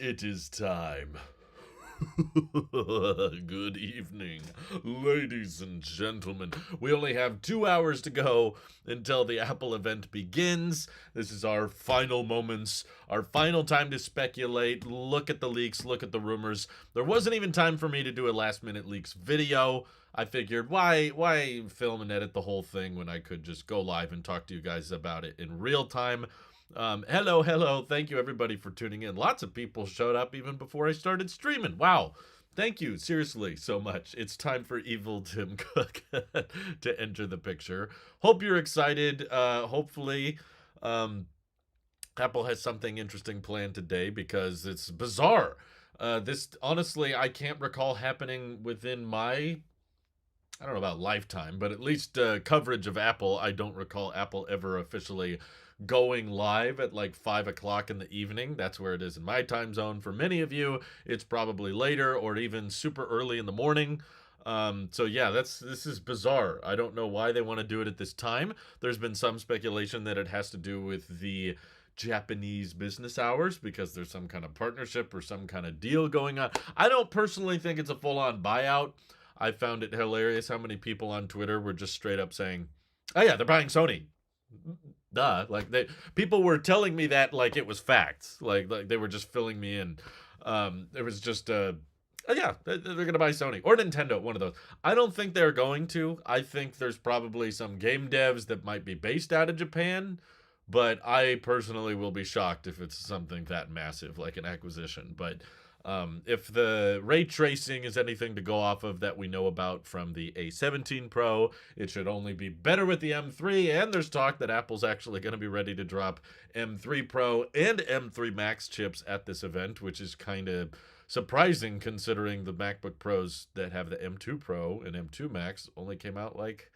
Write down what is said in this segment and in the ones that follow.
It is time. Good evening, ladies and gentlemen. We only have 2 hours to go until the Apple event begins. This is our final moments, our final time to speculate, look at the leaks, look at the rumors. There wasn't even time for me to do a last minute leaks video. I figured why film and edit the whole thing when I could just go live and talk to you guys about it in real time. Hello. Thank you everybody for tuning in. Lots of people showed up even before I started streaming. Wow. Thank you, seriously, so much. It's time for Evil Tim Cook to enter the picture. Hope you're excited. Hopefully, Apple has something interesting planned today because it's bizarre. This, honestly, I can't recall happening within my, I don't know about lifetime, but at least coverage of Apple. I don't recall Apple ever officially going live at like 5 o'clock in the evening. That's where it is in my time zone. For many of you, it's probably later or even super early in the morning. So yeah, this is bizarre. I don't know why they want to do it at this time. There's been some speculation that it has to do with the Japanese business hours because there's some kind of partnership or some kind of deal going on. I don't personally think it's a full-on buyout. I found it hilarious how many people on Twitter were just straight up saying, "Oh yeah, they're buying Sony." Duh. Like people were telling me that like it was facts. Like they were just filling me in. It was just oh yeah, they're gonna buy Sony or Nintendo, one of those. I don't think they're going to. I think there's probably some game devs that might be based out of Japan, but I personally will be shocked if it's something that massive like an acquisition. But if the ray tracing is anything to go off of that we know about from the A17 Pro, it should only be better with the M3, and there's talk that Apple's actually going to be ready to drop M3 Pro and M3 Max chips at this event, which is kind of surprising considering the MacBook Pros that have the M2 Pro and M2 Max only came out like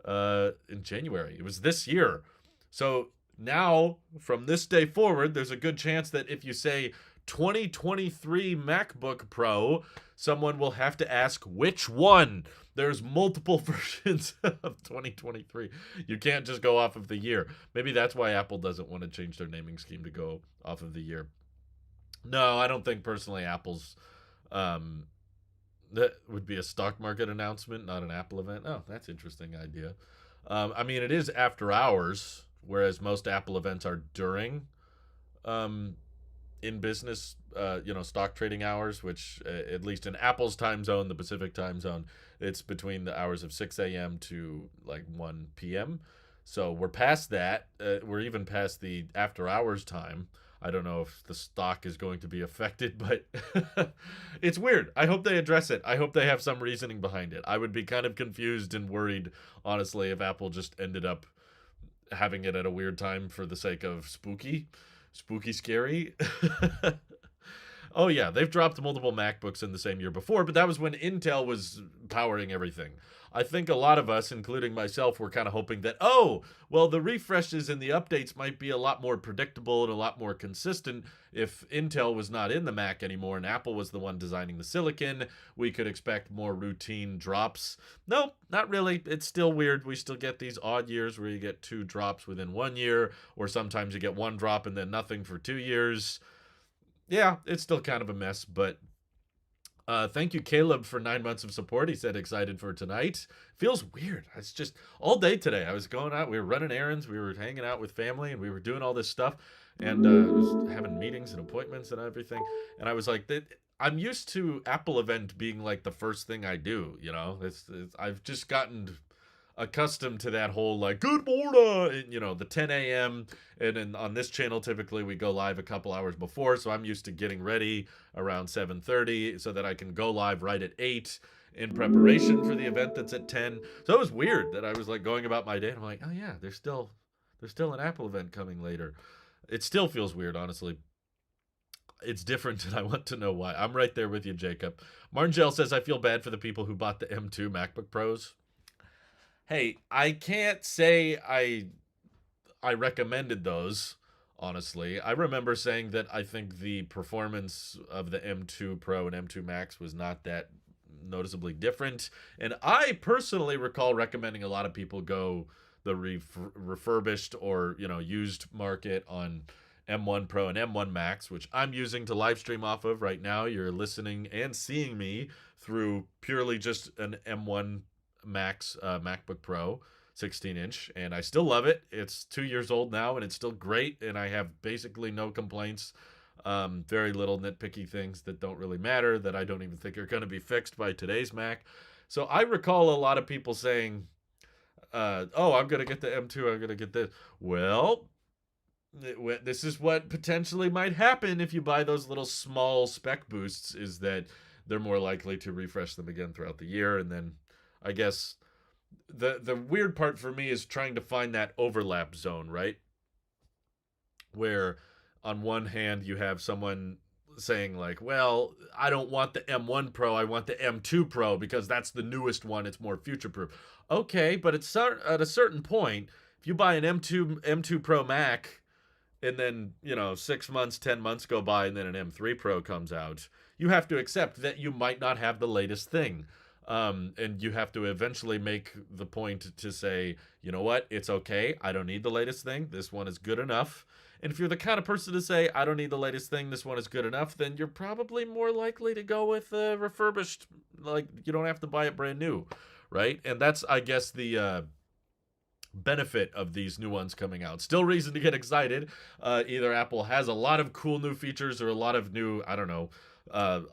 in January. It was this year. So now, from this day forward, there's a good chance that if you say 2023 MacBook Pro, someone will have to ask which one. There's multiple versions of 2023. You can't just go off of the year. Maybe that's why Apple doesn't want to change their naming scheme to go off of the year. No, I don't think personally Apple's that would be a stock market announcement, not an Apple event. Oh, that's an interesting idea. I mean, it is after hours, whereas most Apple events are during in business, stock trading hours, which at least in Apple's time zone, the Pacific time zone, it's between the hours of 6 a.m. to like 1 p.m. So we're past that. We're even past the after hours time. I don't know if the stock is going to be affected, but it's weird. I hope they address it. I hope they have some reasoning behind it. I would be kind of confused and worried, honestly, if Apple just ended up having it at a weird time for the sake of spooky scary. Oh yeah, they've dropped multiple MacBooks in the same year before, but that was when Intel was powering everything. I think a lot of us, including myself, were kind of hoping that, oh, well, the refreshes and the updates might be a lot more predictable and a lot more consistent if Intel was not in the Mac anymore and Apple was the one designing the silicon. We could expect more routine drops. No, not really. It's still weird. We still get these odd years where you get 2 drops within 1 year, or sometimes you get 1 drop and then nothing for 2 years. Yeah, it's still kind of a mess, but thank you, Caleb, for 9 months of support. He said excited for tonight. Feels weird. It's just all day today. I was going out. We were running errands. We were hanging out with family, and we were doing all this stuff, and I was having meetings and appointments and everything. And I was like, I'm used to Apple event being like the first thing I do. I've just gotten accustomed to that whole like good morning, the 10 a.m. and then on this channel typically we go live a couple hours before, so I'm used to getting ready around 7:30 so that I can go live right at 8 in preparation for the event that's at 10. So it was weird that I was like going about my day and I'm like, oh yeah, there's still an Apple event coming later. It still feels weird, honestly. It's different and I want to know why. I'm right there with you, Jacob. Marngel says, I feel bad for the people who bought the M2 MacBook Pros. Hey, I can't say I recommended those, honestly. I remember saying that I think the performance of the M2 Pro and M2 Max was not that noticeably different. And I personally recall recommending a lot of people go the refurbished or, used market on M1 Pro and M1 Max, which I'm using to live stream off of right now. You're listening and seeing me through purely just an M1 Max MacBook Pro 16-inch, and I still love it. It's 2 years old now, and it's still great, and I have basically no complaints. Very little nitpicky things that don't really matter, that I don't even think are going to be fixed by today's Mac. So I recall a lot of people saying, oh, I'm going to get the M2, I'm going to get this. Well, this is what potentially might happen if you buy those little small spec boosts, is that they're more likely to refresh them again throughout the year. And then I guess the weird part for me is trying to find that overlap zone, right? Where on one hand you have someone saying like, well, I don't want the M1 Pro, I want the M2 Pro because that's the newest one, it's more future proof. Okay, but it's at a certain point, if you buy an M2 Pro Mac and then, 6 months, 10 months go by and then an M3 Pro comes out, you have to accept that you might not have the latest thing. And you have to eventually make the point to say, you know what, it's okay, I don't need the latest thing, this one is good enough. And if you're the kind of person to say, I don't need the latest thing, this one is good enough, then you're probably more likely to go with refurbished. Like, you don't have to buy it brand new, right? And that's, I guess, the benefit of these new ones coming out. Still reason to get excited. Either Apple has a lot of cool new features or a lot of new, I don't know,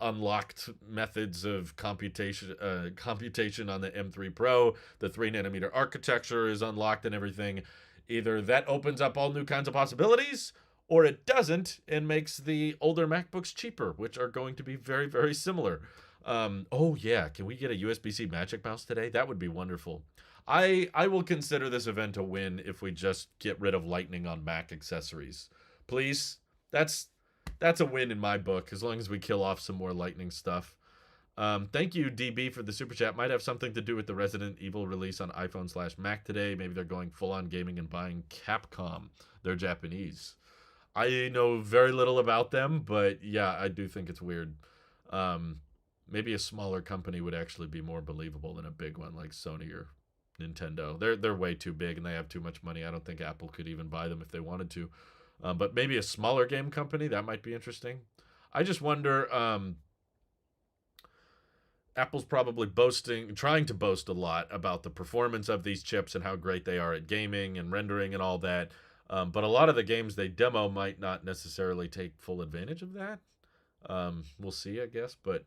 unlocked methods of computation on the M3 Pro. The 3nm architecture is unlocked and everything. Either that opens up all new kinds of possibilities, or it doesn't and makes the older MacBooks cheaper, which are going to be very, very similar. Oh yeah, can we get a USB-C Magic Mouse today? That would be wonderful. I will consider this event a win if we just get rid of Lightning on Mac accessories. Please. That's a win in my book, as long as we kill off some more Lightning stuff. Thank you, DB, for the super chat. Might have something to do with the Resident Evil release on iPhone/Mac today. Maybe they're going full-on gaming and buying Capcom. They're Japanese. I know very little about them, but yeah, I do think it's weird. Maybe a smaller company would actually be more believable than a big one like Sony or Nintendo. They're way too big and they have too much money. I don't think Apple could even buy them if they wanted to. But maybe a smaller game company, that might be interesting. I just wonder, Apple's probably trying to boast a lot about the performance of these chips and how great they are at gaming and rendering and all that. But a lot of the games they demo might not necessarily take full advantage of that. We'll see, I guess. But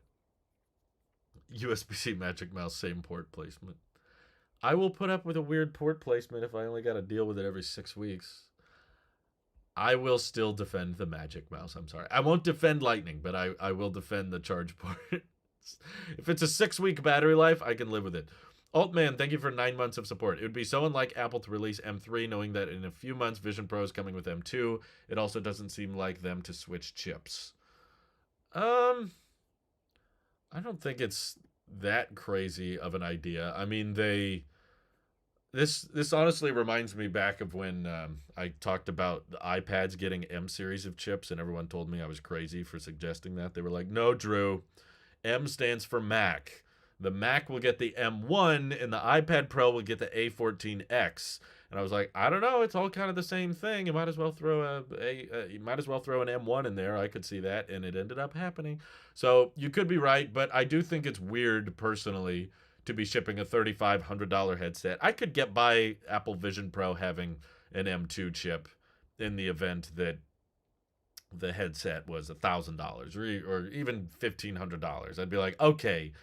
USB-C Magic Mouse, same port placement. I will put up with a weird port placement if I only got to deal with it every 6 weeks. I will still defend the Magic Mouse. I'm sorry. I won't defend Lightning, but I will defend the charge port. If it's a 6-week battery life, I can live with it. Altman, thank you for 9 months of support. It would be so unlike Apple to release M3, knowing that in a few months Vision Pro is coming with M2. It also doesn't seem like them to switch chips. I don't think it's that crazy of an idea. I mean, This honestly reminds me back of when I talked about the iPads getting M series of chips, and everyone told me I was crazy for suggesting that. They were like, no, Drew, M stands for Mac. The Mac will get the M1, and the iPad Pro will get the A14X. And I was like, I don't know, it's all kind of the same thing. You might as well throw you might as well throw an M1 in there. I could see that, and it ended up happening. So you could be right, but I do think it's weird personally to be shipping a $3,500 headset. I could get by Apple Vision Pro having an M2 chip in the event that the headset was $1,000 or even $1,500. I'd be like, okay,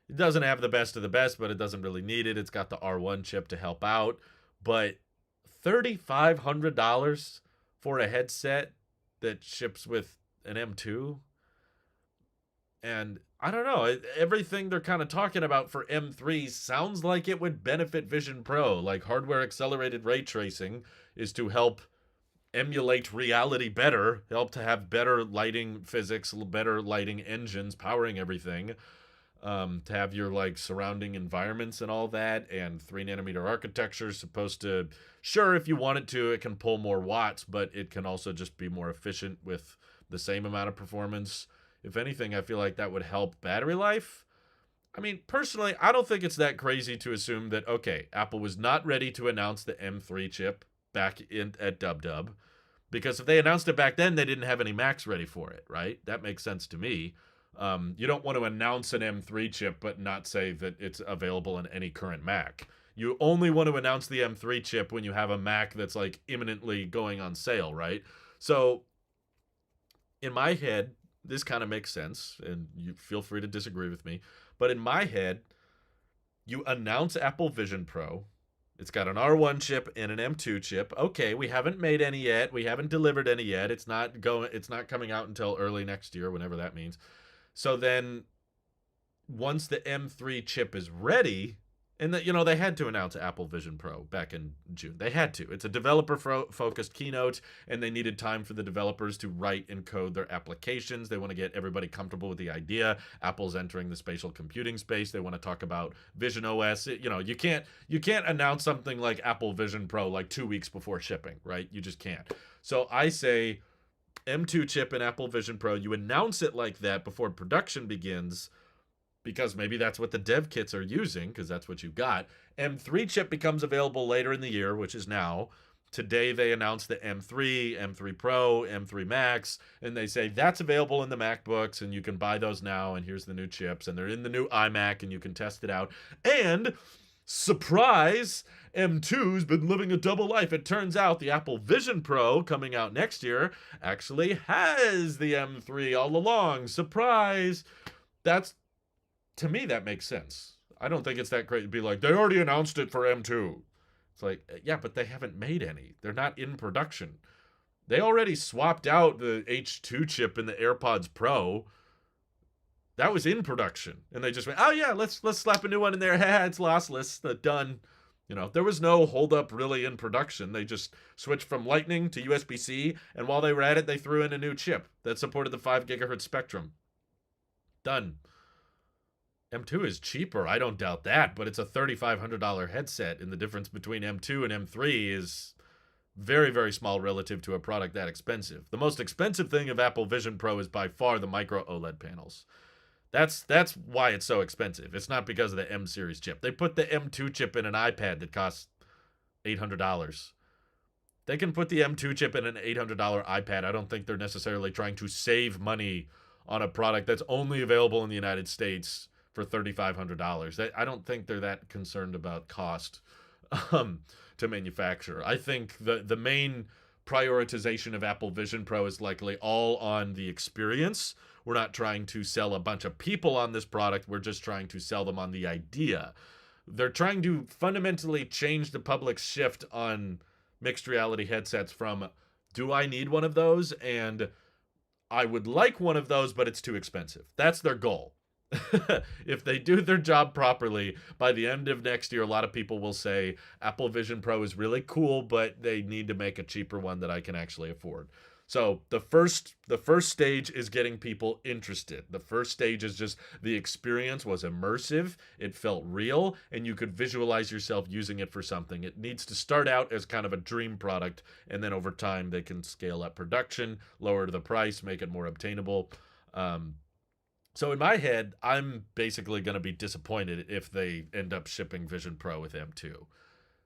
it doesn't have the best of the best, but it doesn't really need it. It's got the R1 chip to help out. But $3,500 for a headset that ships with an M2? And I don't know, everything they're kind of talking about for M3 sounds like it would benefit Vision Pro. Like hardware accelerated ray tracing is to help emulate reality better, help to have better lighting physics, better lighting engines powering everything, to have your like surrounding environments and all that. And 3nm architecture is supposed to, sure, if you want it to, it can pull more watts, but it can also just be more efficient with the same amount of performance. If anything, I feel like that would help battery life. I mean, personally, I don't think it's that crazy to assume that, okay, Apple was not ready to announce the M3 chip back at DubDub. Because if they announced it back then, they didn't have any Macs ready for it, right? That makes sense to me. You don't want to announce an M3 chip but not say that it's available in any current Mac. You only want to announce the M3 chip when you have a Mac that's like imminently going on sale, right? So in my head, this kind of makes sense, and you feel free to disagree with me. But in my head, you announce Apple Vision Pro. It's got an R1 chip and an M2 chip. Okay, we haven't made any yet. We haven't delivered any yet. It's not coming out until early next year, whenever that means. So then once the M3 chip is ready, and they had to announce Apple Vision Pro back in June. They had to. It's a developer-focused keynote, and they needed time for the developers to write and code their applications. They want to get everybody comfortable with the idea. Apple's entering the spatial computing space. They want to talk about Vision OS. You can't announce something like Apple Vision Pro like 2 weeks before shipping, right? You just can't. So I say M2 chip and Apple Vision Pro. You announce it like that before production begins, because maybe that's what the dev kits are using, because that's what you got. M3 chip becomes available later in the year, which is now. Today they announced the M3, M3 Pro, M3 Max, and they say that's available in the MacBooks, and you can buy those now, and here's the new chips, and they're in the new iMac, and you can test it out. And surprise, M2's been living a double life. It turns out the Apple Vision Pro coming out next year actually has the M3 all along. Surprise! To me, that makes sense. I don't think it's that great to be like, they already announced it for M2. It's like, yeah, but they haven't made any. They're not in production. They already swapped out the H2 chip in the AirPods Pro. That was in production. And they just went, oh yeah, let's slap a new one in there. It's lossless. Done. There was no holdup really in production. They just switched from Lightning to USB-C, and while they were at it, they threw in a new chip that supported the 5 gigahertz spectrum. Done. M2 is cheaper, I don't doubt that, but it's a $3,500 headset, and the difference between M2 and M3 is very, very small relative to a product that expensive. The most expensive thing of Apple Vision Pro is by far the micro OLED panels. That's why it's so expensive. It's not because of the M series chip. They put the M2 chip in an iPad that costs $800. They can put the M2 chip in an $800 iPad. I don't think they're necessarily trying to save money on a product that's only available in the United States for $3,500. I don't think they're that concerned about cost to manufacture. I think the main prioritization of Apple Vision Pro is likely all on the experience. We're not trying to sell a bunch of people on this product. We're just trying to sell them on the idea. They're trying to fundamentally change the public's shift on mixed reality headsets from, do I need one of those? And I would like one of those, but it's too expensive. That's their goal. If they do their job properly, by the end of next year, a lot of people will say Apple Vision Pro is really cool, but they need to make a cheaper one that I can actually afford. So the first stage is getting people interested. The first stage is just the experience was immersive, it felt real, and you could visualize yourself using it for something. It needs to start out as kind of a dream product, and then over time they can scale up production, lower the price, make it more obtainable. So in my head, I'm basically going to be disappointed if they end up shipping Vision Pro with M2.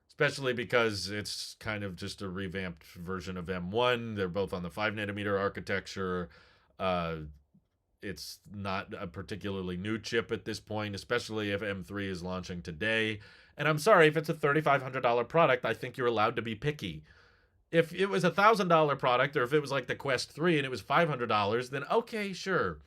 Especially because it's kind of just a revamped version of M1. They're both on the 5nm architecture. It's not a particularly new chip at this point, especially if M3 is launching today. And I'm sorry, if it's a $3,500 product, I think you're allowed to be picky. If it was a $1,000 product, or if it was like the Quest 3 and it was $500, then okay, sure.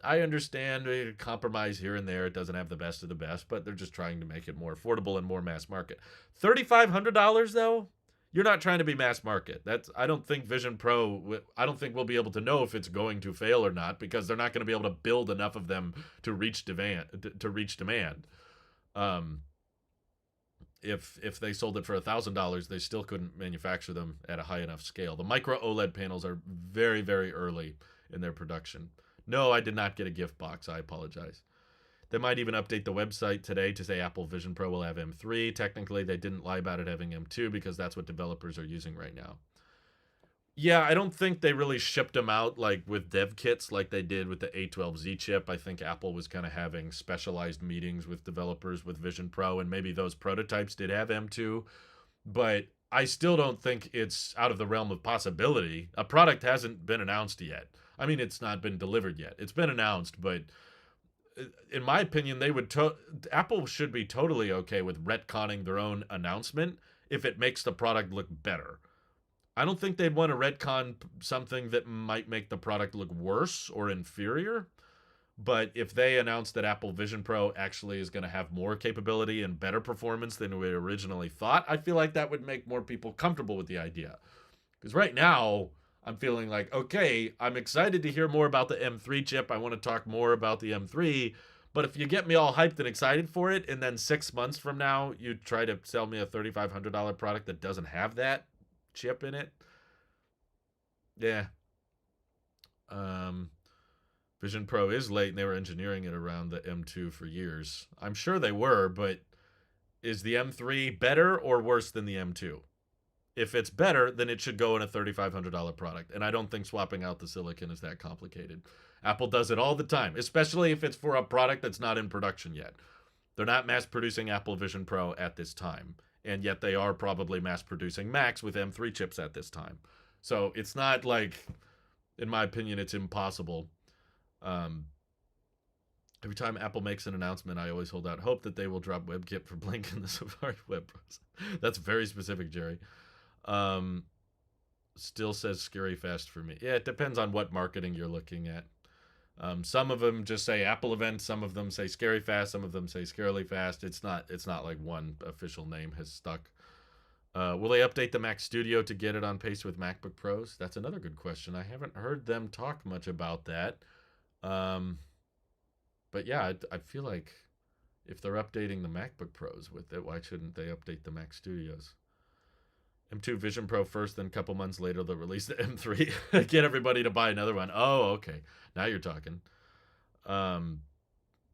I understand a compromise here and there. It doesn't have the best of the best, but they're just trying to make it more affordable and more mass market. $3,500 though? You're not trying to be mass market. I don't think Vision Pro, I don't think we'll be able to know if it's going to fail or not, because they're not going to be able to build enough of them to reach demand. If they sold it for $1,000, they still couldn't manufacture them at a high enough scale. The micro OLED panels are very, very early in their production. No, I did not get a gift box. I apologize. They might even update the website today to say Apple Vision Pro will have M3. Technically, they didn't lie about it having M2 because that's what developers are using right now. Yeah, I don't think they really shipped them out like with dev kits like they did with the A12Z chip. I think Apple was kind of having specialized meetings with developers with Vision Pro, and maybe those prototypes did have M2. But I still don't think it's out of the realm of possibility. A product hasn't been announced yet. I mean, it's not been delivered yet. It's been announced, but in my opinion, Apple should be totally okay with retconning their own announcement if it makes the product look better. I don't think they'd want to retcon something that might make the product look worse or inferior. But if they announce that Apple Vision Pro actually is going to have more capability and better performance than we originally thought, I feel like that would make more people comfortable with the idea. Because right now, I'm feeling like, okay, I'm excited to hear more about the M3 chip. I want to talk more about the M3. But if you get me all hyped and excited for it, and then 6 months from now, you try to sell me a $3,500 product that doesn't have that chip in it, yeah. Vision Pro is late, and they were engineering it around the M2 for years. I'm sure they were, but is the M3 better or worse than the M2? If it's better, then it should go in a $3,500 product. And I don't think swapping out the silicon is that complicated. Apple does it all the time, especially if it's for a product that's not in production yet. They're not mass producing Apple Vision Pro at this time. And yet they are probably mass producing Macs with M3 chips at this time. So it's not like, in my opinion, it's impossible. Every time Apple makes an announcement, I always hold out hope that they will drop WebKit for Blink in the Safari web browser. That's very specific, Jerry. Still says scary fast for me. Yeah, it depends on what marketing you're looking at. Some of them just say Apple event. Some of them say scary fast. Some of them say scarily fast. It's not like one official name has stuck. Will they update the Mac Studio to get it on pace with MacBook Pros? That's another good question. I haven't heard them talk much about that. But yeah, I feel like if they're updating the MacBook Pros with it, why shouldn't they update the Mac Studios? M2 Vision Pro first, then a couple months later they'll release the M3. Get everybody to buy another one. Oh, okay. Now you're talking.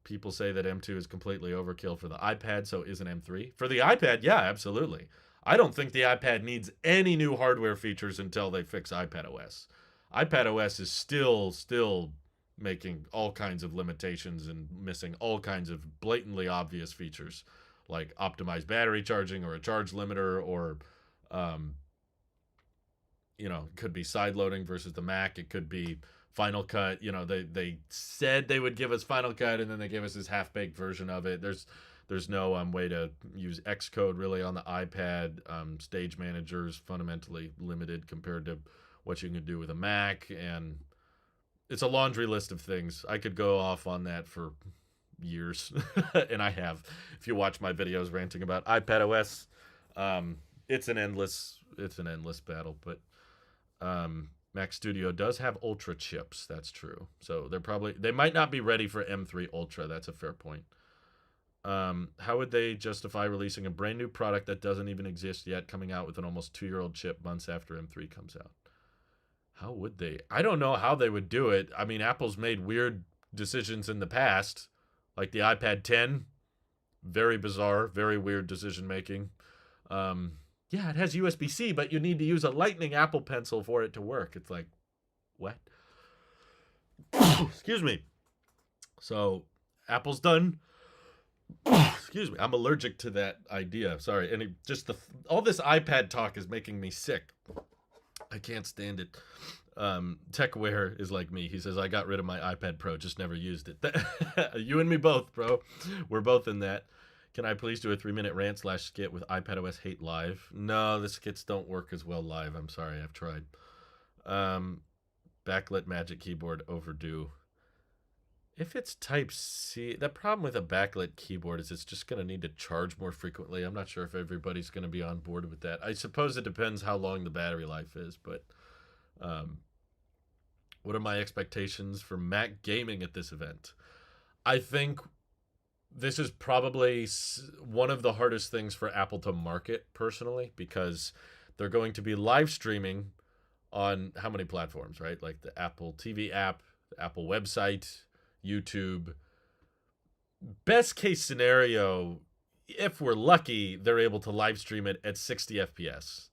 People say that M2 is completely overkill for the iPad, so isn't M3? For the iPad, yeah, absolutely. I don't think the iPad needs any new hardware features until they fix iPadOS. iPadOS is still making all kinds of limitations and missing all kinds of blatantly obvious features, like optimized battery charging or a charge limiter, or it could be side loading versus the Mac. It could be Final Cut. They said they would give us Final Cut, and then they gave us this half-baked version of it. There's no way to use Xcode really on the iPad. Stage Manager is fundamentally limited compared to what you can do with a Mac, and it's a laundry list of things. I could go off on that for years, and I have. If you watch my videos ranting about iPadOS, it's an endless battle. But Mac Studio does have Ultra chips. That's true. So they might not be ready for M3 Ultra. That's a fair point. How would they justify releasing a brand new product that doesn't even exist yet, coming out with an almost 2-year-old chip months after M3 comes out? How would they? I don't know how they would do it. I mean, Apple's made weird decisions in the past, like the iPad 10. Very bizarre, very weird decision making. Yeah, it has USB-C, but you need to use a Lightning Apple Pencil for it to work. It's like, what? Excuse me. So, Apple's done. Excuse me. I'm allergic to that idea. Sorry. And all this iPad talk is making me sick. I can't stand it. TechWare is like me. He says, I got rid of my iPad Pro, just never used it. You and me both, bro. We're both in that. Can I please do a 3-minute rant/skit with iPadOS hate live? No, the skits don't work as well live. I'm sorry. I've tried. Backlit Magic Keyboard overdue. If it's Type-C, the problem with a backlit keyboard is it's just going to need to charge more frequently. I'm not sure if everybody's going to be on board with that. I suppose it depends how long the battery life is, but what are my expectations for Mac gaming at this event? I think this is probably one of the hardest things for Apple to market personally, because they're going to be live streaming on how many platforms, right? Like the Apple TV app, the Apple website, YouTube. Best case scenario, if we're lucky, they're able to live stream it at 60 FPS.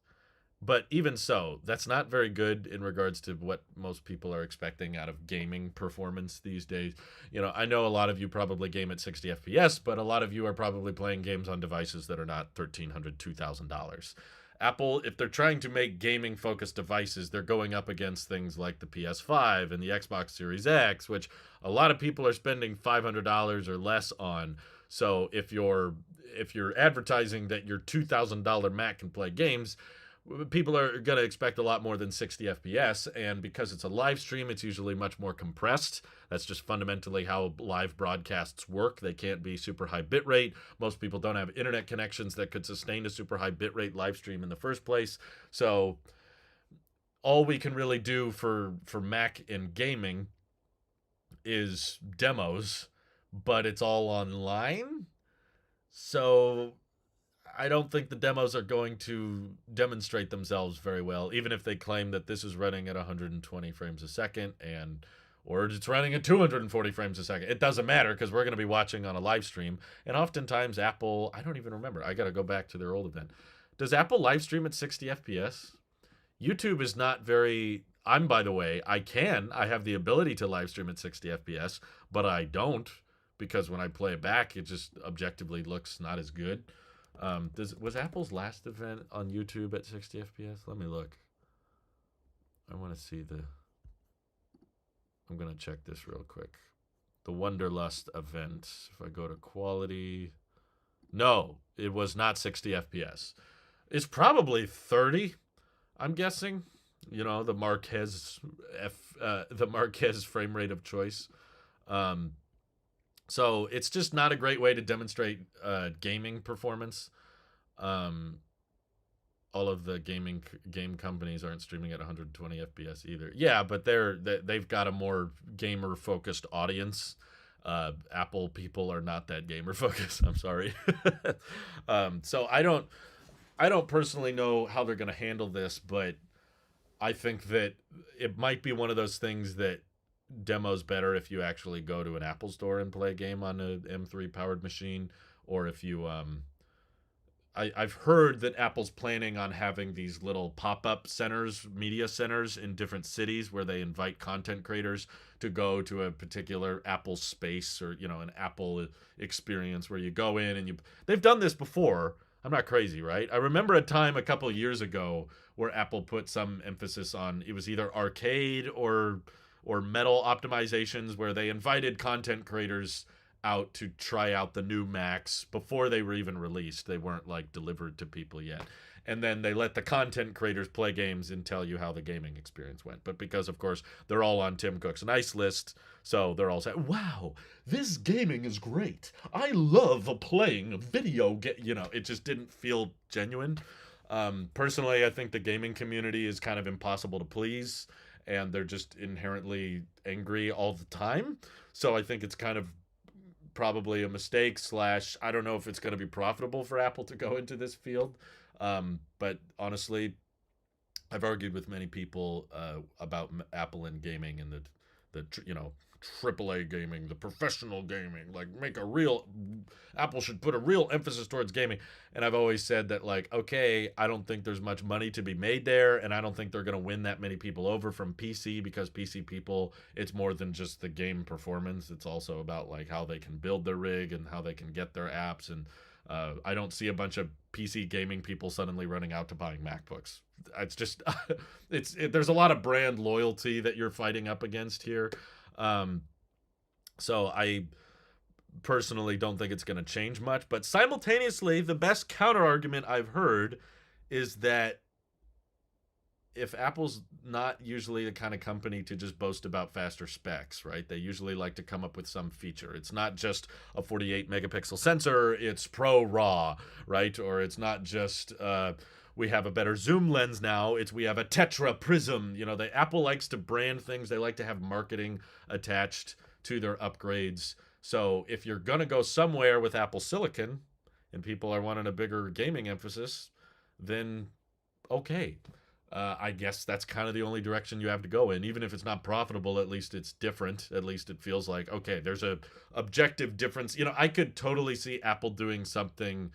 But even so, that's not very good in regards to what most people are expecting out of gaming performance these days. I know a lot of you probably game at 60 FPS, but a lot of you are probably playing games on devices that are not $1,300, $2,000. Apple, if they're trying to make gaming focused devices, they're going up against things like the PS5 and the Xbox Series X, which a lot of people are spending $500 or less on. So if you're advertising that your $2,000 Mac can play games, people are going to expect a lot more than 60 FPS. And because it's a live stream, it's usually much more compressed. That's just fundamentally how live broadcasts work. They can't be super high bitrate. Most people don't have internet connections that could sustain a super high bitrate live stream in the first place. So all we can really do for Mac and gaming is demos, but it's all online. So I don't think the demos are going to demonstrate themselves very well, even if they claim that this is running at 120 frames a second or it's running at 240 frames a second. It doesn't matter because we're going to be watching on a live stream. And oftentimes Apple, I don't even remember. I got to go back to their old event. Does Apple live stream at 60 FPS? YouTube is not very. By the way, I have the ability to live stream at 60 FPS, but I don't because when I play it back, it just objectively looks not as good. Was Apple's last event on YouTube at 60 FPS? Let me look. I want to see I'm going to check this real quick. The Wonderlust event. If I go to quality. No, it was not 60 FPS. It's probably 30, I'm guessing. You know, the Marquez frame rate of choice. So it's just not a great way to demonstrate gaming performance. All of the game companies aren't streaming at 120 FPS either. Yeah, but they've got a more gamer focused audience. Apple people are not that gamer focused. I'm sorry. So I don't personally know how they're going to handle this, but I think that it might be one of those things that demos better if you actually go to an Apple store and play a game on an M3 powered machine, or if you I've heard that Apple's planning on having these little pop-up centers, media centers in different cities where they invite content creators to go to a particular Apple space or, an Apple experience where you go in and they've done this before. I'm not crazy, right? I remember a time a couple of years ago where Apple put some emphasis on, it was either arcade or metal optimizations where they invited content creators out to try out the new Macs before they were even released. They weren't delivered to people yet. And then they let the content creators play games and tell you how the gaming experience went. But because, of course, they're all on Tim Cook's nice list, so they're all saying, wow, this gaming is great. I love playing video it just didn't feel genuine. Personally, I think the gaming community is kind of impossible to please, and they're just inherently angry all the time. So I think it's kind of probably a mistake / I don't know if it's going to be profitable for Apple to go into this field. But honestly, I've argued with many people about Apple and gaming and the AAA gaming, the professional gaming, Apple should put a real emphasis towards gaming. And I've always said that okay, I don't think there's much money to be made there. And I don't think they're going to win that many people over from PC, because PC people, it's more than just the game performance. It's also about how they can build their rig and how they can get their apps. And I don't see a bunch of PC gaming people suddenly running out to buying MacBooks. It's just, there's a lot of brand loyalty that you're fighting up against here. So I personally don't think it's going to change much, but simultaneously, the best counter argument I've heard is that if Apple's not usually the kind of company to just boast about faster specs, right? They usually like to come up with some feature. It's not just a 48 megapixel sensor, it's Pro RAW, right? Or it's not just we have a better zoom lens now, it's we have a Tetra Prism. Apple likes to brand things. They like to have marketing attached to their upgrades. So if you're going to go somewhere with Apple Silicon and people are wanting a bigger gaming emphasis, then okay. I guess that's kind of the only direction you have to go in. Even if it's not profitable, at least it's different. At least it feels like, okay, there's a objective difference. I could totally see Apple doing something,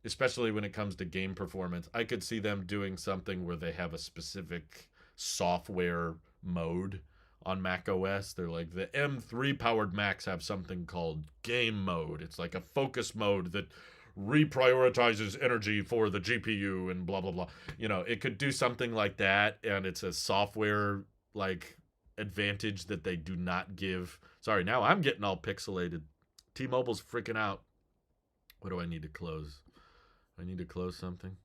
especially when it comes to game performance. I could see them doing something where they have a specific software mode on Mac OS. They're like, the M3 powered Macs have something called game mode. It's like a focus mode that reprioritizes energy for the GPU and blah blah blah. You know, it could do something like that, and it's a software like advantage that they do not give. Sorry, now I'm getting all pixelated. T-Mobile's freaking out. What do I need to close? I need to close something.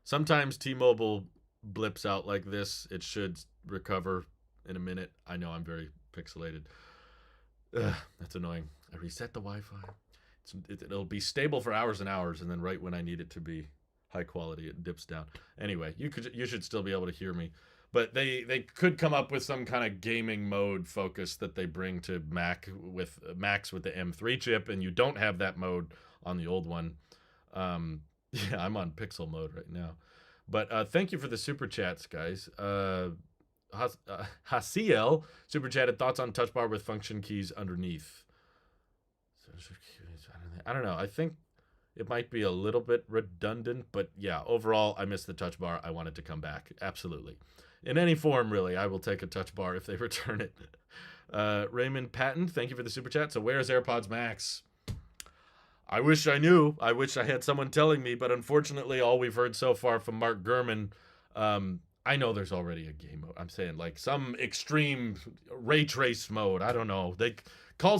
Sometimes T-Mobile blips out like this. It should recover in a minute. I know I'm very pixelated. Ugh, that's annoying. I reset the Wi-Fi. It'll be stable for hours and hours, and then right when I need it to be high quality, it dips down. Anyway, you should still be able to hear me. But they could come up with some kind of gaming mode focus that they bring to Macs with the M3 chip, and you don't have that mode on the old one. Yeah, I'm on pixel mode right now. But thank you for the super chats, guys. Hasiel super chatted thoughts on touch bar with function keys underneath. I don't know. I think it might be a little bit redundant, but yeah, overall, I miss the touch bar. I want it to come back. Absolutely. In any form, really, I will take a touch bar if they return it. Raymond Patton, thank you for the super chat. So where's AirPods Max? I wish I knew. I wish I had someone telling me, but unfortunately, all we've heard so far from Mark Gurman, I know there's already a game mode. I'm saying like some extreme ray trace mode. I don't know. They call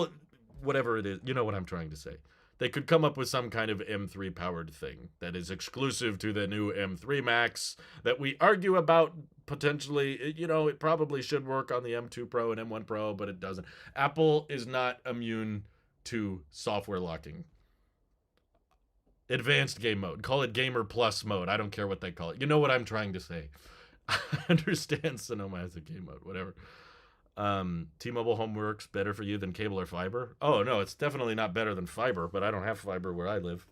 it whatever it is. You know what I'm trying to say. They could come up with some kind of M3 powered thing that is exclusive to the new M3 Max that we argue about potentially. You know, it probably should work on the M2 Pro and M1 Pro, but it doesn't. Apple is not immune to software locking. Advanced game mode. Call it Gamer Plus mode. I don't care what they call it. You know what I'm trying to say. I understand Sonoma has a game mode. Whatever. T-Mobile home works better for you than cable or fiber? Oh, no, it's definitely not better than fiber, but I don't have fiber where I live.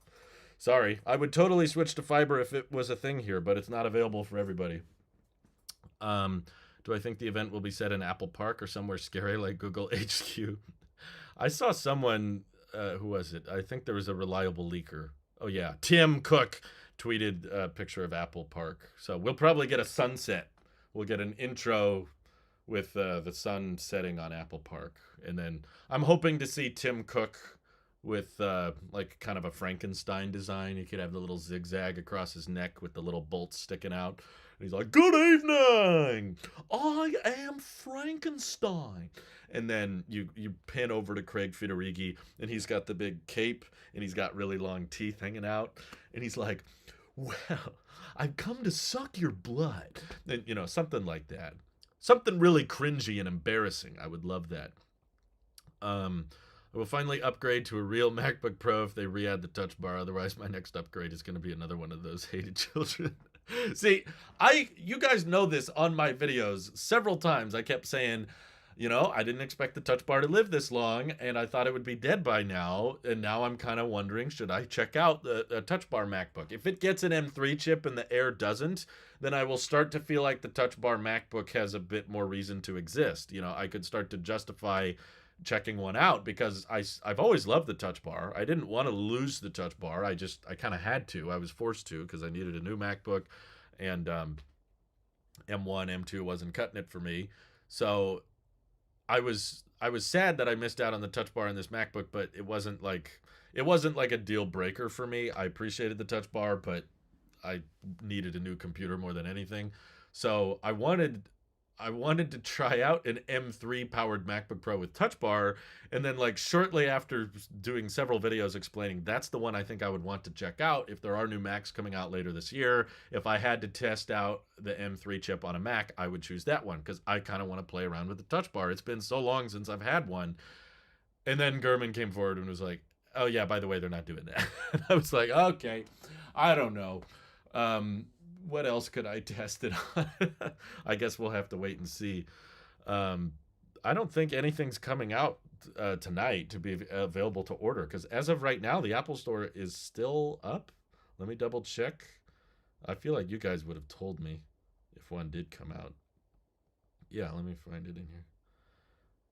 Sorry. I would totally switch to fiber if it was a thing here, but it's not available for everybody. Do I think the event will be set in Apple Park or somewhere scary like Google HQ? I saw someone, who was it? I think there was a reliable leaker. Oh, yeah. Tim Cook tweeted a picture of Apple Park. So we'll probably get a sunset. We'll get an intro with the sun setting on Apple Park. And then I'm hoping to see Tim Cook with like kind of a Frankenstein design. He could have the little zigzag across his neck with the little bolts sticking out. And he's like, "Good evening, I am Frankenstein." And then you pin over to Craig Federighi, and he's got the big cape, and he's got really long teeth hanging out. And he's like, "Well, I've come to suck your blood." And, you know, something like that. Something really cringy and embarrassing. I would love that. I will finally upgrade to a real MacBook Pro if they re-add the touch bar. Otherwise, my next upgrade is going to be another one of those hated children. See, you guys know this on my videos several times. I kept saying, you know, I didn't expect the touch bar to live this long, and I thought it would be dead by now. And now I'm kind of wondering, should I check out the touch bar MacBook? If it gets an M3 chip and the Air doesn't, then I will start to feel like the touch bar MacBook has a bit more reason to exist. You know, I could start to justify checking one out because I've always loved the touch bar. I didn't want to lose the touch bar. I kind of had to. I was forced to because I needed a new MacBook, and M1, M2 wasn't cutting it for me. So I was sad that I missed out on the touch bar in this MacBook, but it wasn't like a deal breaker for me. I appreciated the touch bar, but I needed a new computer more than anything. So I wanted to try out an M3 powered MacBook Pro with touch bar, and then like shortly after doing several videos explaining that's the one I think I would want to check out if there are new Macs coming out later this year. If I had to test out the M3 chip on a Mac, I would choose that one because I kind of want to play around with the touch bar. It's been so long since I've had one. And then Gurman came forward and was like, "Oh yeah, by the way, they're not doing that." And I was like, "Okay, I don't know. What else could I test it on?" I guess we'll have to wait and see. I don't think anything's coming out tonight to be available to order because as of right now, the Apple Store is still up. Let me double check. I feel like you guys would have told me if one did come out. Yeah, let me find it in here.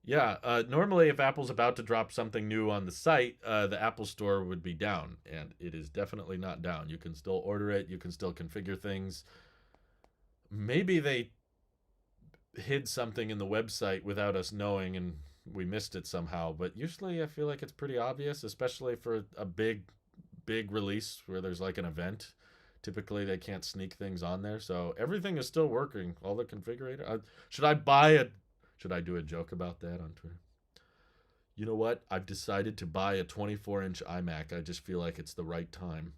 Yeah, normally if Apple's about to drop something new on the site, the Apple Store would be down, and it is definitely not down. You can still order it. You can still configure things. Maybe they hid something in the website without us knowing, and we missed it somehow. But usually I feel like it's pretty obvious, especially for a big release where there's like an event. Typically they can't sneak things on there, so everything is still working. All the configurator. Should I buy a? Should I do a joke about that on Twitter? You know what? I've decided to buy a 24-inch iMac. I just feel like it's the right time.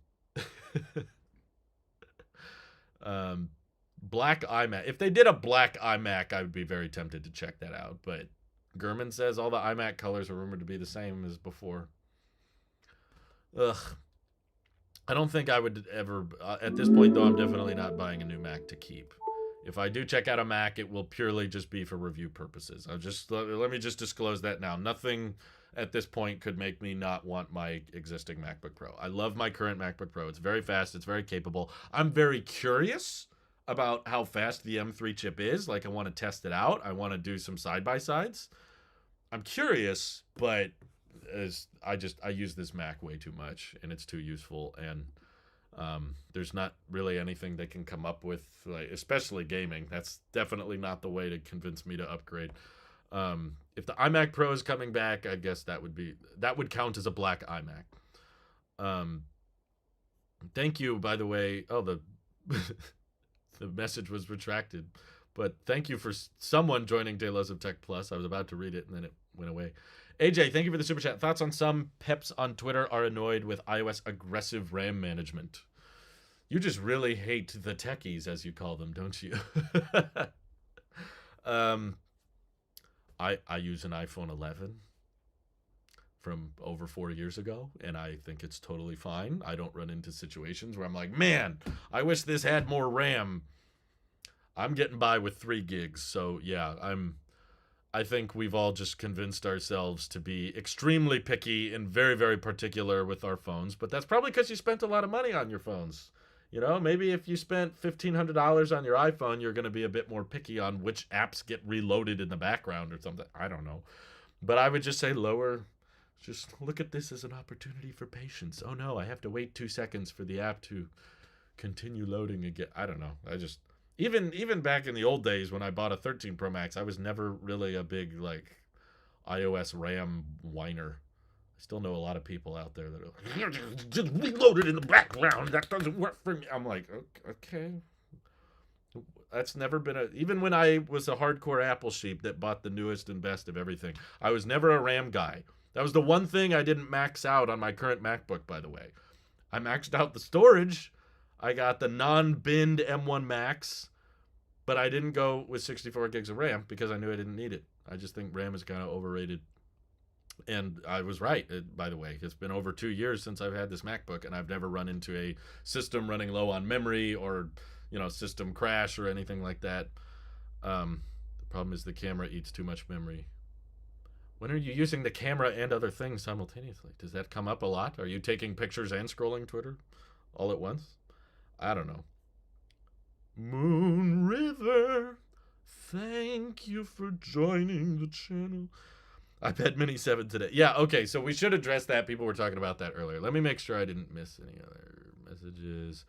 Black iMac. If they did a black iMac, I would be very tempted to check that out. But Gurman says all the iMac colors are rumored to be the same as before. Ugh. I don't think I would ever... at this point, though, I'm definitely not buying a new Mac to keep. If I do check out a Mac, it will purely just be for review purposes. Let me just disclose that now. Nothing at this point could make me not want my existing MacBook Pro. I love my current MacBook Pro. It's very fast. It's very capable. I'm very curious about how fast the M3 chip is. Like, I want to test it out. I want to do some side-by-sides. I'm curious, but I use this Mac way too much, and it's too useful, and there's not really anything they can come up with, like, especially gaming. That's definitely not the way to convince me to upgrade. If the iMac Pro is coming back, I guess that would count as a black iMac. Thank you, by the way. Oh, the the message was retracted, but thank you for someone joining Tailosive Tech Plus. I was about to read it and then it went away. AJ, thank you for the super chat. Thoughts on some peps on Twitter are annoyed with iOS aggressive RAM management. You just really hate the techies, as you call them, don't you? I use an iPhone 11 from over 4 years ago, and I think it's totally fine. I don't run into situations where I'm like, man, I wish this had more RAM. I'm getting by with 3 gigs, so yeah, I think we've all just convinced ourselves to be extremely picky and very, very particular with our phones, but that's probably because you spent a lot of money on your phones. You know, maybe if you spent $1,500 on your iPhone, you're going to be a bit more picky on which apps get reloaded in the background or something. I don't know. But I would just say lower. Just look at this as an opportunity for patience. Oh, no, I have to wait 2 seconds for the app to continue loading again. I don't know. I just... Even back in the old days when I bought a 13 Pro Max, I was never really a big, like, iOS RAM whiner. I still know a lot of people out there that are like, just reload it in the background. That doesn't work for me. I'm like, okay. That's never been even when I was a hardcore Apple sheep that bought the newest and best of everything, I was never a RAM guy. That was the one thing I didn't max out on my current MacBook, by the way. I maxed out the storage. I got the non-binned M1 Max, but I didn't go with 64 gigs of RAM because I knew I didn't need it. I just think RAM is kind of overrated. And I was right, by the way. It's been over 2 years since I've had this MacBook, and I've never run into a system running low on memory or, system crash or anything like that. The problem is the camera eats too much memory. When are you using the camera and other things simultaneously? Does that come up a lot? Are you taking pictures and scrolling Twitter all at once? I don't know. Moon River, thank you for joining the channel. iPad Mini 7 today. Yeah, okay, so we should address that. People were talking about that earlier. Let me make sure I didn't miss any other messages.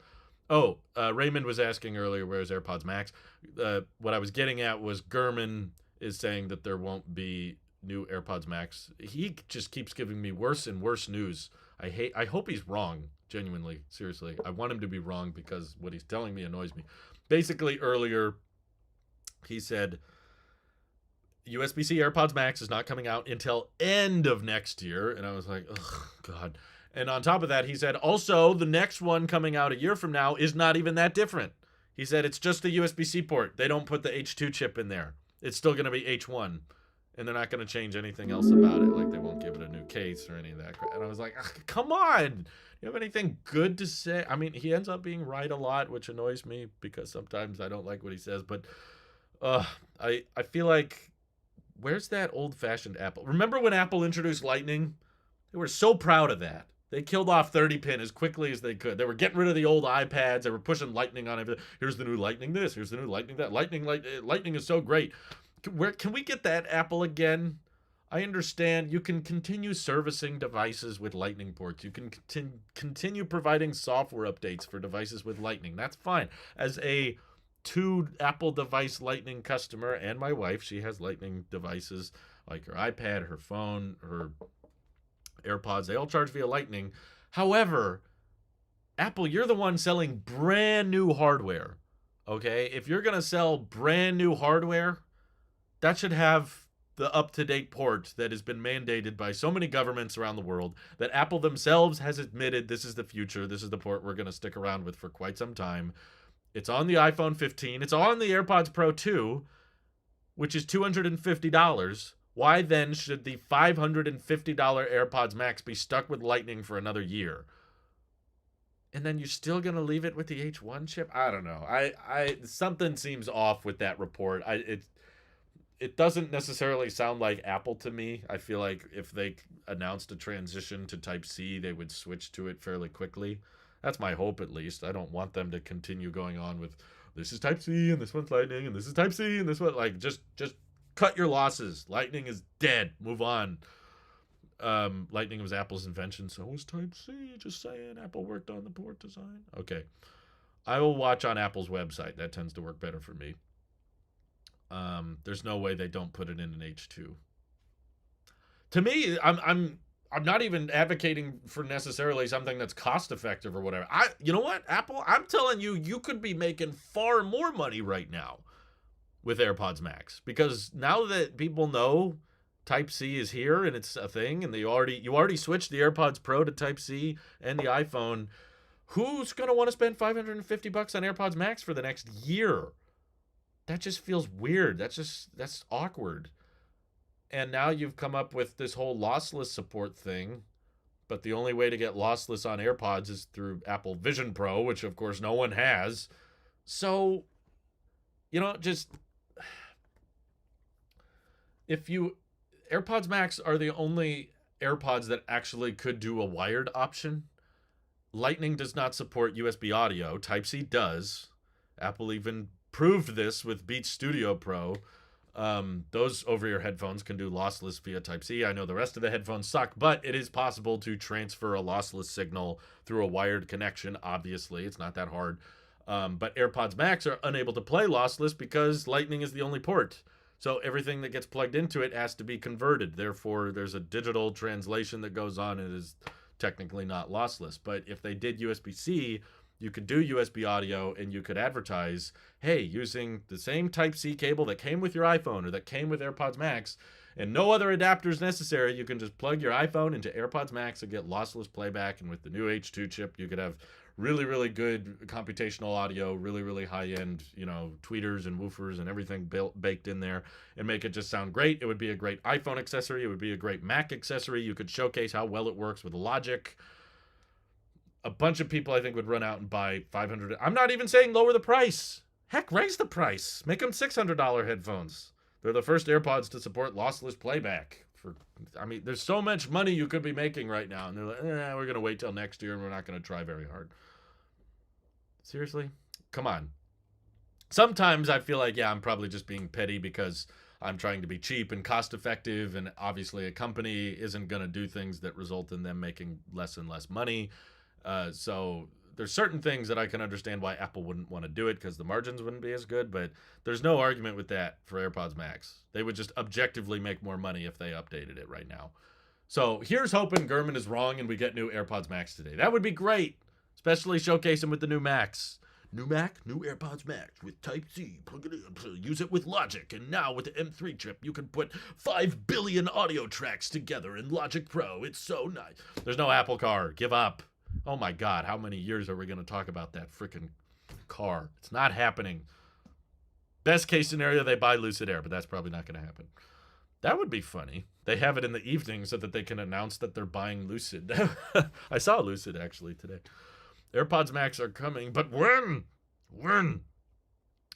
Oh, Raymond was asking earlier, where's AirPods Max? What I was getting at was Gurman is saying that there won't be new AirPods Max. He just keeps giving me worse and worse news. I hope he's wrong, genuinely, seriously. I want him to be wrong because what he's telling me annoys me. Basically, earlier, he said USB-C AirPods Max is not coming out until end of next year. And I was like, oh, God. And on top of that, he said, also, the next one coming out a year from now is not even that different. He said it's just a USB-C port. They don't put the H2 chip in there. It's still going to be H1. And they're not going to change anything else about it. Like, they won't give it a new case or any of that crap. And I was like, come on. You have anything good to say? I mean, he ends up being right a lot, which annoys me because sometimes I don't like what he says. But I feel like, where's that old-fashioned Apple? Remember when Apple introduced Lightning? They were so proud of that. They killed off 30-pin as quickly as they could. They were getting rid of the old iPads. They were pushing Lightning on everything. Here's the new Lightning this. Here's the new Lightning that. Lightning is so great. Where can we get that, Apple, again? I understand you can continue servicing devices with Lightning ports. You can continue providing software updates for devices with Lightning. That's fine. As a 2 Apple device Lightning customer and my wife, she has Lightning devices like her iPad, her phone, her AirPods, they all charge via Lightning. However, Apple, you're the one selling brand new hardware. Okay? If you're going to sell brand new hardware, that should have the up-to-date port that has been mandated by so many governments around the world, that Apple themselves has admitted this is the future, this is the port we're going to stick around with for quite some time. It's on the iPhone 15. It's on the AirPods Pro 2, which is $250. Why then should the $550 AirPods Max be stuck with Lightning for another year? And then you're still gonna leave it with the H1 chip? I don't know. I something seems off with that report. It doesn't necessarily sound like Apple to me. I feel like if they announced a transition to Type C, they would switch to it fairly quickly. That's my hope, at least. I don't want them to continue going on with this is Type C and this one's Lightning and this is Type C and this one. Like, just cut your losses. Lightning is dead. Move on. Lightning was Apple's invention, so was Type C. Just saying, Apple worked on the port design. Okay, I will watch on Apple's website. That tends to work better for me. There's no way they don't put it in an H2. To me, I'm not even advocating for necessarily something that's cost effective or whatever. You know what, Apple? I'm telling you, you could be making far more money right now with AirPods Max, because now that people know Type C is here and it's a thing, and you already switched the AirPods Pro to Type C and the iPhone. Who's gonna want to spend $550 on AirPods Max for the next year? That just feels weird. That's awkward. And now you've come up with this whole lossless support thing, but the only way to get lossless on AirPods is through Apple Vision Pro, which of course no one has. So, just AirPods Max are the only AirPods that actually could do a wired option. Lightning does not support USB audio. Type-C does. Apple even proved this with Beats Studio Pro. Those over-ear headphones can do lossless via Type-C. I know the rest of the headphones suck, but it is possible to transfer a lossless signal through a wired connection, obviously. It's not that hard. But AirPods Max are unable to play lossless because Lightning is the only port. So everything that gets plugged into it has to be converted. Therefore, there's a digital translation that goes on. It is technically not lossless. But if they did USB-C, you could do USB audio and you could advertise, hey, using the same Type-C cable that came with your iPhone or that came with AirPods Max, and no other adapters necessary, you can just plug your iPhone into AirPods Max and get lossless playback. And with the new H2 chip, you could have really, really good computational audio, really, really high-end, tweeters and woofers and everything baked in there, and make it just sound great. It would be a great iPhone accessory. It would be a great Mac accessory. You could showcase how well it works with Logic. A bunch of people, I think, would run out and buy $500. I'm not even saying lower the price. Heck, raise the price. Make them $600 headphones. They're the first AirPods to support lossless playback. There's so much money you could be making right now, and they're like, we're going to wait till next year, and we're not going to try very hard. Seriously? Come on. Sometimes I feel like, I'm probably just being petty because I'm trying to be cheap and cost effective, and obviously a company isn't going to do things that result in them making less and less money. So there's certain things that I can understand why Apple wouldn't want to do it, because the margins wouldn't be as good, but there's no argument with that for AirPods Max. They would just objectively make more money if they updated it right now. So here's hoping Gurman is wrong and we get new AirPods Max today. That would be great, especially showcase them with the new Max. New Mac, new AirPods Max with Type-C. Plug it in, use it with Logic, and now with the M3 chip, you can put 5 billion audio tracks together in Logic Pro. It's so nice. There's no Apple Car. Give up. Oh my God, how many years are we going to talk about that freaking car? It's not happening. Best case scenario, they buy Lucid Air, but that's probably not going to happen. That would be funny. They have it in the evening so that they can announce that they're buying Lucid. I saw Lucid actually today. AirPods Max are coming, but when? When?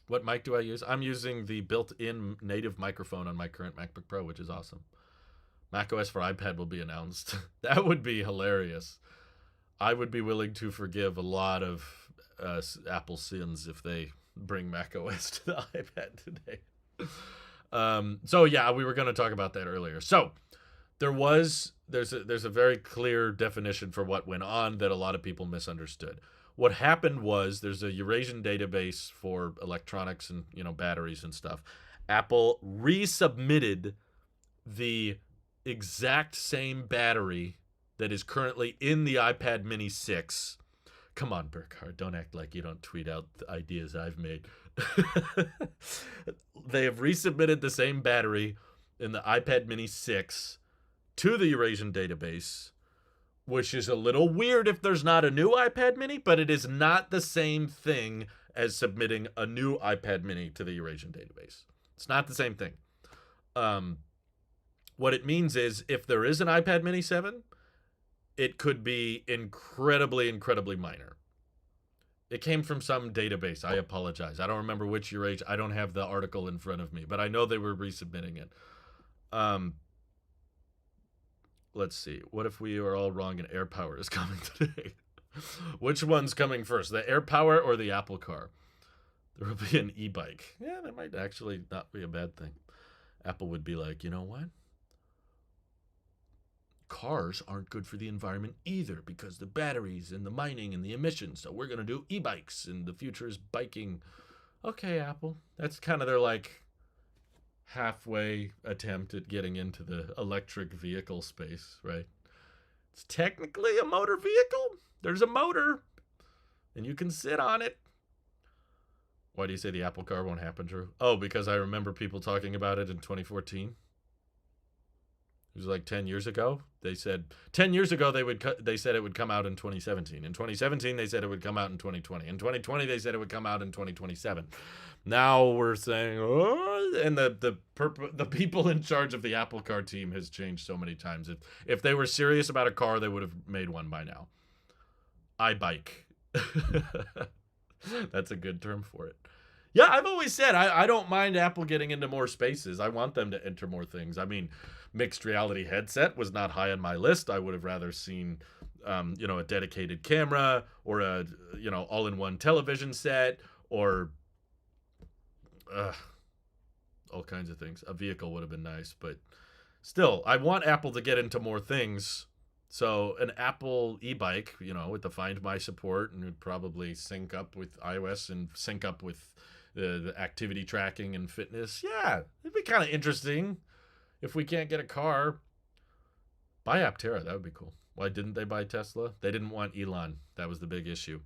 What mic do I use? I'm using the built-in native microphone on my current MacBook Pro, which is awesome. macOS for iPad will be announced. That would be hilarious. I would be willing to forgive a lot of Apple sins if they bring macOS to the iPad today. We were going to talk about that earlier. So there's a very clear definition for what went on that a lot of people misunderstood. What happened was there's a Eurasian database for electronics and batteries and stuff. Apple resubmitted the exact same battery that is currently in the iPad Mini 6. Come on, Burkhard, don't act like you don't tweet out the ideas I've made. They have resubmitted the same battery in the iPad Mini 6 to the Eurasian database, which is a little weird if there's not a new iPad Mini, but it is not the same thing as submitting a new iPad Mini to the Eurasian database. It's not the same thing. What it means is if there is an iPad Mini 7, it could be incredibly, incredibly minor. It came from some database. I apologize. I don't remember which Eurasian. I don't have the article in front of me, but I know they were resubmitting it. Let's see. What if we are all wrong and AirPower is coming today? Which one's coming first, the AirPower or the Apple Car? There will be an e-bike. Yeah, that might actually not be a bad thing. Apple would be like, you know what? Cars aren't good for the environment either because the batteries and the mining and the emissions. So we're going to do e-bikes and the future is biking. Okay, Apple. That's kind of their like halfway attempt at getting into the electric vehicle space, right? It's technically a motor vehicle. There's a motor and you can sit on it. Why do you say the Apple Car won't happen, Drew? Oh, because I remember people talking about it in 2014. It was like 10 years ago. They said 10 years ago they said it would come out in 2017. In 2017 they said it would come out in 2020. In 2020 they said it would come out in 2027. Now we're saying, oh, and the people in charge of the Apple Car team has changed so many times. If they were serious about a car, they would have made one by now. iBike. That's a good term for it. Yeah, I've always said I don't mind Apple getting into more spaces. I want them to enter more things. I mean, mixed reality headset was not high on my list. I would have rather seen, a dedicated camera or a, all-in-one television set or all kinds of things. A vehicle would have been nice, but still, I want Apple to get into more things. So an Apple e-bike, with the Find My support, and would probably sync up with iOS and sync up with the activity tracking and fitness. Yeah, it'd be kind of interesting. If we can't get a car, buy Aptera. That would be cool. Why didn't they buy Tesla? They didn't want Elon. That was the big issue.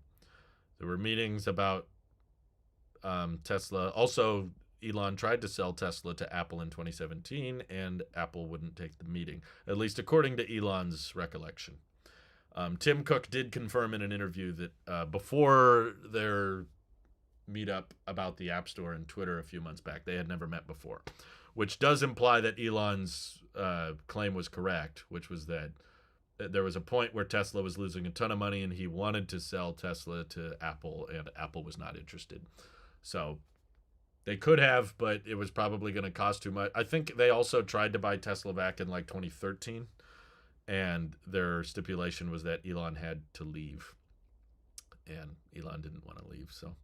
There were meetings about Tesla. Also, Elon tried to sell Tesla to Apple in 2017, and Apple wouldn't take the meeting, at least according to Elon's recollection. Tim Cook did confirm in an interview that before their meetup about the App Store and Twitter a few months back, they had never met before, which does imply that Elon's claim was correct, which was that there was a point where Tesla was losing a ton of money and he wanted to sell Tesla to Apple, and Apple was not interested. So they could have, but it was probably going to cost too much. I think they also tried to buy Tesla back in like 2013, and their stipulation was that Elon had to leave, and Elon didn't want to leave. So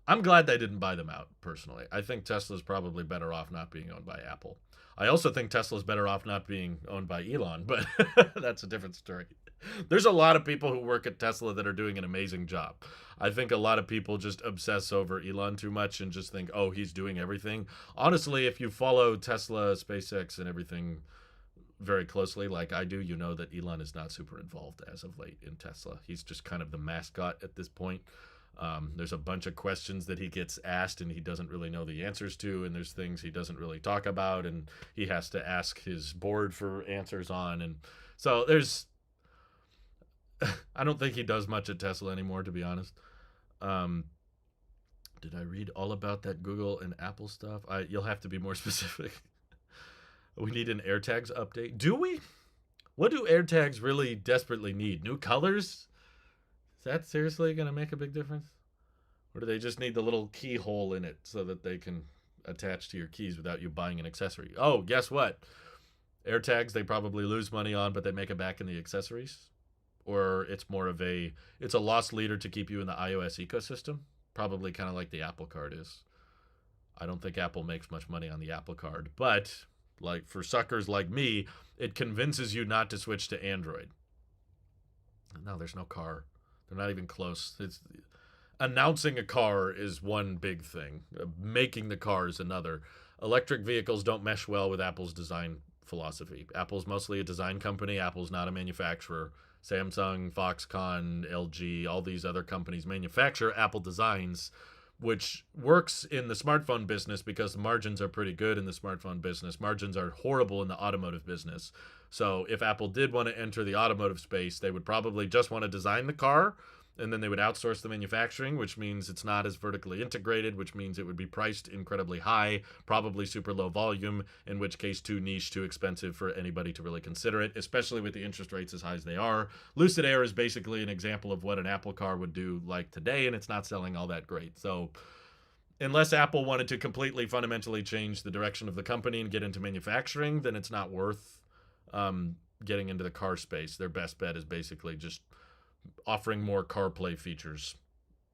I'm glad they didn't buy them out, personally. I think Tesla's probably better off not being owned by Apple. I also think Tesla's better off not being owned by Elon, but that's a different story. There's a lot of people who work at Tesla that are doing an amazing job. I think a lot of people just obsess over Elon too much and just think, oh, he's doing everything. Honestly, if you follow Tesla, SpaceX, and everything very closely like I do, you know that Elon is not super involved as of late in Tesla. He's just kind of the mascot at this point. There's a bunch of questions that he gets asked and he doesn't really know the answers to, and there's things he doesn't really talk about and he has to ask his board for answers on. And so I don't think he does much at Tesla anymore, to be honest. Did I read all about that Google and Apple stuff? You'll have to be more specific. We need an AirTags update. Do we? What do AirTags really desperately need? New colors? Is that seriously going to make a big difference? Or do they just need the little keyhole in it so that they can attach to your keys without you buying an accessory? Oh, guess what? AirTags they probably lose money on, but they make it back in the accessories. Or it's more of it's a loss leader to keep you in the iOS ecosystem. Probably kind of like the Apple Card is. I don't think Apple makes much money on the Apple Card, but like for suckers like me, it convinces you not to switch to Android. No, there's no car. They're not even close. It's announcing a car is one big thing. Making the car is another. Electric vehicles don't mesh well with Apple's design philosophy. Apple's mostly a design company. Apple's not a manufacturer. Samsung, Foxconn, LG, all these other companies manufacture. Apple designs, which works in the smartphone business because the margins are pretty good in the smartphone business. Margins are horrible in the automotive business. So if Apple did want to enter the automotive space, they would probably just want to design the car, and then they would outsource the manufacturing, which means it's not as vertically integrated, which means it would be priced incredibly high, probably super low volume, in which case too niche, too expensive for anybody to really consider it, especially with the interest rates as high as they are. Lucid Air is basically an example of what an Apple car would do like today, and it's not selling all that great. So unless Apple wanted to completely fundamentally change the direction of the company and get into manufacturing, then it's not worth getting into the car space. Their best bet is basically just offering more CarPlay features,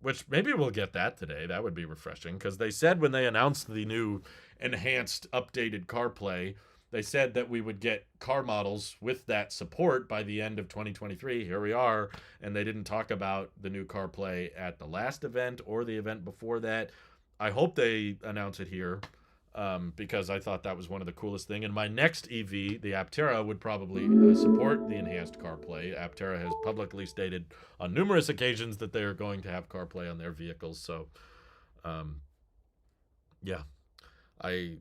which maybe we'll get that today. That would be refreshing, because they said when they announced the new enhanced updated CarPlay, they said that we would get car models with that support by the end of 2023. Here we are, and they didn't talk about the new CarPlay at the last event or the event before that. I hope they announce it here, because I thought that was one of the coolest things. And my next EV, the Aptera, would probably support the enhanced CarPlay. Aptera has publicly stated on numerous occasions that they are going to have CarPlay on their vehicles. So, yeah, I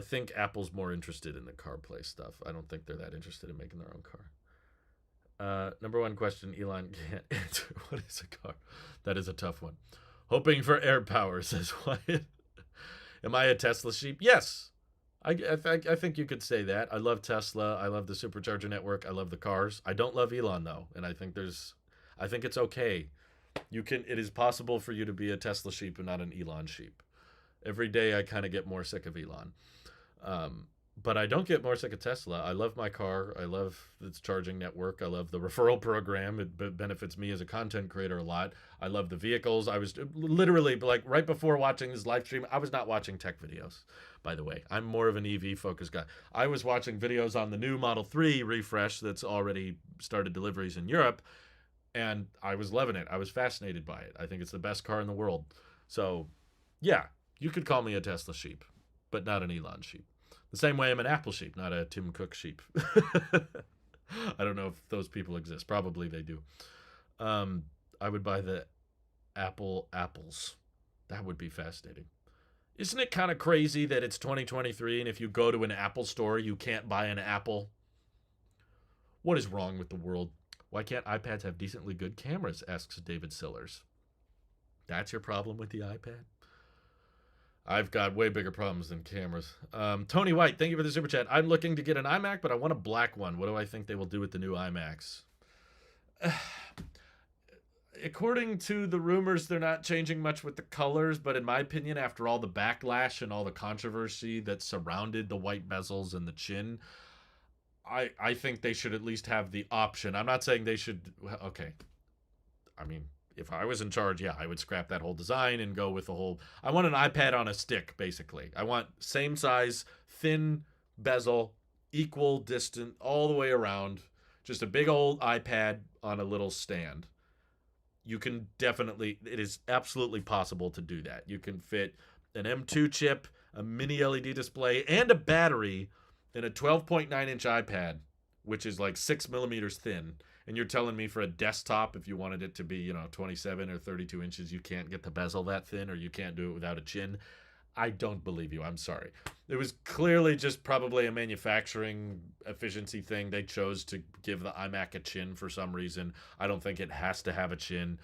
think Apple's more interested in the CarPlay stuff. I don't think they're that interested in making their own car. Number one question Elon can't answer. What is a car? That is a tough one. Hoping for air power, says Wyatt. Am I a Tesla sheep? Yes. I think you could say that. I love Tesla. I love the supercharger network. I love the cars. I don't love Elon, though. And I think it's okay. It is possible for you to be a Tesla sheep and not an Elon sheep. Every day I kind of get more sick of Elon. But I don't get more sick of Tesla. I love my car. I love its charging network. I love the referral program. It benefits me as a content creator a lot. I love the vehicles. I was literally, like, right before watching this live stream, I was not watching tech videos, by the way. I'm more of an EV focused guy. I was watching videos on the new Model 3 refresh that's already started deliveries in Europe, and I was loving it. I was fascinated by it. I think it's the best car in the world. So, yeah, you could call me a Tesla sheep, but not an Elon sheep. The same way I'm an Apple sheep, not a Tim Cook sheep. I don't know if those people exist. Probably they do. I would buy the Apple apples. That would be fascinating. Isn't it kind of crazy that it's 2023 and if you go to an Apple store, you can't buy an apple? What is wrong with the world? Why can't iPads have decently good cameras, asks David Sillers. That's your problem with the iPad? I've got way bigger problems than cameras. Tony White, thank you for the super chat. I'm looking to get an iMac, but I want a black one. What do I think they will do with the new iMacs? According to the rumors, they're not changing much with the colors, but in my opinion, after all the backlash and all the controversy that surrounded the white bezels and the chin, I think they should at least have the option. I'm not saying they should... Okay. I mean... If I was in charge, yeah, I would scrap that whole design and go with the whole... I want an iPad on a stick, basically. I want same size, thin bezel, equal distant, all the way around. Just a big old iPad on a little stand. You can definitely... It is absolutely possible to do that. You can fit an M2 chip, a mini LED display, and a battery in a 12.9-inch iPad, which is like 6 millimeters thin. And you're telling me for a desktop, if you wanted it to be, 27 or 32 inches, you can't get the bezel that thin, or you can't do it without a chin? I don't believe you. I'm sorry. It was clearly just probably a manufacturing efficiency thing. They chose to give the iMac a chin for some reason. I don't think it has to have a chin.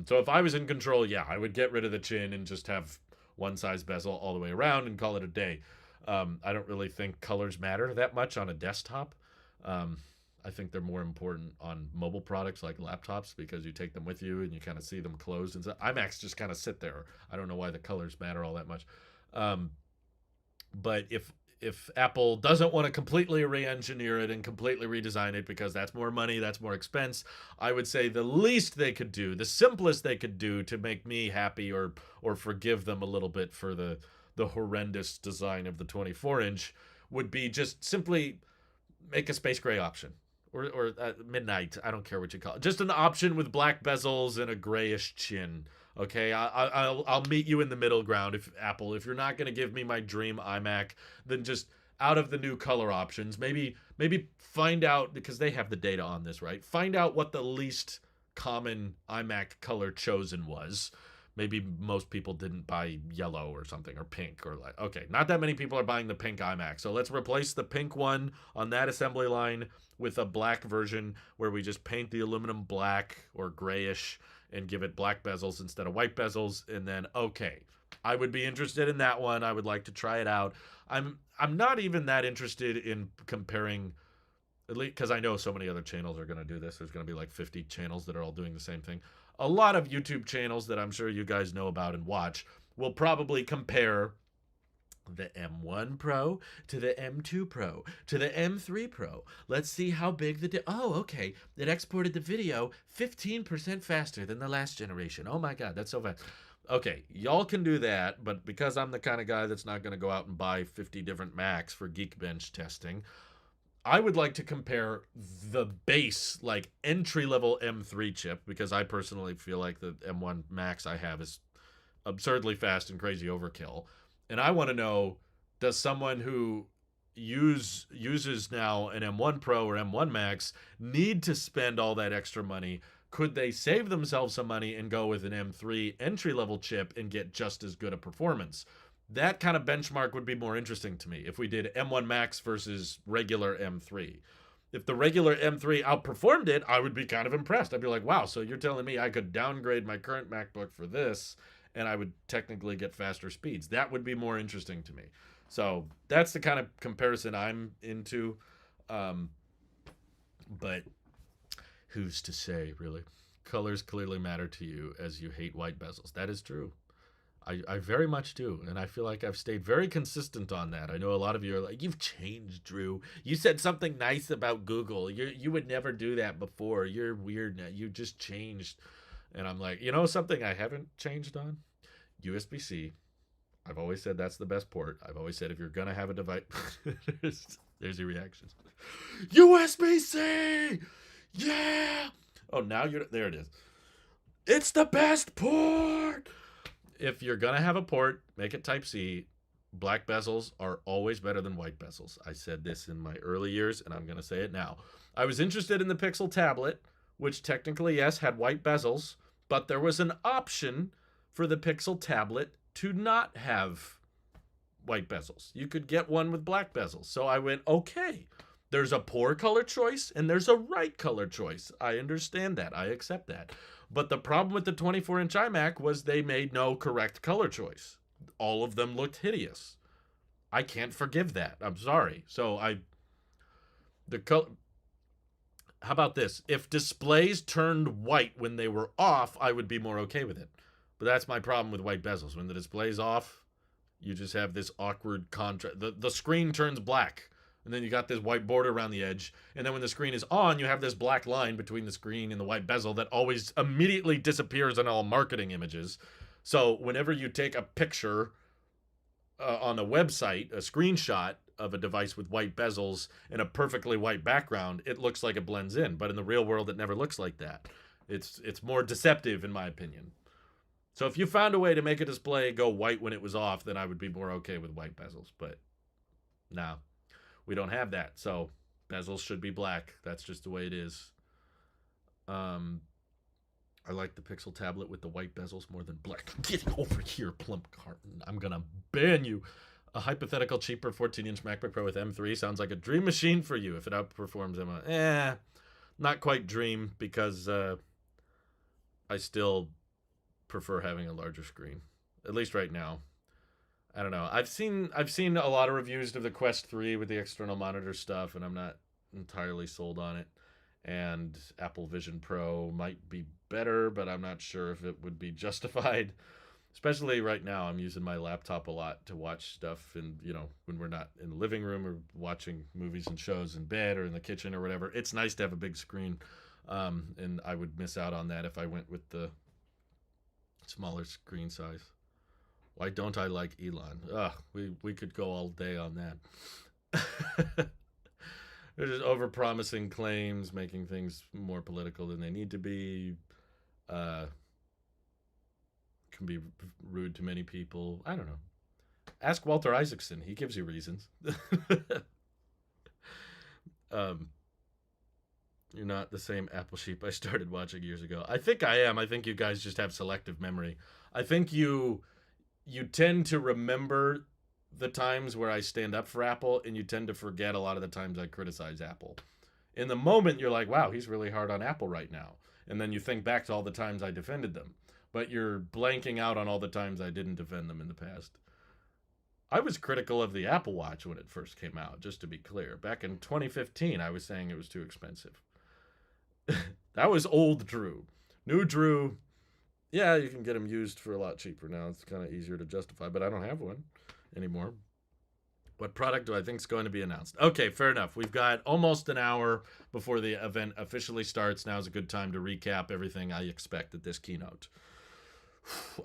So if I was in control, yeah, I would get rid of the chin and just have one size bezel all the way around and call it a day. I don't really think colors matter that much on a desktop. I think they're more important on mobile products like laptops because you take them with you and you kind of see them closed. And so iMacs just kind of sit there. I don't know why the colors matter all that much. But if Apple doesn't want to completely re-engineer it and completely redesign it because that's more money, that's more expense, I would say the least they could do, the simplest they could do to make me happy or forgive them a little bit for the horrendous design of the 24-inch would be just simply make a space gray option. Or midnight, I don't care what you call it. Just an option with black bezels and a grayish chin. Okay, I'll meet you in the middle ground. If you're not going to give me my dream iMac, then just out of the new color options. Maybe find out, because they have the data on this, right? Find out what the least common iMac color chosen was. Maybe most people didn't buy yellow or something, or pink, or like, okay, not that many people are buying the pink iMac. So let's replace the pink one on that assembly line with a black version where we just paint the aluminum black or grayish and give it black bezels instead of white bezels. And then, okay, I would be interested in that one. I would like to try it out. I'm not even that interested in comparing, at least because I know so many other channels are going to do this. There's going to be like 50 channels that are all doing the same thing. A lot of YouTube channels that I'm sure you guys know about and watch will probably compare the M1 Pro to the M2 Pro to the M3 Pro. Let's see how big oh, okay. It exported the video 15% faster than the last generation. Oh my God, that's so fast. Okay, y'all can do that, but because I'm the kind of guy that's not going to go out and buy 50 different Macs for Geekbench testing, I would like to compare the base, like entry-level M3 chip, because I personally feel like the M1 Max I have is absurdly fast and crazy overkill. And I want to know, does someone who uses now an M1 Pro or M1 Max need to spend all that extra money? Could they save themselves some money and go with an M3 entry-level chip and get just as good a performance? That kind of benchmark would be more interesting to me if we did M1 Max versus regular M3. If the regular M3 outperformed it, I would be kind of impressed. I'd be like, wow, so you're telling me I could downgrade my current MacBook for this and I would technically get faster speeds. That would be more interesting to me. So that's the kind of comparison I'm into. But who's to say, really? Colors clearly matter to you, as you hate white bezels. That is true. I very much do, and I feel like I've stayed very consistent on that. I know a lot of you are like, you've changed, Drew. You said something nice about Google. You would never do that before. You're weird now. You just changed. And I'm like, you know something I haven't changed on? USB-C. I've always said that's the best port. I've always said if you're going to have a device... there's your reactions. USB-C! Yeah! Oh, now you're... There it is. It's the best port! If you're going to have a port, make it Type-C. Black bezels are always better than white bezels. I said this in my early years, and I'm going to say it now. I was interested in the Pixel tablet, which technically, yes, had white bezels, but there was an option for the Pixel tablet to not have white bezels. You could get one with black bezels. So I went, okay, there's a poor color choice, and there's a right color choice. I understand that. I accept that. But the problem with the 24-inch iMac was they made no correct color choice. All of them looked hideous. I can't forgive that. I'm sorry. So how about this? If displays turned white when they were off, I would be more okay with it. But that's my problem with white bezels. When the display's off, you just have this awkward contrast. The screen turns black. And then you got this white border around the edge. And then when the screen is on, you have this black line between the screen and the white bezel that always immediately disappears in all marketing images. So whenever you take a picture on a website, a screenshot of a device with white bezels and a perfectly white background, it looks like it blends in. But in the real world, it never looks like that. It's more deceptive, in my opinion. So if you found a way to make a display go white when it was off, then I would be more okay with white bezels. But no. We don't have that, so bezels should be black. That's just the way it is. I like the Pixel tablet with the white bezels more than black. Get over here, plump carton. I'm gonna ban you. A hypothetical cheaper 14-inch MacBook Pro with M3 sounds like a dream machine for you if it outperforms M1. Not quite dream, because I still prefer having a larger screen, at least right now. I don't know. I've seen a lot of reviews of the Quest 3 with the external monitor stuff, and I'm not entirely sold on it. And Apple Vision Pro might be better, but I'm not sure if it would be justified. Especially right now, I'm using my laptop a lot to watch stuff, and when we're not in the living room or watching movies and shows in bed or in the kitchen or whatever. It's nice to have a big screen, and I would miss out on that if I went with the smaller screen size. Why don't I like Elon? We could go all day on that. They're just over-promising claims, making things more political than they need to be. Can be rude to many people. I don't know. Ask Walter Isaacson. He gives you reasons. um, you're not the same Apple sheep I started watching years ago. I think I am. I think you guys just have selective memory. I think you tend to remember the times where I stand up for Apple, and you tend to forget a lot of the times I criticize Apple. In the moment, you're like, wow, he's really hard on Apple right now. And then you think back to all the times I defended them. But you're blanking out on all the times I didn't defend them in the past. I was critical of the Apple Watch when it first came out, just to be clear. Back in 2015, I was saying it was too expensive. That was old Drew. New Drew, yeah, you can get them used for a lot cheaper now. It's kind of easier to justify, but I don't have one anymore. What product do I think is going to be announced? Okay, fair enough. We've got almost an hour before the event officially starts. Now's a good time to recap everything I expect at this keynote.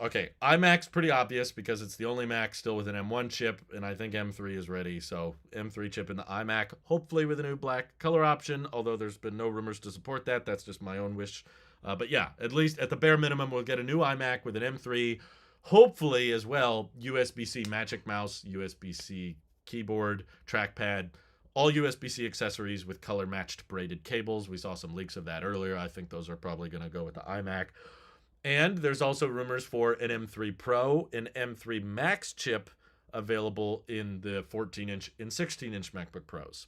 Okay, iMac's pretty obvious because it's the only Mac still with an M1 chip, and I think M3 is ready. So M3 chip in the iMac, hopefully with a new black color option, although there's been no rumors to support that. That's just my own wish. But yeah, at least at the bare minimum, we'll get a new iMac with an M3. Hopefully as well, USB-C Magic Mouse, USB-C keyboard, trackpad, all USB-C accessories with color-matched braided cables. We saw some leaks of that earlier. I think those are probably going to go with the iMac. And there's also rumors for an M3 Pro, an M3 Max chip available in the 14-inch and 16-inch MacBook Pros.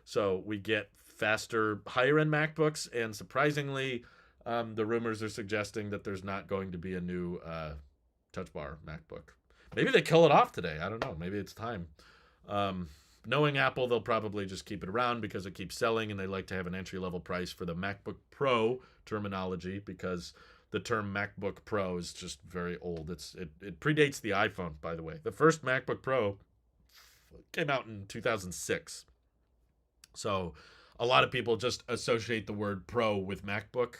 So we get faster, higher-end MacBooks, and surprisingly, the rumors are suggesting that there's not going to be a new Touch Bar MacBook. Maybe they kill it off today. I don't know. Maybe it's time. Knowing Apple, they'll probably just keep it around because it keeps selling, and they like to have an entry-level price for the MacBook Pro terminology because the term MacBook Pro is just very old. It predates the iPhone, by the way. The first MacBook Pro came out in 2006. So a lot of people just associate the word Pro with MacBook.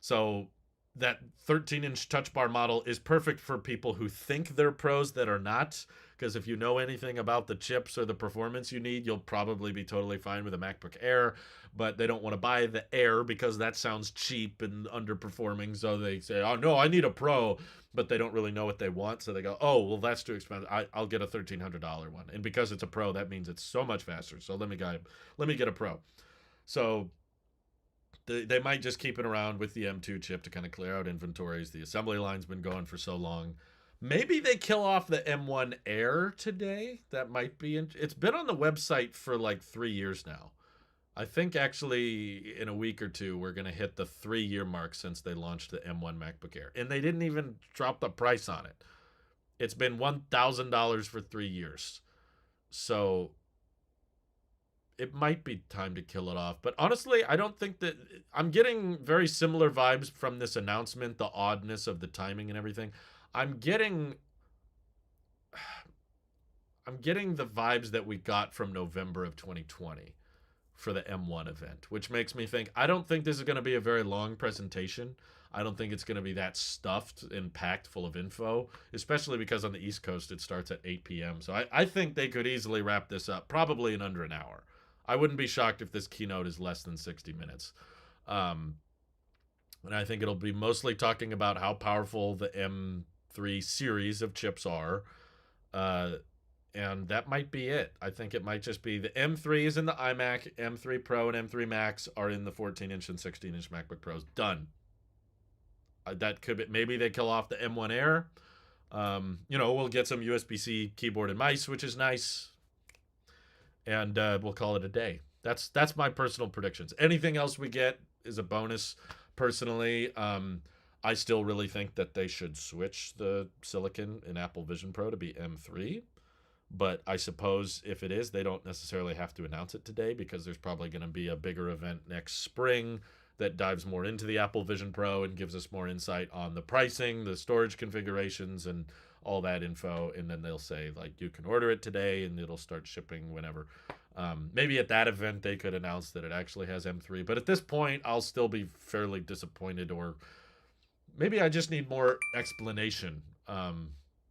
So that 13-inch Touch Bar model is perfect for people who think they're pros that are not, because if you know anything about the chips or the performance you need, you'll probably be totally fine with a MacBook Air, but they don't want to buy the Air because that sounds cheap and underperforming, so they say, oh no, I need a Pro, but they don't really know what they want, so they go, oh, well, that's too expensive. I'll get a $1,300 one, and because it's a Pro, that means it's so much faster, so let me get a Pro. So they might just keep it around with the M2 chip to kind of clear out inventories. The assembly line's been going for so long. Maybe they kill off the M1 Air today. That might be... It's been on the website for like 3 years now. I think actually in a week or two, we're going to hit the 3-year mark since they launched the M1 MacBook Air. And they didn't even drop the price on it. It's been $1,000 for 3 years. So it might be time to kill it off. But honestly, I don't think that... I'm getting very similar vibes from this announcement, the oddness of the timing and everything. I'm getting the vibes that we got from November of 2020 for the M1 event, which makes me think, I don't think this is going to be a very long presentation. I don't think it's going to be that stuffed and packed full of info, especially because on the East Coast it starts at 8 p.m. So I think they could easily wrap this up probably in under an hour. I wouldn't be shocked if this keynote is less than 60 minutes. And I think it'll be mostly talking about how powerful the M3 series of chips are. And that might be it. I think it might just be the M3 is in the iMac, M3 Pro and M3 Max are in the 14-inch and 16-inch MacBook Pros. Done. That could be, maybe they kill off the M1 Air. We'll get some USB-C keyboard and mice, which is nice. And we'll call it a day. That's my personal predictions. Anything else we get is a bonus. Personally, I still really think that they should switch the silicon in Apple Vision Pro to be M3. But I suppose if it is, they don't necessarily have to announce it today because there's probably going to be a bigger event next spring that dives more into the Apple Vision Pro and gives us more insight on the pricing, the storage configurations, and all that info. And then they'll say, like, you can order it today and it'll start shipping whenever. Maybe at that event they could announce that it actually has M3. But at this point, I'll still be fairly disappointed, or maybe I just need more explanation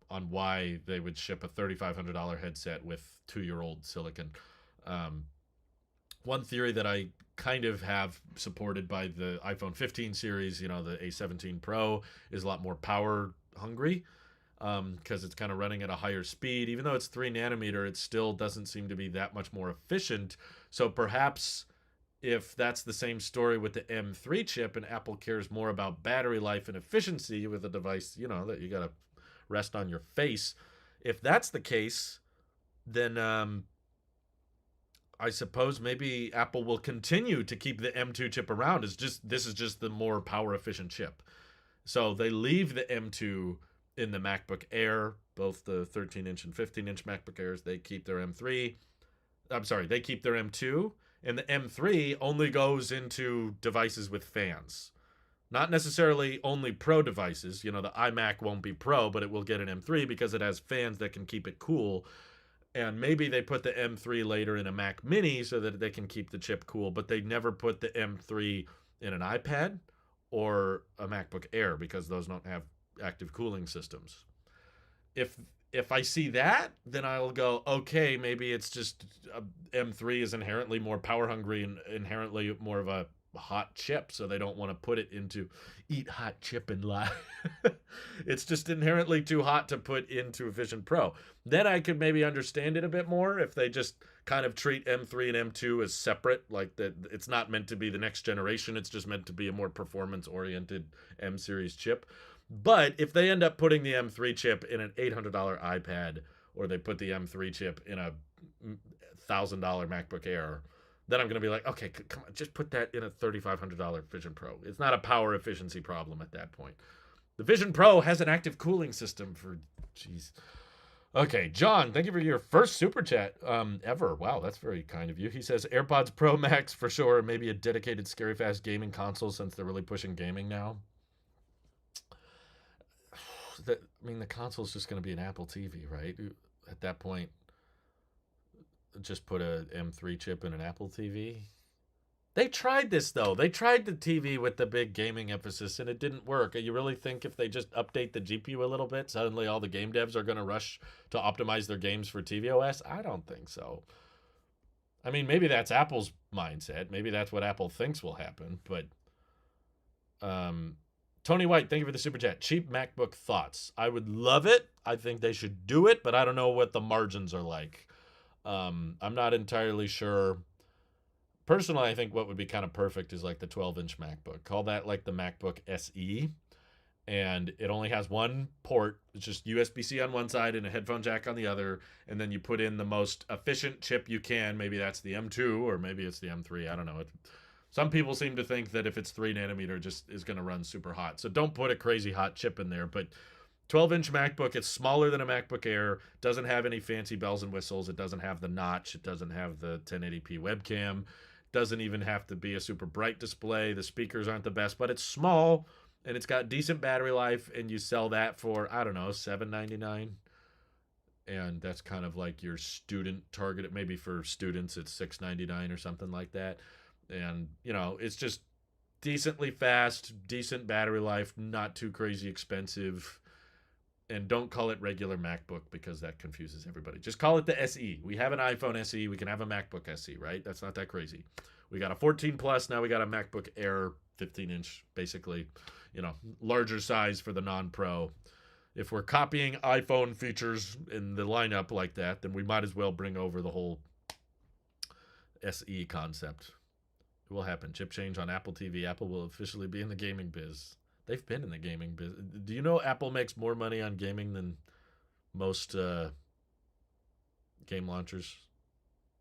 on why they would ship a $3,500 headset with 2-year-old silicon. One theory that I kind of have supported by the iPhone 15 series, the A17 Pro, is a lot more power hungry. because it's kind of running at a higher speed. Even though it's 3 nanometer, it still doesn't seem to be that much more efficient. So perhaps if that's the same story with the M3 chip and Apple cares more about battery life and efficiency with a device, that you got to rest on your face. If that's the case, then I suppose maybe Apple will continue to keep the M2 chip around. This is just the more power efficient chip. So they leave the M2 in the MacBook Air, both the 13-inch and 15-inch MacBook Airs. They keep their M3. I'm sorry, they keep their M2, and the M3 only goes into devices with fans. Not necessarily only Pro devices. The iMac won't be Pro, but it will get an M3 because it has fans that can keep it cool. And maybe they put the M3 later in a Mac Mini so that they can keep the chip cool, but they never put the M3 in an iPad or a MacBook Air because those don't have active cooling systems. If I see that, then I'll go, okay, maybe it's just M3 is inherently more power hungry and inherently more of a hot chip, so they don't want to put it into eat hot chip and lie. It's just inherently too hot to put into Vision Pro. Then I could maybe understand it a bit more if they just kind of treat M3 and M2 as separate, like that it's not meant to be the next generation, it's just meant to be a more performance oriented M series chip. But if they end up putting the M3 chip in an $800 iPad, or they put the M3 chip in a $1,000 MacBook Air, then I'm going to be like, okay, come on, just put that in a $3,500 Vision Pro. It's not a power efficiency problem at that point. The Vision Pro has an active cooling system for, jeez. Okay, John, thank you for your first super chat ever. Wow, that's very kind of you. He says AirPods Pro Max for sure, maybe a dedicated Scary Fast gaming console since they're really pushing gaming now. The console's just going to be an Apple TV, right? At that point, just put a M3 chip in an Apple TV. They tried this though. They tried the TV with the big gaming emphasis and it didn't work. You really think if they just update the GPU a little bit, suddenly all the game devs are going to rush to optimize their games for tvOS? I don't think so. I mean, maybe that's Apple's mindset. Maybe that's what Apple thinks will happen. But Tony White, thank you for the super chat. Cheap MacBook thoughts. I would love it. I think they should do it, but I don't know what the margins are like. I'm not entirely sure. Personally, I think what would be kind of perfect is like the 12-inch MacBook. Call that like the MacBook SE. And it only has one port. It's just USB-C on one side and a headphone jack on the other. And then you put in the most efficient chip you can. Maybe that's the M2 or maybe it's the M3. I don't know. Some people seem to think that if it's 3 nanometer, just is going to run super hot. So don't put a crazy hot chip in there. But 12-inch MacBook, it's smaller than a MacBook Air, doesn't have any fancy bells and whistles, it doesn't have the notch, it doesn't have the 1080p webcam, doesn't even have to be a super bright display, the speakers aren't the best, but it's small, and it's got decent battery life, and you sell that for, I don't know, $7.99, and that's kind of like your student target. Maybe for students it's $6.99 or something like that, and, it's just decently fast, decent battery life, not too crazy expensive. And don't call it regular MacBook because that confuses everybody. Just call it the SE. We have an iPhone SE. We can have a MacBook SE, right? That's not that crazy. We got a 14 Plus. Now we got a MacBook Air 15-inch, basically, larger size for the non-pro. If we're copying iPhone features in the lineup like that, then we might as well bring over the whole SE concept. It will happen. Chip change on Apple TV. Apple will officially be in the gaming biz. They've been in the gaming business. Do you know Apple makes more money on gaming than most game launchers?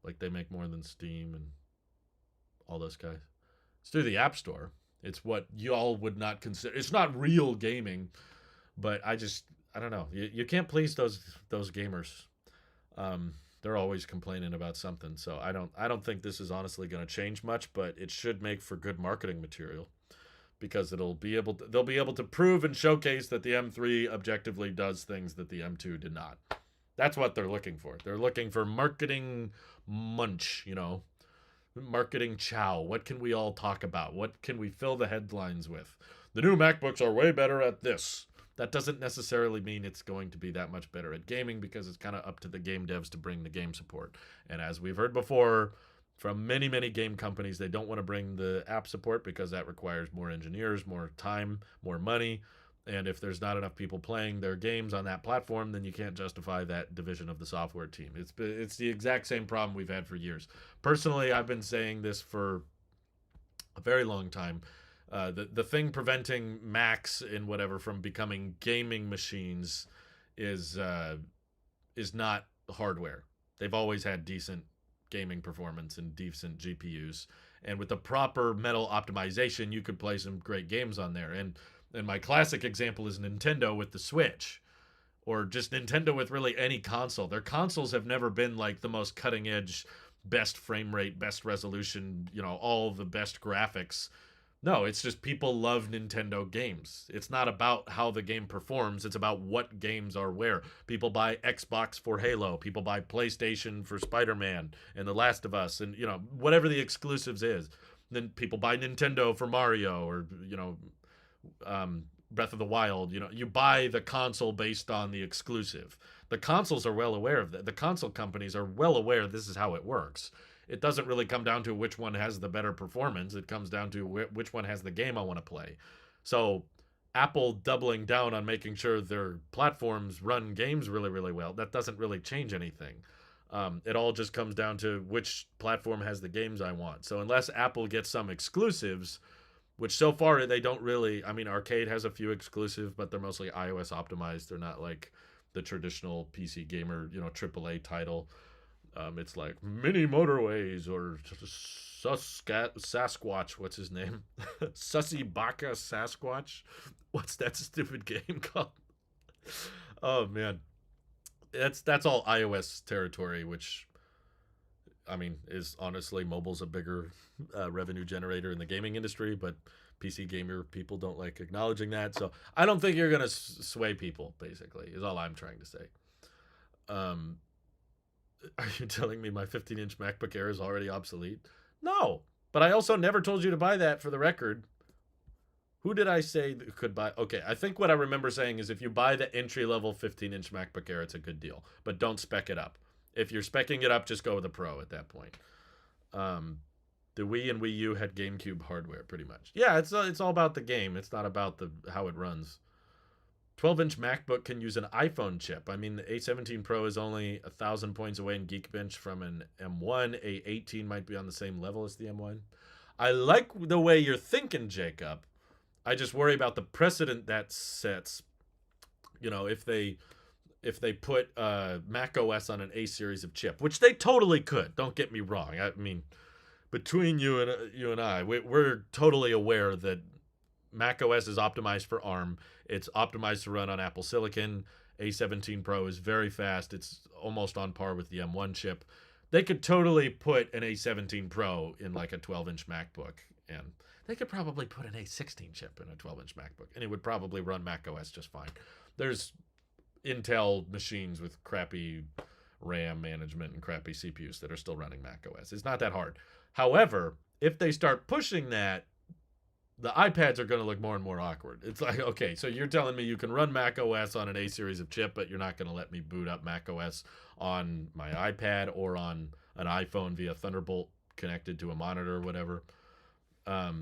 Like they make more than Steam and all those guys. It's through the App Store. It's what y'all would not consider. It's not real gaming, but I don't know. You can't please those gamers. They're always complaining about something. So I don't think this is honestly going to change much, but it should make for good marketing material. Because they'll be able to prove and showcase that the M3 objectively does things that the M2 did not. That's what they're looking for. They're looking for marketing munch, marketing chow. What can we all talk about? What can we fill the headlines with? The new MacBooks are way better at this. That doesn't necessarily mean it's going to be that much better at gaming because it's kind of up to the game devs to bring the game support. And as we've heard before, from many, many game companies, they don't want to bring the app support because that requires more engineers, more time, more money. And if there's not enough people playing their games on that platform, then you can't justify that division of the software team. It's the exact same problem we've had for years. Personally, I've been saying this for a very long time. The thing preventing Macs and whatever from becoming gaming machines is not hardware. They've always had decent gaming performance and decent GPUs, and with the proper metal optimization, you could play some great games on there. And my classic example is Nintendo with the Switch, or just Nintendo with really any console. Their consoles have never been like the most cutting edge, best frame rate, best resolution, all the best graphics. No, it's just people love Nintendo games. It's not about how the game performs, it's about what games are where. People buy Xbox for Halo, people buy PlayStation for Spider-Man and The Last of Us, and whatever the exclusives is. Then people buy Nintendo for Mario, or Breath of the Wild. You buy the console based on the exclusive. The consoles are well aware of that. The console companies are well aware this is how it works. It doesn't really come down to which one has the better performance. It comes down to which one has the game I want to play. So Apple doubling down on making sure their platforms run games really, really well, that doesn't really change anything. It all just comes down to which platform has the games I want. So unless Apple gets some exclusives, which so far they don't really. I mean, Arcade has a few exclusive, but they're mostly iOS optimized. They're not like the traditional PC gamer, AAA title. It's like Mini Motorways or Sasquatch. What's his name? Sussy Baka Sasquatch. What's that stupid game called? Oh man, that's all iOS territory, which I mean is honestly mobile's a bigger revenue generator in the gaming industry, but PC gamer people don't like acknowledging that. So I don't think you're gonna sway people. Basically, is all I'm trying to say. Um, Are you telling me my 15-inch MacBook Air is already obsolete? No, but I also never told you to buy that, for the record. Who did I say that could buy? Okay, I think what I remember saying is if you buy the entry-level 15-inch MacBook Air, it's a good deal. But don't spec it up. If you're specking it up, just go with the Pro at that point. The Wii and Wii U had GameCube hardware, pretty much. Yeah, it's all about the game. It's not about how it runs. 12-inch MacBook can use an iPhone chip. I mean, the A17 Pro is only 1,000 points away in Geekbench from an M1. A18 might be on the same level as the M1. I like the way you're thinking, Jacob. I just worry about the precedent that sets. If they put Mac OS on an A series of chip, which they totally could. Don't get me wrong. I mean, between you and I, we're totally aware that Mac OS is optimized for ARM. It's optimized to run on Apple Silicon. A17 Pro is very fast. It's almost on par with the M1 chip. They could totally put an A17 Pro in like a 12-inch MacBook, and they could probably put an A16 chip in a 12-inch MacBook, and it would probably run Mac OS just fine. There's Intel machines with crappy RAM management and crappy CPUs that are still running Mac OS. It's not that hard. However, if they start pushing that, the iPads are going to look more and more awkward. It's like, okay, so you're telling me you can run Mac OS on an A series of chip, but you're not going to let me boot up Mac OS on my iPad or on an iPhone via Thunderbolt connected to a monitor or whatever. I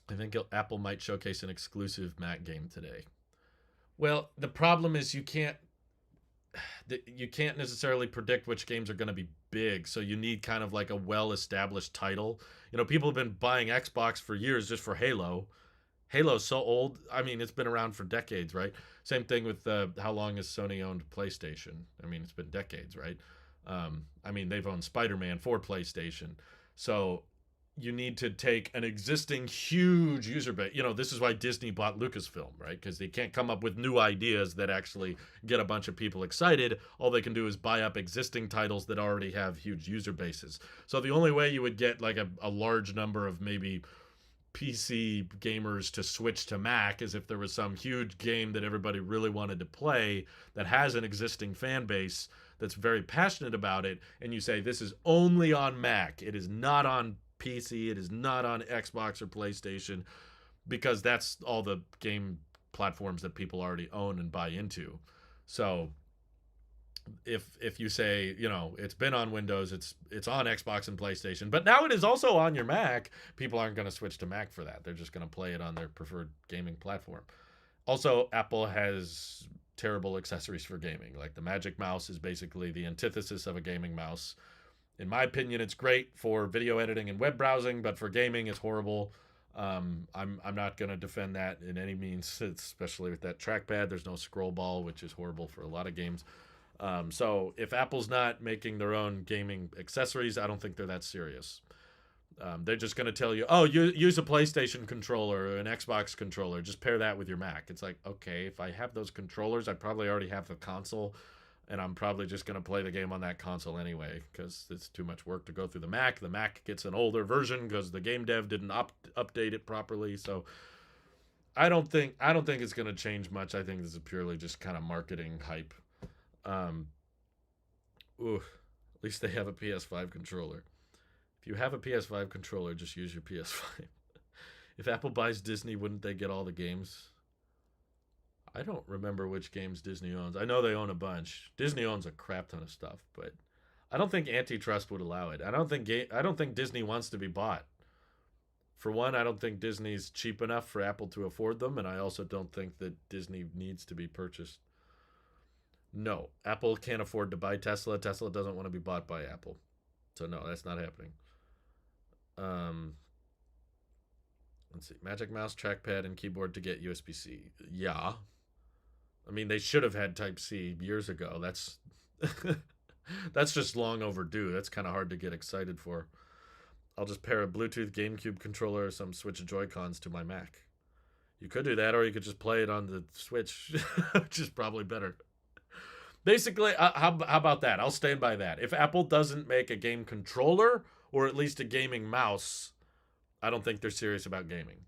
think Apple might showcase an exclusive Mac game today. Well, the problem is you can't necessarily predict which games are going to be big, so you need kind of like a well-established title. People have been buying Xbox for years just for Halo. Halo's so old. I mean, it's been around for decades, right? Same thing with how long has Sony owned PlayStation? I mean, it's been decades, right? I mean, they've owned Spider-Man for PlayStation. So you need to take an existing huge user base. This is why Disney bought Lucasfilm, right? Because they can't come up with new ideas that actually get a bunch of people excited. All they can do is buy up existing titles that already have huge user bases. So the only way you would get like a large number of maybe PC gamers to switch to Mac is if there was some huge game that everybody really wanted to play that has an existing fan base that's very passionate about it, and you say this is only on Mac. It is not on PC, it is not on Xbox or PlayStation, because that's all the game platforms that people already own and buy into. So if you say, it's been on Windows, it's on Xbox and PlayStation, but now it is also on your Mac, people aren't going to switch to Mac for that. They're just going to play it on their preferred gaming platform. Also, Apple has terrible accessories for gaming. Like the Magic Mouse is basically the antithesis of a gaming mouse. In my opinion, it's great for video editing and web browsing, but for gaming, it's horrible. I'm not going to defend that in any means, especially with that trackpad. There's no scroll ball, which is horrible for a lot of games. So if Apple's not making their own gaming accessories, I don't think they're that serious. They're just going to tell you, oh, you use a PlayStation controller or an Xbox controller. Just pair that with your Mac. It's like, okay, if I have those controllers, I probably already have the console, and I'm probably just going to play the game on that console anyway because it's too much work to go through the Mac. The Mac gets an older version because the game dev didn't update it properly. So I don't think it's going to change much. I think this is purely just kind of marketing hype. Um, at least they have a PS5 controller. If you have a PS5 controller, just use your PS5. If Apple buys Disney, wouldn't they get all the games? I don't remember which games Disney owns. I know they own a bunch. Disney owns a crap ton of stuff, but I don't think antitrust would allow it. I don't think Disney wants to be bought. For one, I don't think Disney's cheap enough for Apple to afford them, and I also don't think that Disney needs to be purchased. No, Apple can't afford to buy Tesla. Tesla doesn't want to be bought by Apple. So no, that's not happening. Um, let's see. Magic Mouse, trackpad, and keyboard to get USB-C. Yeah. I mean, they should have had Type C years ago. That's that's just long overdue. That's kind of hard to get excited for. I'll just pair a Bluetooth GameCube controller or some Switch Joy-Cons to my Mac. You could do that, or you could just play it on the Switch, which is probably better. Basically, how about that? I'll stand by that. If Apple doesn't make a game controller or at least a gaming mouse, I don't think they're serious about gaming.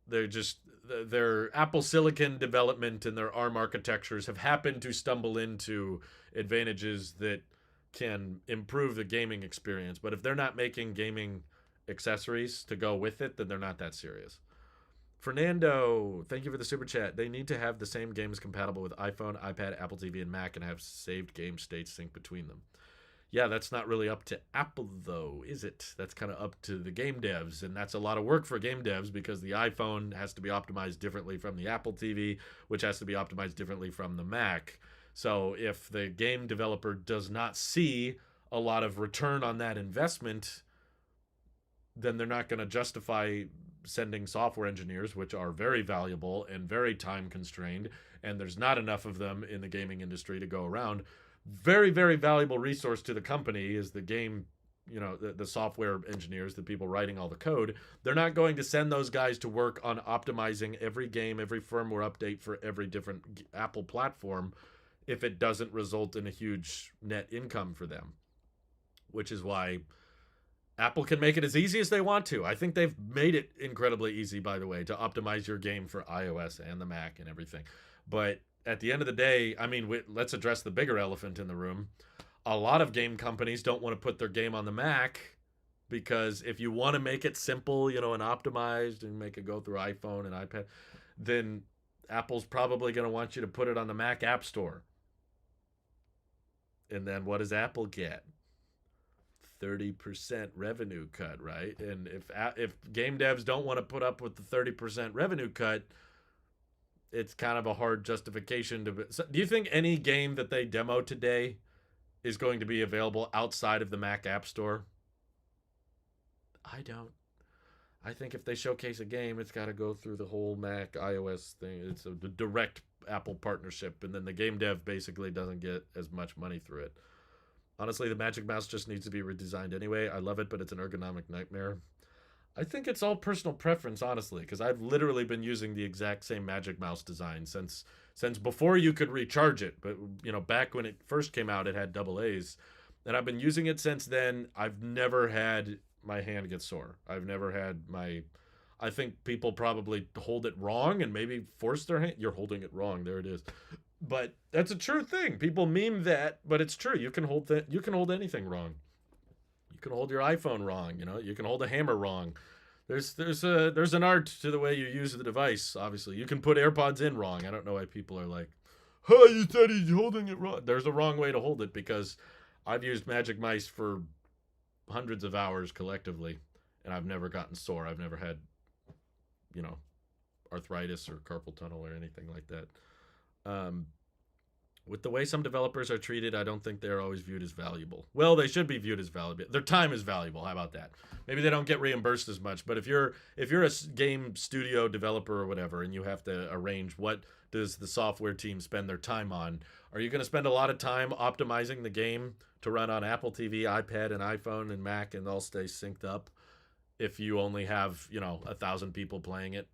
They're just their Apple Silicon development and their ARM architectures have happened to stumble into advantages that can improve the gaming experience. But if they're not making gaming accessories to go with it, then they're not that serious. Fernando, thank you for the super chat. They need to have the same games compatible with iPhone, iPad, Apple TV, and Mac and have saved game states sync between them. Yeah, that's not really up to Apple, though, is it? That's kind of up to the game devs, and that's a lot of work for game devs because the iPhone has to be optimized differently from the Apple TV, which has to be optimized differently from the Mac. So if the game developer does not see a lot of return on that investment, then they're not going to justify sending software engineers, which are very valuable and very time constrained, and there's not enough of them in the gaming industry to go around. Very, very valuable resource to the company is the game, the software engineers, the people writing all the code. They're not going to send those guys to work on optimizing every game, every firmware update for every different Apple platform if it doesn't result in a huge net income for them, which is why Apple can make it as easy as they want to. I think they've made it incredibly easy, by the way, to optimize your game for iOS and the Mac and everything. But at the end of the day, I mean, let's address the bigger elephant in the room. A lot of game companies don't want to put their game on the Mac because if you want to make it simple, and optimized and make it go through iPhone and iPad, then Apple's probably going to want you to put it on the Mac App Store. And then what does Apple get? 30% revenue cut, right? And if game devs don't want to put up with the 30% revenue cut, it's kind of a hard justification to. So do you think any game that they demo today is going to be available outside of the Mac App Store? I don't. I think if they showcase a game, it's got to go through the whole Mac iOS thing. It's a direct Apple partnership, and then the game dev basically doesn't get as much money through it. Honestly, the Magic Mouse just needs to be redesigned anyway. I love it, but it's an ergonomic nightmare. I think it's all personal preference, honestly, because I've literally been using the exact same Magic Mouse design since before you could recharge it. But back when it first came out, it had double A's, and I've been using it since then. I've never had my hand get sore. I've never had my. I think people probably hold it wrong and maybe force their hand. You're holding it wrong. There it is. But that's a true thing. People meme that, but it's true. You can hold that. You can hold anything wrong. You can hold your iPhone wrong. You can hold a hammer wrong. There's an art to the way you use the device. Obviously, you can put AirPods in wrong. I don't know why people are like, "Oh, you said he's holding it wrong." There's a wrong way to hold it because I've used Magic Mice for hundreds of hours collectively, and I've never gotten sore. I've never had, arthritis or carpal tunnel or anything like that. Um, with the way some developers are treated, I don't think they're always viewed as valuable. Well, they should be viewed as valuable. Their time is valuable. How about that? Maybe they don't get reimbursed as much, but if you're a game studio developer or whatever, and you have to arrange what does the software team spend their time on, are you going to spend a lot of time optimizing the game to run on Apple TV, iPad, and iPhone and Mac and all stay synced up if you only have 1,000 people playing it?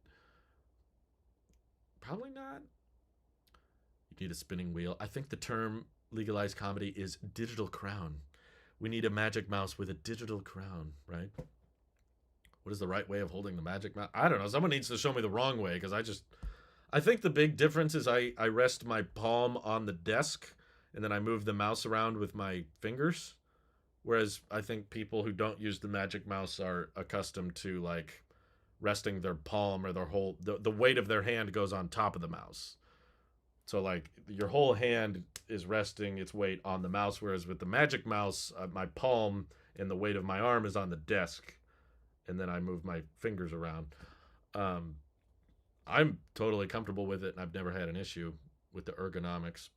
Probably not. Need a spinning wheel. I think the term legalized comedy is digital crown. We need a magic mouse with a digital crown, right? What is the right way of holding the magic mouse? I don't know. Someone needs to show me the wrong way, because I think the big difference is I rest my palm on the desk and then I move the mouse around with my fingers. Whereas I think people who don't use the magic mouse are accustomed to like resting their palm or the weight of their hand goes on top of the mouse. So like your whole hand is resting its weight on the mouse, whereas with the magic mouse, my palm and the weight of my arm is on the desk, and then I move my fingers around. I'm totally comfortable with it, and I've never had an issue with the ergonomics.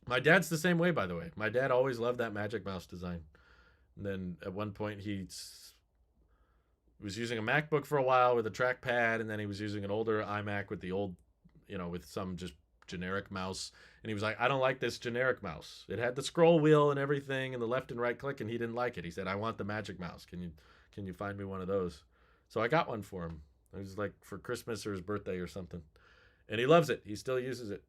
My dad's the same way, by the way. My dad always loved that magic mouse design. And then at one point he was using a MacBook for a while with a trackpad, and then he was using an older iMac with the old, with some just generic mouse, and he was like, I don't like this generic mouse. It had the scroll wheel and everything and the left and right click, and he didn't like it. He said, I want the magic mouse. Can you find me one of those? So I got one for him. It was like for Christmas or his birthday or something, and he loves it. He still uses it.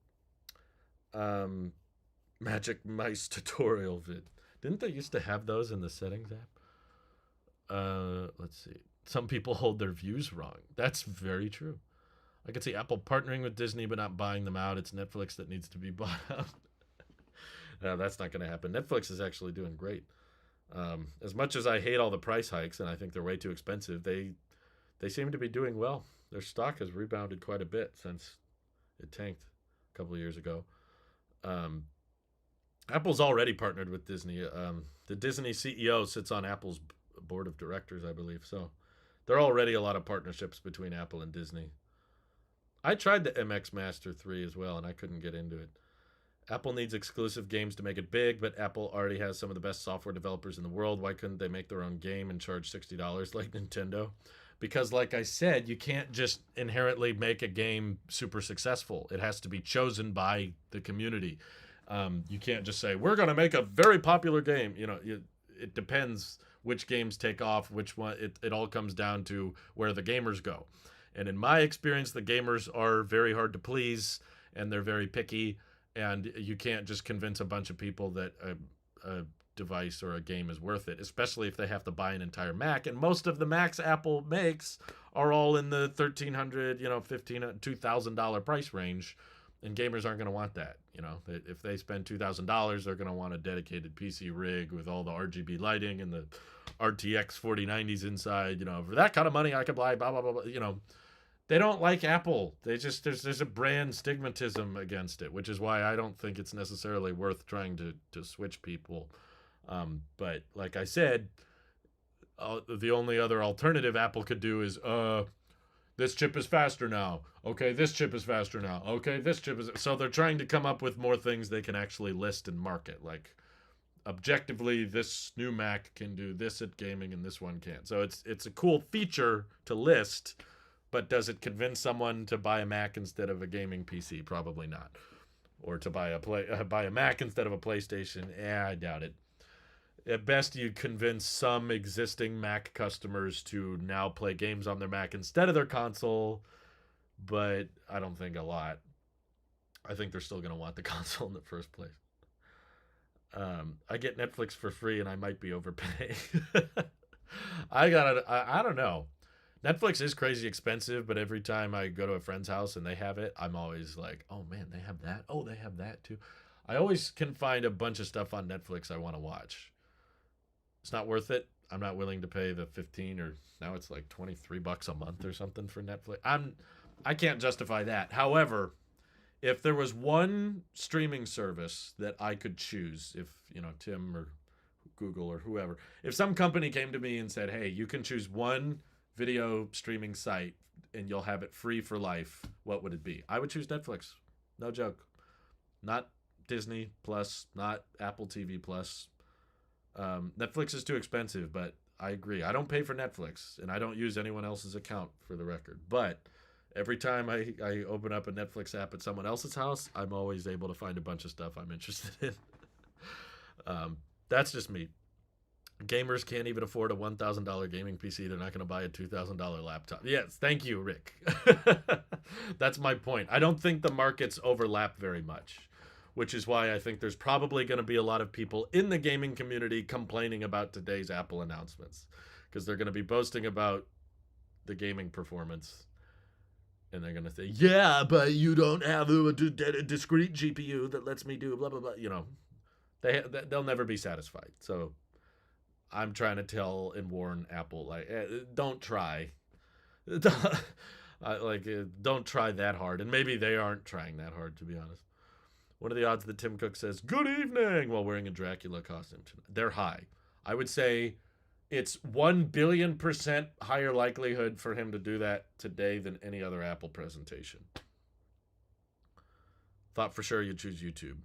Magic mice tutorial vid. Didn't they used to have those in the settings app? Let's see. Some people hold their views wrong. That's very true. I could see Apple partnering with Disney but not buying them out. It's Netflix that needs to be bought out. No, that's not going to happen. Netflix is actually doing great. As much as I hate all the price hikes and I think they're way too expensive, they seem to be doing well. Their stock has rebounded quite a bit since it tanked a couple of years ago. Apple's already partnered with Disney. The Disney CEO sits on Apple's board of directors, I believe. So there are already a lot of partnerships between Apple and Disney. I tried the MX Master 3 as well, and I couldn't get into it. Apple needs exclusive games to make it big, but Apple already has some of the best software developers in the world. Why couldn't they make their own game and charge $60 like Nintendo? Because, like I said, you can't just inherently make a game super successful. It has to be chosen by the community. You can't just say, we're going to make a very popular game. It depends which games take off, which one. It all comes down to where the gamers go. And in my experience, the gamers are very hard to please, and they're very picky, and you can't just convince a bunch of people that a device or a game is worth it, especially if they have to buy an entire Mac. And most of the Macs Apple makes are all in the $1,300, $1,500, $2,000 price range, and gamers aren't going to want that. If they spend $2,000, they're going to want a dedicated PC rig with all the RGB lighting and the RTX 4090s inside. For that kind of money, I could buy blah, blah, blah, blah. They don't like Apple. There's a brand stigmatism against it, which is why I don't think it's necessarily worth trying to switch people. But like I said, the only other alternative Apple could do is, this chip is faster now. Okay, this chip is faster now. Okay, this chip is... So they're trying to come up with more things they can actually list and market. Like, objectively, this new Mac can do this at gaming and this one can't. So it's a cool feature to list, but does it convince someone to buy a Mac instead of a gaming PC? Probably not. Or to buy a Mac instead of a PlayStation? I doubt it. At best, you convince some existing Mac customers to now play games on their Mac instead of their console, but I don't think a lot. I think they're still going to want the console in the first place. I get Netflix for free, and I might be overpaying. I don't know. Netflix is crazy expensive, but every time I go to a friend's house and they have it, I'm always like, oh man, they have that? Oh, they have that too. I always can find a bunch of stuff on Netflix I want to watch. It's not worth it. I'm not willing to pay the 15 or now it's like $23 a month or something for Netflix. I can't justify that. However, if there was one streaming service that I could choose, if, Tim or Google or whoever, if some company came to me and said, hey, you can choose one video streaming site and you'll have it free for life, what would it be? I would choose Netflix. No joke. Not Disney Plus, not Apple TV Plus. Netflix is too expensive, but I agree. I don't pay for Netflix, and I don't use anyone else's account for the record. But every time I open up a Netflix app at someone else's house, I'm always able to find a bunch of stuff I'm interested in. That's just me. Gamers can't even afford a $1,000 gaming PC. They're not going to buy a $2,000 laptop. Yes, thank you, Rick. That's my point. I don't think the markets overlap very much, which is why I think there's probably going to be a lot of people in the gaming community complaining about today's Apple announcements, because they're going to be boasting about the gaming performance. And they're going to say, yeah, but you don't have a discrete GPU that lets me do blah, blah, blah. You know, they'll never be satisfied. So I'm trying to tell and warn Apple, like, don't try. Don't try that hard. And maybe they aren't trying that hard, to be honest. What are the odds that Tim Cook says, good evening, while wearing a Dracula costume tonight? They're high. I would say it's 1,000,000,000% higher likelihood for him to do that today than any other Apple presentation. Thought for sure you'd choose YouTube.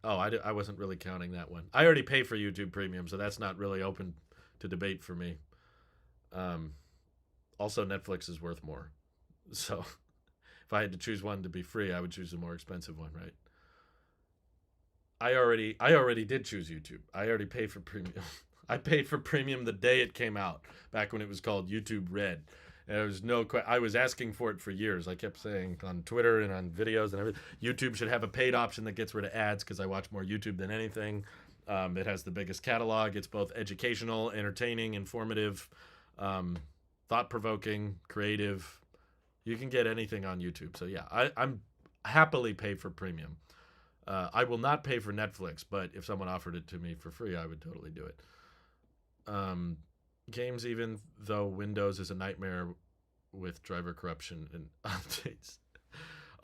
Oh, I wasn't really counting that one. I already pay for YouTube Premium, so that's not really open to debate for me. Also, Netflix is worth more. So if I had to choose one to be free, I would choose the more expensive one, right? I already did choose YouTube. I already paid for Premium. I paid for Premium the day it came out, back when it was called YouTube Red. There was I was asking for it for years. I kept saying on Twitter and on videos and everything, YouTube should have a paid option that gets rid of ads, because I watch more YouTube than anything. It has the biggest catalog. It's both educational, entertaining, informative, thought-provoking, creative. You can get anything on YouTube. So yeah, I'm happily pay for Premium. I will not pay for Netflix, but if someone offered it to me for free, I would totally do it. Games, even though Windows is a nightmare with driver corruption and updates.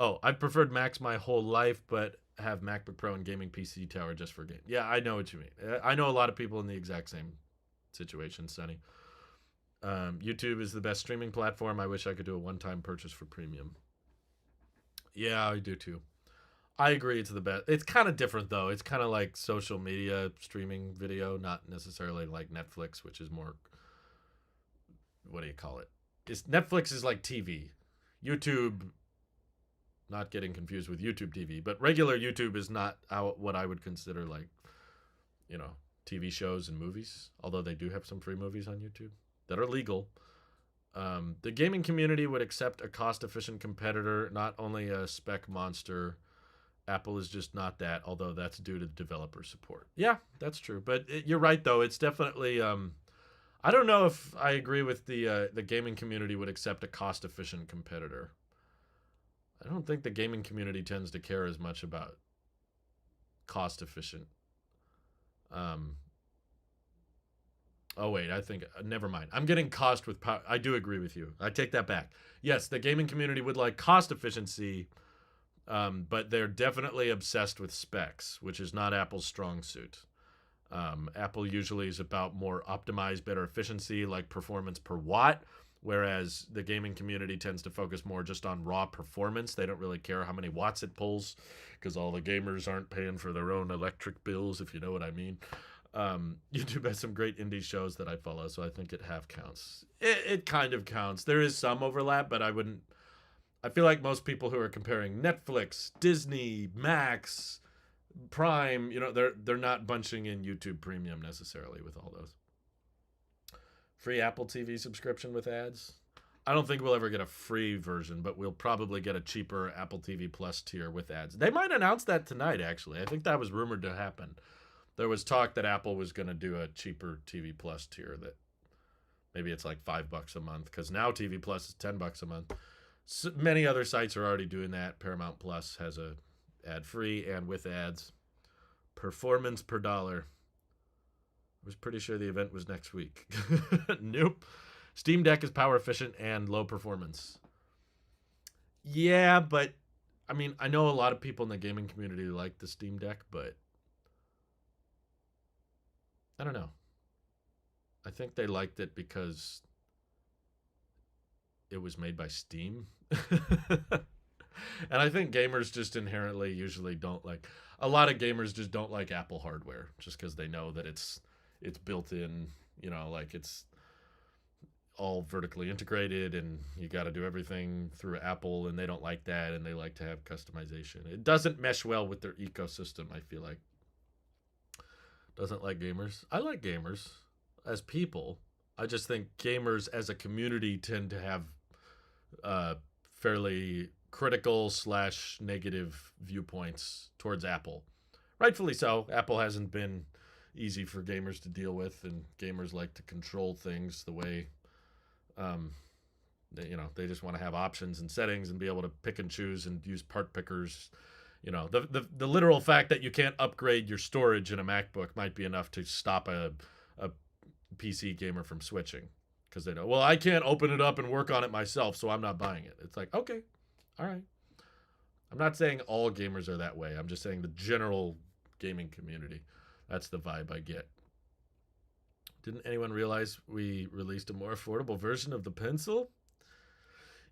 Oh, I've preferred Macs my whole life, but have MacBook Pro and gaming PC tower just for game. Yeah, I know what you mean. I know a lot of people in the exact same situation, Sonny. YouTube is the best streaming platform. I wish I could do a one-time purchase for Premium. Yeah, I do too. I agree it's the best. It's kind of different, though. It's kind of like social media streaming video, not necessarily like Netflix, which is more, what do you call it? Netflix is like TV. YouTube, not getting confused with YouTube TV, but regular YouTube is not what I would consider like, TV shows and movies, although they do have some free movies on YouTube that are legal. The gaming community would accept a cost-efficient competitor, not only a spec monster. Apple is just not that, although that's due to developer support. Yeah, that's true. But you're right, though. It's definitely... I don't know if I agree with the gaming community would accept a cost-efficient competitor. I don't think the gaming community tends to care as much about cost-efficient. Oh, wait, I think... never mind. I'm getting cost with power. I do agree with you. I take that back. Yes, the gaming community would like cost efficiency... but they're definitely obsessed with specs, which is not Apple's strong suit. Apple usually is about more optimized, better efficiency, like performance per watt, whereas the gaming community tends to focus more just on raw performance. They don't really care how many watts it pulls, because all the gamers aren't paying for their own electric bills, if you know what I mean. YouTube has some great indie shows that I follow, so I think it half counts. It kind of counts. There is some overlap, but I feel like most people who are comparing Netflix, Disney, Max, Prime, they're not bunching in YouTube Premium necessarily with all those. Free Apple TV subscription with ads? I don't think we'll ever get a free version, but we'll probably get a cheaper Apple TV Plus tier with ads. They might announce that tonight, actually. I think that was rumored to happen. There was talk that Apple was going to do a cheaper TV Plus tier that maybe it's like $5 a month, because now TV Plus is $10 a month. So many other sites are already doing that. Paramount Plus has a ad-free and with ads. Performance per dollar. I was pretty sure the event was next week. Nope. Steam Deck is power efficient and low performance. Yeah, but I know a lot of people in the gaming community like the Steam Deck, but I don't know. I think they liked it because it was made by Steam. And I think gamers just inherently usually don't like, a lot of gamers just don't like Apple hardware just because they know that it's built in, like it's all vertically integrated and you got to do everything through Apple, and they don't like that, and they like to have customization. It doesn't mesh well with their ecosystem, I feel like. Doesn't like gamers. I like gamers as people. I just think gamers as a community tend to have fairly critical / negative viewpoints towards Apple. Rightfully so. Apple hasn't been easy for gamers to deal with, and gamers like to control things the way they just want to have options and settings and be able to pick and choose and use part pickers. The literal fact that you can't upgrade your storage in a MacBook might be enough to stop a PC gamer from switching, because they know, well, I can't open it up and work on it myself, so I'm not buying it. It's like, okay, all right. I'm not saying all gamers are that way. I'm just saying the general gaming community. That's the vibe I get. Didn't anyone realize we released a more affordable version of the pencil?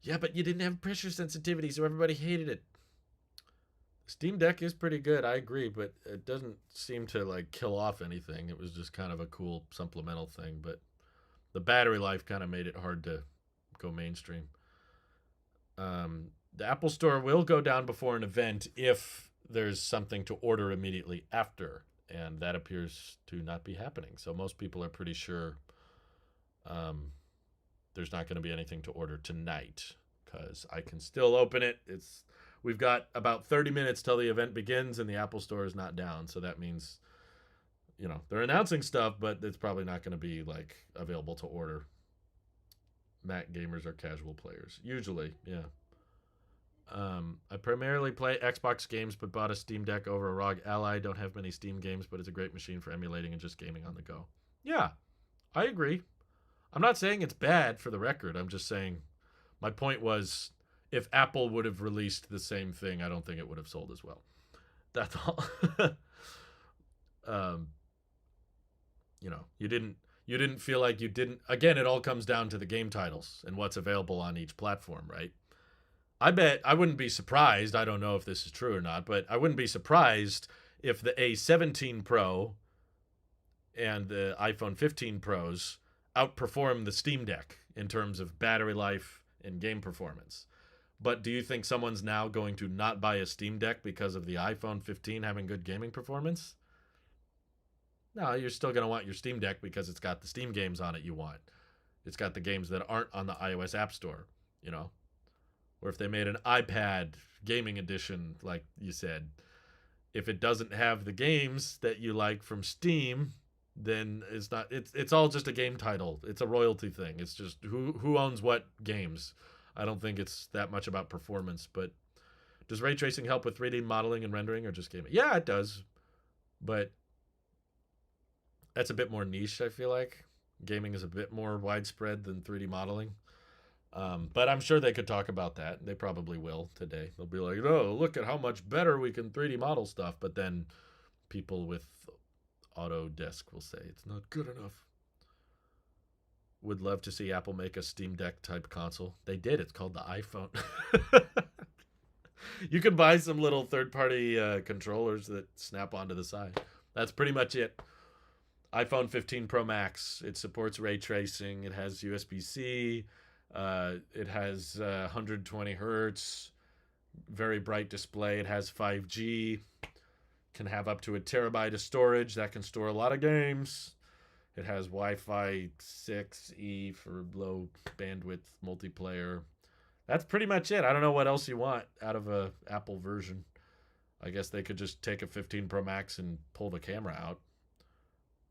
Yeah, but you didn't have pressure sensitivity, so everybody hated it. Steam Deck is pretty good, I agree, but it doesn't seem to like kill off anything. It was just kind of a cool supplemental thing, but the battery life kind of made it hard to go mainstream. The Apple Store will go down before an event if there's something to order immediately after, and that appears to not be happening. So most people are pretty sure there's not going to be anything to order tonight, because I can still open it. We've got about 30 minutes till the event begins, and the Apple Store is not down. So that means, they're announcing stuff, but it's probably not going to be like available to order. Mac gamers are casual players. Usually, yeah. I primarily play Xbox games, but bought a Steam Deck over a ROG Ally. Don't have many Steam games, but it's a great machine for emulating and just gaming on the go. Yeah, I agree. I'm not saying it's bad, for the record. I'm just saying, my point was, if Apple would have released the same thing, I don't think it would have sold as well. That's all. You didn't feel like you didn't. Again, it all comes down to the game titles and what's available on each platform, right? I bet I wouldn't be surprised. I don't know if this is true or not, but I wouldn't be surprised if the A17 Pro and the iPhone 15 Pros outperform the Steam Deck in terms of battery life and game performance. But do you think someone's now going to not buy a Steam Deck because of the iPhone 15 having good gaming performance? No, you're still going to want your Steam Deck because it's got the Steam games on it you want. It's got the games that aren't on the iOS App Store, Or if they made an iPad gaming edition, like you said, if it doesn't have the games that you like from Steam, then it's all just a game title. It's a royalty thing. It's just who owns what games. I don't think it's that much about performance, but does ray tracing help with 3D modeling and rendering, or just gaming? Yeah, it does. But that's a bit more niche, I feel like. Gaming is a bit more widespread than 3D modeling. But I'm sure they could talk about that. They probably will today. They'll be like, oh, look at how much better we can 3D model stuff. But then people with Autodesk will say it's not good enough. Would love to see Apple make a Steam Deck type console. They did. It's called the iPhone. You can buy some little third-party controllers that snap onto the side. That's pretty much it. iPhone 15 Pro Max. It supports ray tracing. It has USB-C. It has 120 hertz, very bright display. It has 5G, can have up to a terabyte of storage. That can store a lot of games. It has Wi-Fi 6E for low bandwidth multiplayer. That's pretty much it. I don't know what else you want out of a Apple version. I guess they could just take a 15 Pro Max and pull the camera out.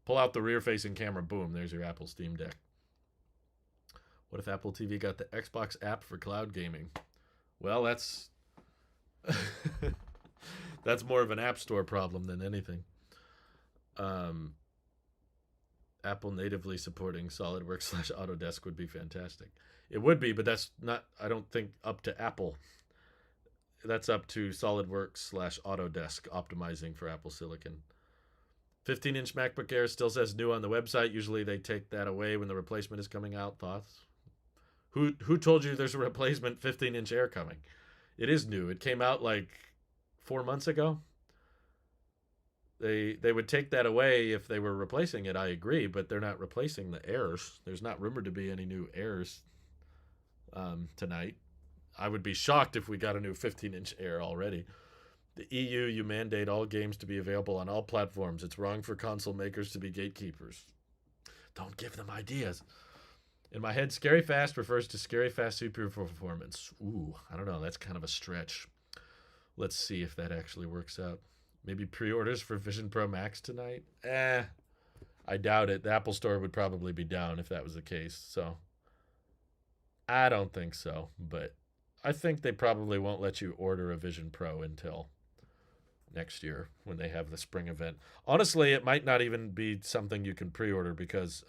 Pull out the rear-facing camera. Boom, there's your Apple Steam Deck. What if Apple TV got the Xbox app for cloud gaming? Well, that's more of an App Store problem than anything. Apple natively supporting SolidWorks / Autodesk would be fantastic. It would be, but that's not, I don't think, up to Apple. That's up to SolidWorks / Autodesk optimizing for Apple Silicon. 15-inch MacBook Air still says new on the website. Usually they take that away when the replacement is coming out. Thoughts? Who told you there's a replacement 15-inch Air coming? It is new. It came out like 4 months ago. They would take that away if they were replacing it. I agree, but they're not replacing the Airs. There's not rumored to be any new Airs tonight. I would be shocked if we got a new 15-inch Air already. The EU, you mandate all games to be available on all platforms. It's wrong for console makers to be gatekeepers. Don't give them ideas. In my head, Scary Fast refers to Scary Fast Super Performance. Ooh, I don't know. That's kind of a stretch. Let's see if that actually works out. Maybe pre-orders for Vision Pro Max tonight? I doubt it. The Apple Store would probably be down if that was the case. So I don't think so. But I think they probably won't let you order a Vision Pro until next year when they have the spring event. Honestly, it might not even be something you can pre-order because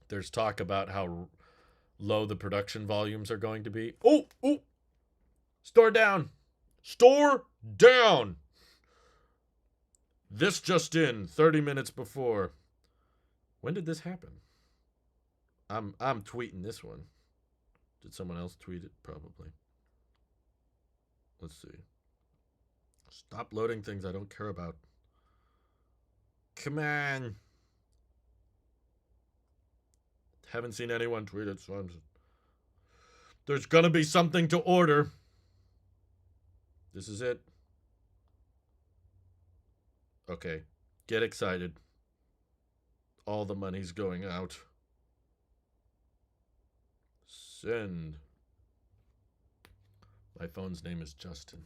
there's talk about how low the production volumes are going to be. Oh! Store down! Store down! This just in, 30 minutes before. When did this happen? I'm tweeting this one. Did someone else tweet it? Probably. Let's see. Stop loading things I don't care about. Come on. Haven't seen anyone tweet it, so there's gonna be something to order. This is it. Okay. Get excited. All the money's going out. Send. My phone's name is Justin.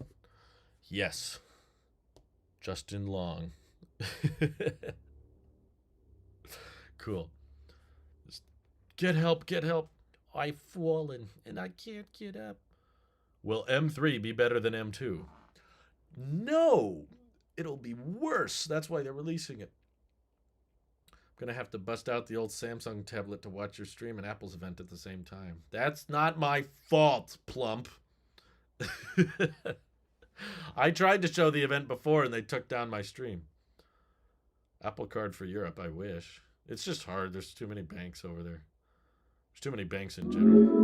Yes. Justin Long. Cool. Just get help. I've fallen and I can't get up. Will M3 be better than M2? No. It'll be worse. That's why they're releasing it. I'm going to have to bust out the old Samsung tablet to watch your stream and Apple's event at the same time. That's not my fault, Plump. I tried to show the event before and they took down my stream. Apple Card for Europe, I wish. It's just hard. There's too many banks over there. There's too many banks in general.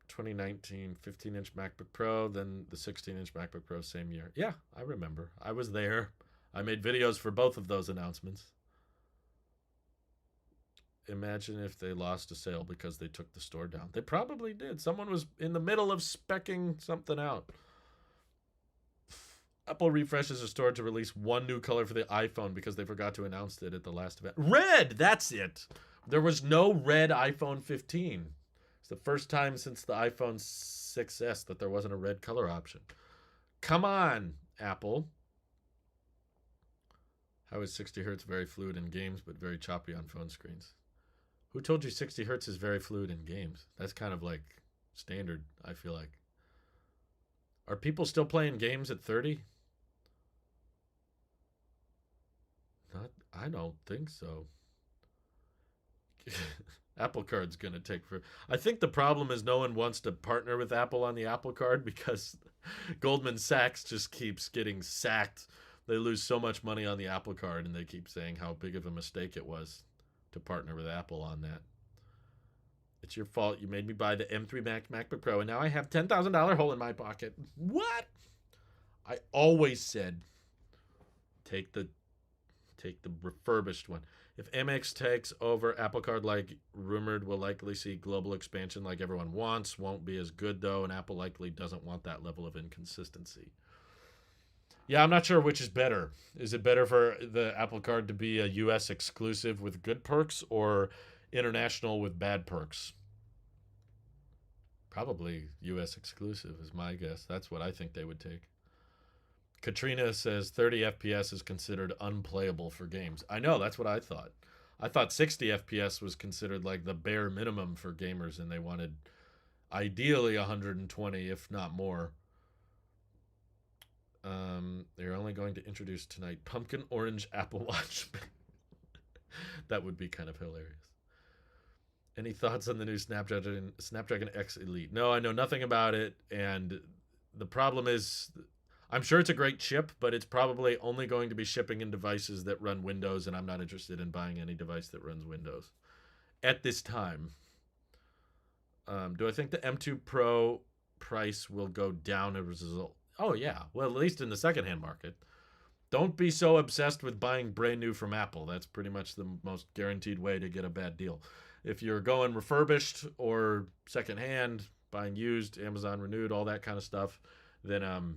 2019 15-inch MacBook Pro, then the 16-inch MacBook Pro same year. Yeah, I remember. I was there. I made videos for both of those announcements. Imagine if they lost a sale because they took the store down. They probably did. Someone was in the middle of speccing something out. Apple refreshes the store to release one new color for the iPhone because they forgot to announce it at the last event. Red! That's it! There was no red iPhone 15. It's the first time since the iPhone 6S that there wasn't a red color option. Come on, Apple. How is 60 hertz very fluid in games but very choppy on phone screens? Who told you 60 hertz is very fluid in games? That's kind of like standard, I feel like. Are people still playing games at 30? I don't think so. Apple Card's going to take for... I think the problem is no one wants to partner with Apple on the Apple Card because Goldman Sachs just keeps getting sacked. They lose so much money on the Apple Card and they keep saying how big of a mistake it was to partner with Apple on that. It's your fault. You made me buy the M3 MacBook Pro and now I have $10,000 hole in my pocket. What? I always said take the refurbished one. If Amex takes over, Apple Card, like rumored, will likely see global expansion like everyone wants. Won't be as good, though, and Apple likely doesn't want that level of inconsistency. Yeah, I'm not sure which is better. Is it better for the Apple Card to be a U.S. exclusive with good perks or international with bad perks? Probably U.S. exclusive is my guess. That's what I think they would take. Katrina says 30 FPS is considered unplayable for games. I know, that's what I thought. I thought 60 FPS was considered like the bare minimum for gamers, and they wanted ideally 120, if not more. They're only going to introduce tonight pumpkin orange Apple Watch. That would be kind of hilarious. Any thoughts on the new Snapdragon X Elite? No, I know nothing about it, and the problem is... I'm sure it's a great chip, but it's probably only going to be shipping in devices that run Windows, and I'm not interested in buying any device that runs Windows. at this time. Do I think the M2 Pro price will go down as a result? Oh, yeah. Well, at least in the secondhand market. Don't be so obsessed with buying brand new from Apple. That's pretty much the most guaranteed way to get a bad deal. If you're going refurbished or secondhand, buying used, Amazon renewed, all that kind of stuff, then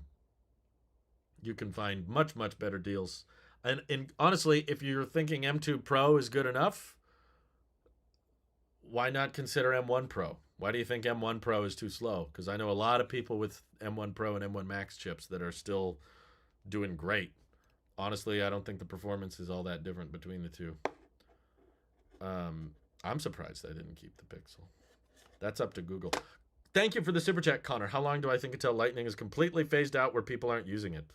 you can find much, much better deals. And honestly, if you're thinking M2 Pro is good enough, why not consider M1 Pro? Why do you think M1 Pro is too slow? Because I know a lot of people with M1 Pro and M1 Max chips that are still doing great. Honestly, I don't think the performance is all that different between the two. I'm surprised I didn't keep the Pixel. That's up to Google. Thank you for the super chat, Connor. How long do I think until Lightning is completely phased out where people aren't using it?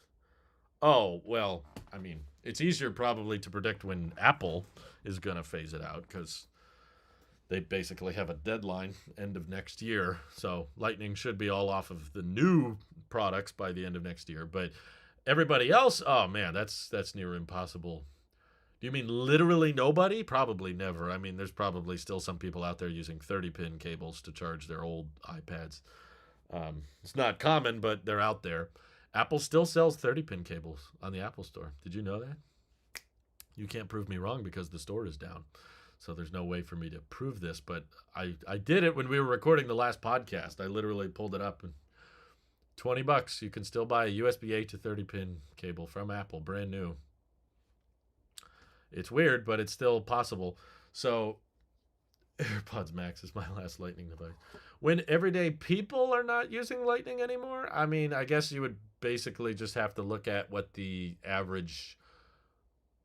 Oh, well, I mean, it's easier probably to predict when Apple is going to phase it out because they basically have a deadline, end of next year. So Lightning should be all off of the new products by the end of next year. But everybody else, oh man, that's near impossible. Do you mean literally nobody? Probably never. I mean, there's probably still some people out there using 30-pin cables to charge their old iPads. It's not common, but they're out there. Apple still sells 30-pin cables on the Apple Store. Did you know that? You can't prove me wrong because the store is down. So there's no way for me to prove this, but I did it when we were recording the last podcast. I literally pulled it up and $20. You can still buy a USB-A to 30-pin cable from Apple, brand new. It's weird, but it's still possible. So AirPods Max is my last Lightning device. When everyday people are not using Lightning anymore, I mean, I guess you would basically just have to look at what the average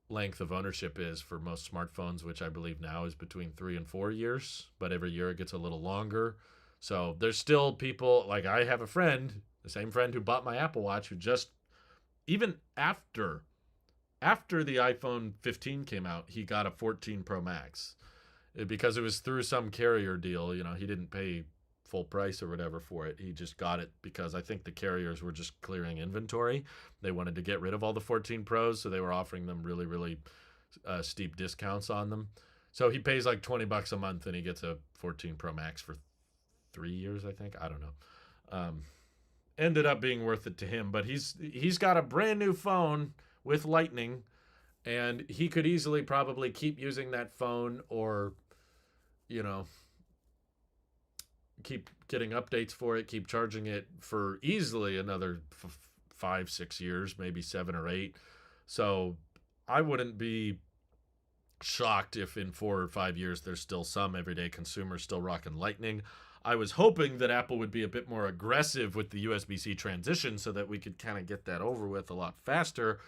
length of ownership is for most smartphones, which I believe now is between 3 and 4 years, but every year it gets a little longer. So there's still people, like I have a friend, the same friend who bought my Apple Watch, who just, even after the iPhone 15 came out, he got a 14 Pro Max because it was through some carrier deal. You know, he didn't pay full price or whatever for it. He just got it because I think the carriers were just clearing inventory. They wanted to get rid of all the 14 Pros, so they were offering them really, really steep discounts on them. So he pays like $20 a month and he gets a 14 Pro Max for 3 years, I think. I don't know. Ended up being worth it to him, but he's got a brand new phone with Lightning, and he could easily probably keep using that phone or, you know, keep getting updates for it, keep charging it for easily another 5-6 years, maybe 7 or 8. So I wouldn't be shocked if in 4 or 5 years there's still some everyday consumers still rocking Lightning. I was hoping that Apple would be a bit more aggressive with the USB-C transition so that we could kind of get that over with a lot faster.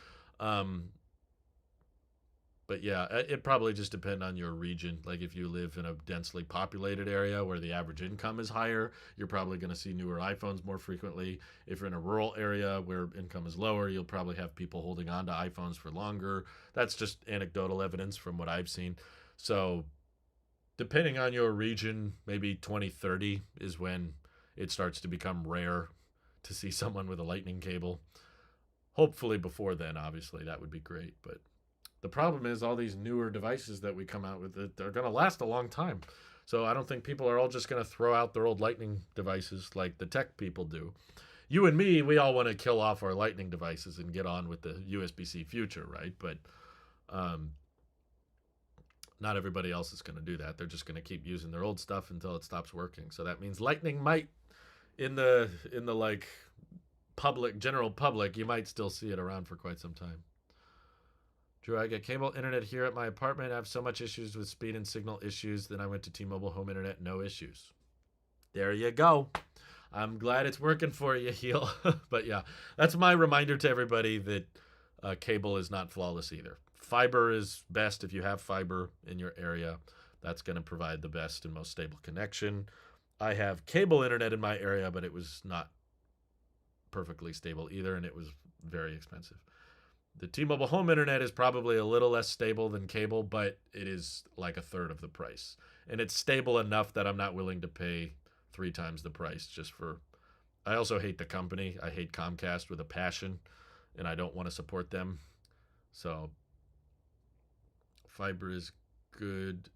But yeah, it probably just depends on your region. Like if you live in a densely populated area where the average income is higher, you're probably going to see newer iPhones more frequently. If you're in a rural area where income is lower, you'll probably have people holding on to iPhones for longer. That's just anecdotal evidence from what I've seen. So depending on your region, maybe 2030 is when it starts to become rare to see someone with a Lightning cable. Hopefully before then, obviously, that would be great. But the problem is all these newer devices that we come out with, they're going to last a long time. So I don't think people are all just going to throw out their old Lightning devices like the tech people do. You and me, we all want to kill off our Lightning devices and get on with the USB-C future, right? But not everybody else is going to do that. They're just going to keep using their old stuff until it stops working. So that means Lightning might, in the like general public, you might still see it around for quite some time. Drew, I get cable internet here at my apartment. I have so much issues with speed and signal issues. Then I went to T-Mobile home internet, no issues. There you go. I'm glad it's working for you, Heel. But yeah, that's my reminder to everybody that cable is not flawless either. Fiber is best if you have fiber in your area. That's going to provide the best and most stable connection. I have cable internet in my area, but it was not perfectly stable either, and it was very expensive. The T-Mobile home internet is probably a little less stable than cable, but it is like a third of the price. And it's stable enough that I'm not willing to pay 3 times the price just for... I also hate the company. I hate Comcast with a passion, and I don't want to support them. So fiber is good.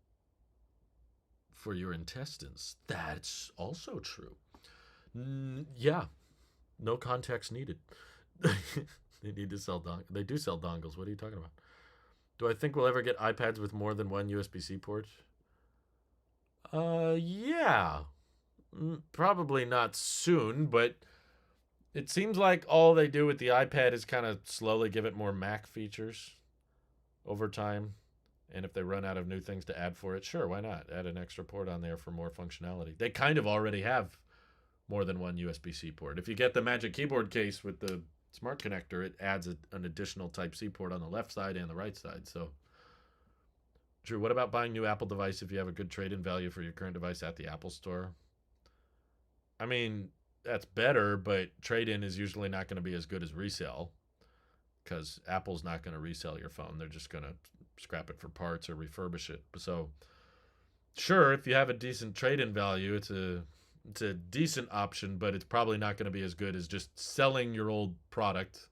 for your intestines. That's also true. Yeah, no context needed. They need to sell They do sell dongles. What are you talking about? Do I think we'll ever get iPads with more than one USB-C port? Yeah. Probably not soon, but it seems like all they do with the iPad is kind of slowly give it more Mac features over time. And if they run out of new things to add for it, sure, why not? Add an extra port on there for more functionality. They kind of already have more than one USB-C port. If you get the Magic Keyboard case with the Smart Connector, it adds an additional Type-C port on the left side and the right side. So, Drew, what about buying new Apple device if you have a good trade-in value for your current device at the Apple Store? I mean, that's better, but trade-in is usually not going to be as good as resale because Apple's not going to resell your phone. They're just going to scrap it for parts or refurbish it. So, sure, if you have a decent trade-in value, it's a decent option, but it's probably not going to be as good as just selling your old product,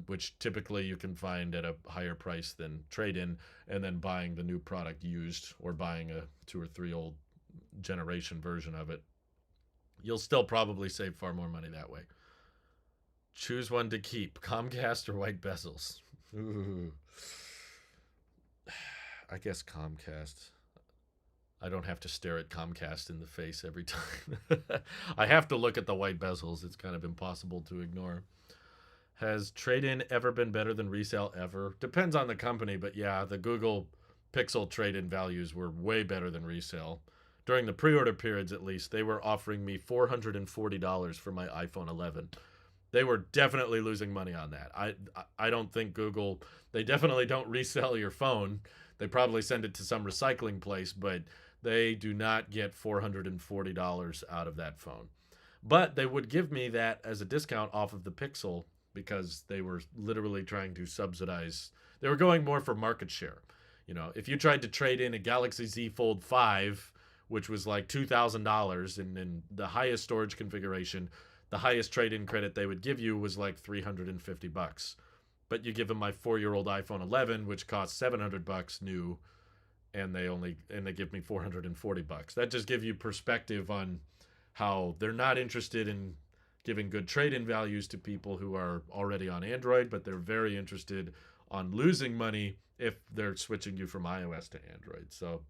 which typically you can find at a higher price than trade-in, and then buying the new product used or buying a 2 or 3 old generation version of it. You'll still probably save far more money that way. Choose one to keep, Comcast or white bezels. Ooh. I guess Comcast. I don't have to stare at Comcast in the face every time. I have to look at the white bezels. It's kind of impossible to ignore. Has trade-in ever been better than resale ever? Depends on the company, but yeah, the Google Pixel trade-in values were way better than resale. During the pre-order periods, at least, they were offering me $440 for my iPhone 11. They were definitely losing money on that. I don't think Google, they definitely don't resell your phone. They probably send it to some recycling place, but they do not get $440 out of that phone. But they would give me that as a discount off of the Pixel because they were literally trying to subsidize. They were going more for market share. You know, if you tried to trade in a Galaxy Z Fold 5, which was like $2,000 and in the highest storage configuration, the highest trade-in credit they would give you was like $350. But you give them my 4-year-old iPhone 11, which costs $700 new, and they give me $440. That just gives you perspective on how they're not interested in giving good trade-in values to people who are already on Android, but they're very interested on losing money if they're switching you from iOS to Android. So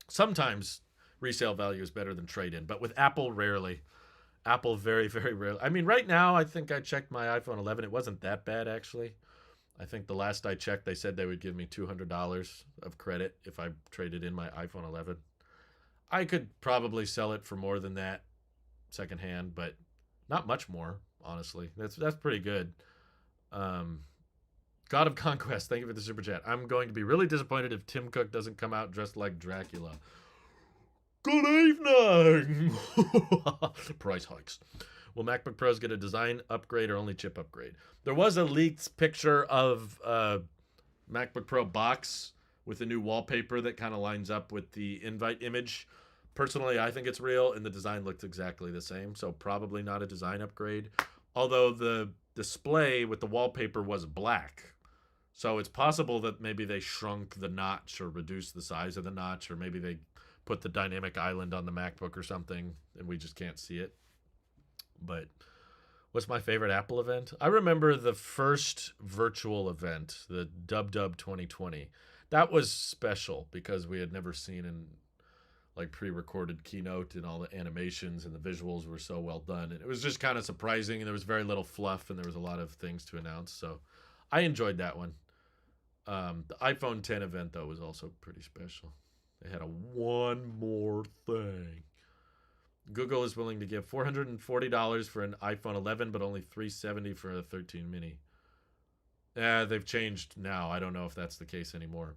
sometimes resale value is better than trade-in, but with Apple, rarely. Apple, very, very rarely. I mean, right now, I think I checked my iPhone 11. It wasn't that bad, actually. I think the last I checked, they said they would give me $200 of credit if I traded in my iPhone 11. I could probably sell it for more than that secondhand, but not much more, honestly. That's pretty good. God of Conquest, thank you for the super chat. I'm going to be really disappointed if Tim Cook doesn't come out dressed like Dracula. Good evening! Price hikes. Will MacBook Pros get a design upgrade or only chip upgrade? There was a leaked picture of MacBook Pro box with a new wallpaper that kind of lines up with the invite image. Personally, I think it's real, and the design looks exactly the same, so probably not a design upgrade. Although the display with the wallpaper was black. So it's possible that maybe they shrunk the notch or reduced the size of the notch, or maybe they put the dynamic island on the MacBook or something, and we just can't see it. But what's my favorite Apple event? I remember the first virtual event, the Dub 2020. That was special because we had never seen an like pre-recorded keynote, and all the animations and the visuals were so well done. And it was just kind of surprising, and there was very little fluff, and there was a lot of things to announce. So I enjoyed that one. The iPhone 10 event, though, was also pretty special. They had a one more thing. Google is willing to give $440 for an iPhone 11, but only $370 for a 13 mini. Yeah, they've changed now. I don't know if that's the case anymore.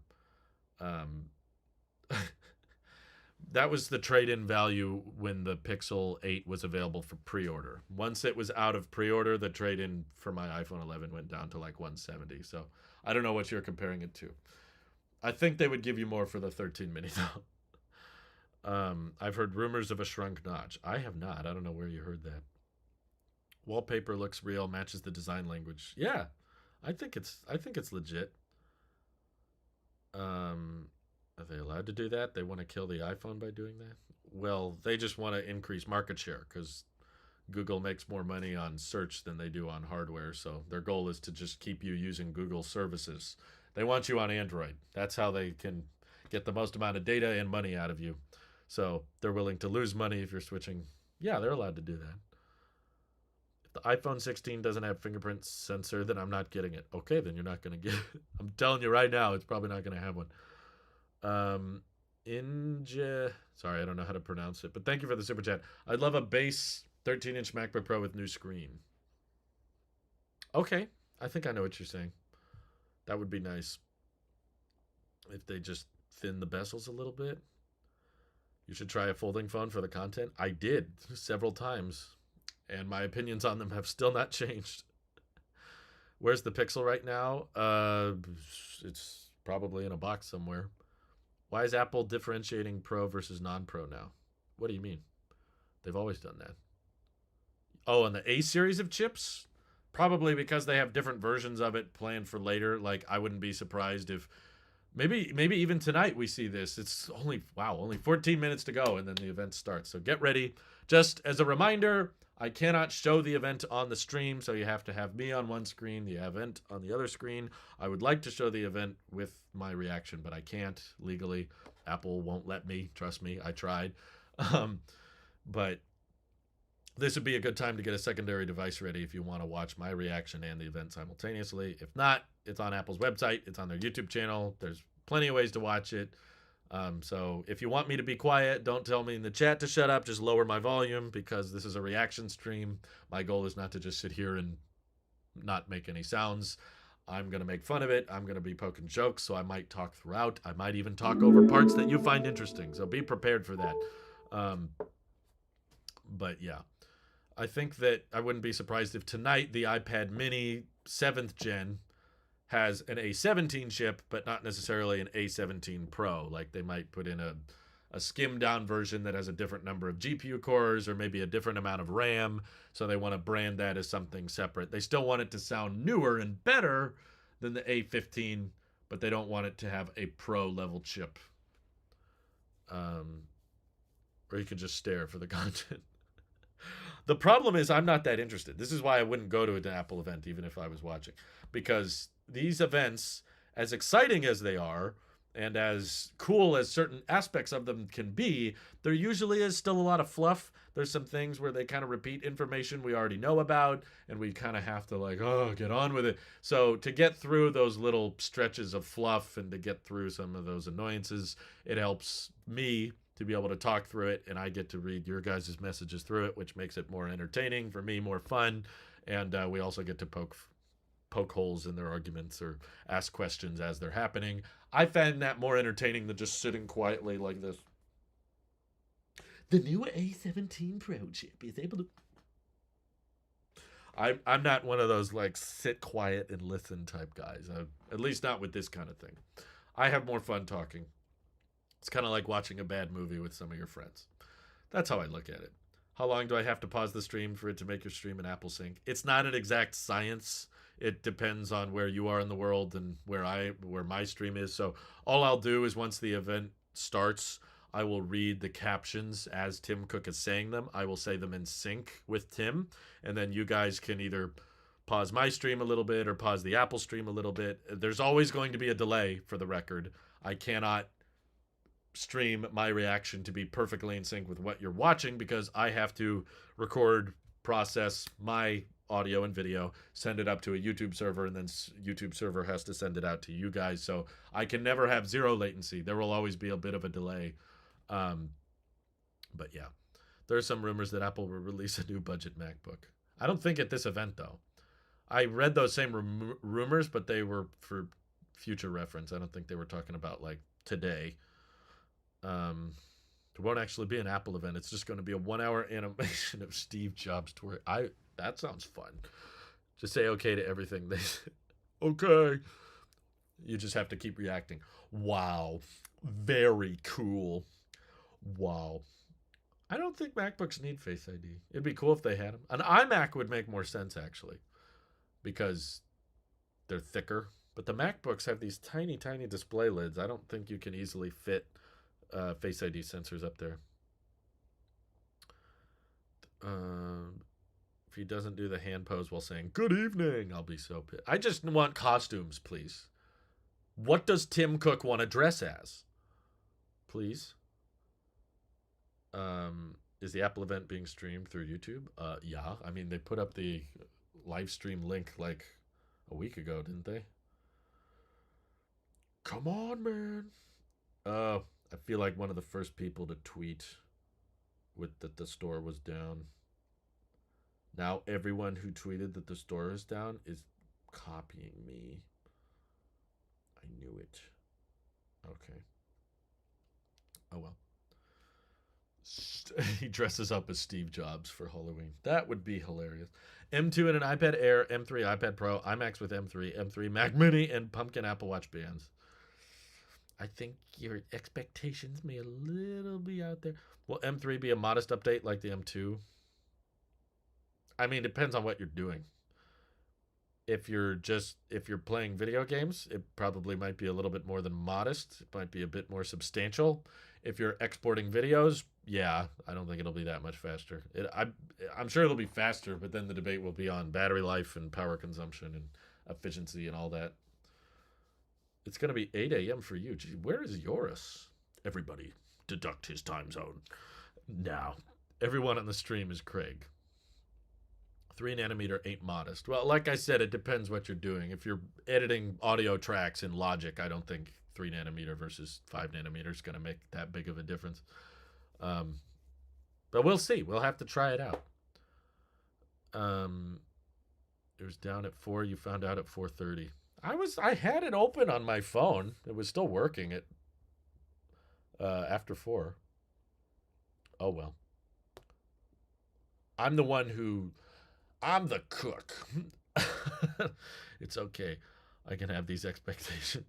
That was the trade-in value when the Pixel 8 was available for pre-order. Once it was out of pre-order, the trade-in for my iPhone 11 went down to like $170. So I don't know what you're comparing it to. I think they would give you more for the 13 mini, though. I've heard rumors of a shrunk notch. I have not. I don't know where you heard that. Wallpaper looks real, matches the design language. Yeah, I think it's legit. Are they allowed to do that? They want to kill the iPhone by doing that? Well, they just want to increase market share because Google makes more money on search than they do on hardware. So their goal is to just keep you using Google services. They want you on Android. That's how they can get the most amount of data and money out of you. So they're willing to lose money if you're switching. Yeah, they're allowed to do that. If the iPhone 16 doesn't have fingerprint sensor, then I'm not getting it. Okay, then you're not going to get it. I'm telling you right now, it's probably not going to have one. Sorry, I don't know how to pronounce it, but thank you for the super chat. I'd love a base 13-inch MacBook Pro with new screen. Okay, I think I know what you're saying. That would be nice. If they just thin the bezels a little bit. You should try a folding phone for the content. I did several times, and my opinions on them have still not changed. Where's the Pixel right now? It's probably in a box somewhere. Why is Apple differentiating Pro versus non-Pro now? What do you mean? They've always done that. Oh, and the A series of chips? Probably because they have different versions of it planned for later. Like, I wouldn't be surprised if maybe even tonight we see this. It's only 14 minutes to go, and then the event starts. So get ready. Just as a reminder, I cannot show the event on the stream, so you have to have me on one screen, the event on the other screen. I would like to show the event with my reaction, but I can't legally. Apple won't let me. Trust me, I tried. But this would be a good time to get a secondary device ready if you want to watch my reaction and the event simultaneously. If not, it's on Apple's website. It's on their YouTube channel. There's plenty of ways to watch it. So if you want me to be quiet, don't tell me in the chat to shut up. Just lower my volume because this is a reaction stream. My goal is not to just sit here and not make any sounds. I'm going to make fun of it. I'm going to be poking jokes, so I might talk throughout. I might even talk over parts that you find interesting. So be prepared for that. But yeah, I think that I wouldn't be surprised if tonight the iPad mini 7th gen has an A17 chip, but not necessarily an A17 Pro. Like they might put in a skimmed down version that has a different number of GPU cores or maybe a different amount of RAM. So they want to brand that as something separate. They still want it to sound newer and better than the A15, but they don't want it to have a Pro level chip. Or you can just stare for the content. The problem is I'm not that interested. This is why I wouldn't go to an Apple event even if I was watching. Because these events, as exciting as they are, and as cool as certain aspects of them can be, there usually is still a lot of fluff. There's some things where they kind of repeat information we already know about, and we kind of have to get on with it. So to get through those little stretches of fluff and to get through some of those annoyances, it helps me to be able to talk through it, and I get to read your guys' messages through it, which makes it more entertaining for me, more fun, and we also get to poke holes in their arguments or ask questions as they're happening. I find that more entertaining than just sitting quietly like this. The new A17 Pro chip is able to... I'm not one of those sit quiet and listen type guys. At least not with this kind of thing. I have more fun talking. It's kind of like watching a bad movie with some of your friends. That's how I look at it. How long do I have to pause the stream for it to make your stream in Apple Sync? It's not an exact science. It depends on where you are in the world and where my stream is. So all I'll do is once the event starts, I will read the captions as Tim Cook is saying them. I will say them in sync with Tim, and then you guys can either pause my stream a little bit or pause the Apple stream a little bit. There's always going to be a delay for the record. I cannot stream my reaction to be perfectly in sync with what you're watching because I have to record, process my audio and video, send it up to a YouTube server, and then YouTube server has to send it out to you guys. So I can never have zero latency. There will always be a bit of a delay. But yeah, there are some rumors that Apple will release a new budget MacBook. I don't think at this event though. I read those same rumors, but they were for future reference. I don't think they were talking about today. There won't actually be an Apple event. It's just going to be a 1-hour animation of Steve Jobs tour. That sounds fun. Just say okay to everything they say. Okay. You just have to keep reacting. Wow. Very cool. Wow. I don't think MacBooks need Face ID. It'd be cool if they had them. An iMac would make more sense, actually, because they're thicker, But the MacBooks have these tiny, tiny display lids. I don't think you can easily fit Face ID sensors up there. If he doesn't do the hand pose while saying "Good evening," I'll be so pissed. I just want costumes, please. What does Tim Cook want to dress as? Please. Is the Apple event being streamed through YouTube? Yeah. I mean, they put up the live stream link like a week ago, didn't they? Come on, man. I feel like one of the first people to tweet with that the store was down. Now everyone who tweeted that the store is down is copying me. I knew it. Okay. Oh well. He dresses up as Steve Jobs for Halloween. That would be hilarious. M2 and an iPad Air, M3 iPad Pro, iMacs with M3, M3 Mac Mini, and pumpkin Apple Watch bands. I think your expectations may a little be out there. Will M3 be a modest update like the M2? I mean, it depends on what you're doing. If you're playing video games, it probably might be a little bit more than modest. It might be a bit more substantial. If you're exporting videos, yeah, I don't think it'll be that much faster. I'm sure it'll be faster, but then the debate will be on battery life and power consumption and efficiency and all that. It's going to be 8 a.m. for you. Gee, where is Yoris? Everybody, deduct his time zone. Now, everyone on the stream is Craig. 3 nanometer ain't modest. Well, like I said, it depends what you're doing. If you're editing audio tracks in Logic, I don't think 3 nanometer versus 5 nanometer is going to make that big of a difference. But we'll see. We'll have to try it out. It was down at 4. You found out at 4:30. I had it open on my phone. It was still working at after 4. Oh well. I'm the cook. It's okay. I can have these expectations.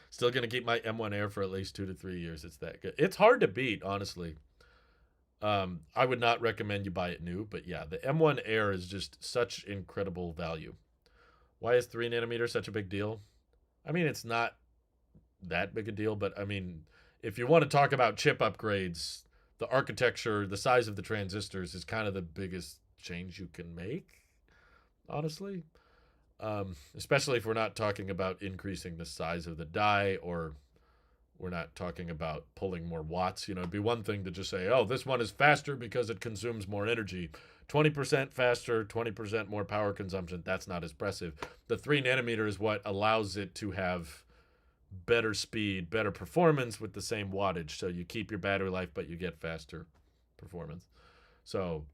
Still going to keep my M1 Air for at least 2 to 3 years. It's that good. It's hard to beat, honestly. I would not recommend you buy it new, but yeah, the M1 Air is just such incredible value. Why is 3 nanometer such a big deal? I mean, it's not that big a deal, but I mean, if you want to talk about chip upgrades, the architecture, the size of the transistors is kind of the biggest change you can make, honestly. Especially if we're not talking about increasing the size of the die, or we're not talking about pulling more watts. It'd be one thing to just say, oh, this one is faster because it consumes more energy. 20% faster, 20% more power consumption. That's not as impressive. The 3 nanometer is what allows it to have better speed, better performance with the same wattage. So you keep your battery life, but you get faster performance. So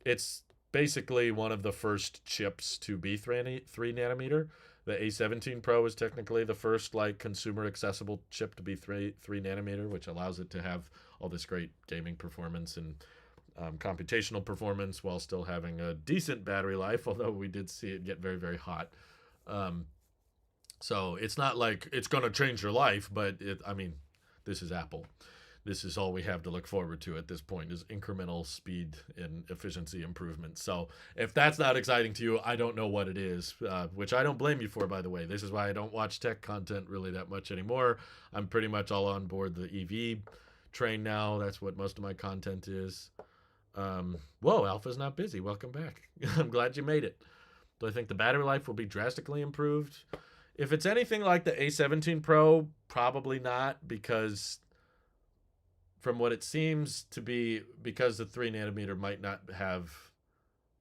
it's basically one of the first chips to be 3 nanometer. The A17 Pro is technically the first consumer accessible chip to be 3 nanometer, which allows it to have all this great gaming performance and computational performance while still having a decent battery life, although we did see it get very, very hot. So it's not like it's going to change your life, but this is Apple. This is all we have to look forward to at this point is incremental speed and efficiency improvement. So if that's not exciting to you, I don't know what it is, which I don't blame you for, by the way. This is why I don't watch tech content really that much anymore. I'm pretty much all on board the EV train now. That's what most of my content is. Whoa, Alpha's not busy. Welcome back. I'm glad you made it. Do I think the battery life will be drastically improved? If it's anything like the A17 Pro, probably not, because from what it seems to be, because the 3 nanometer might not have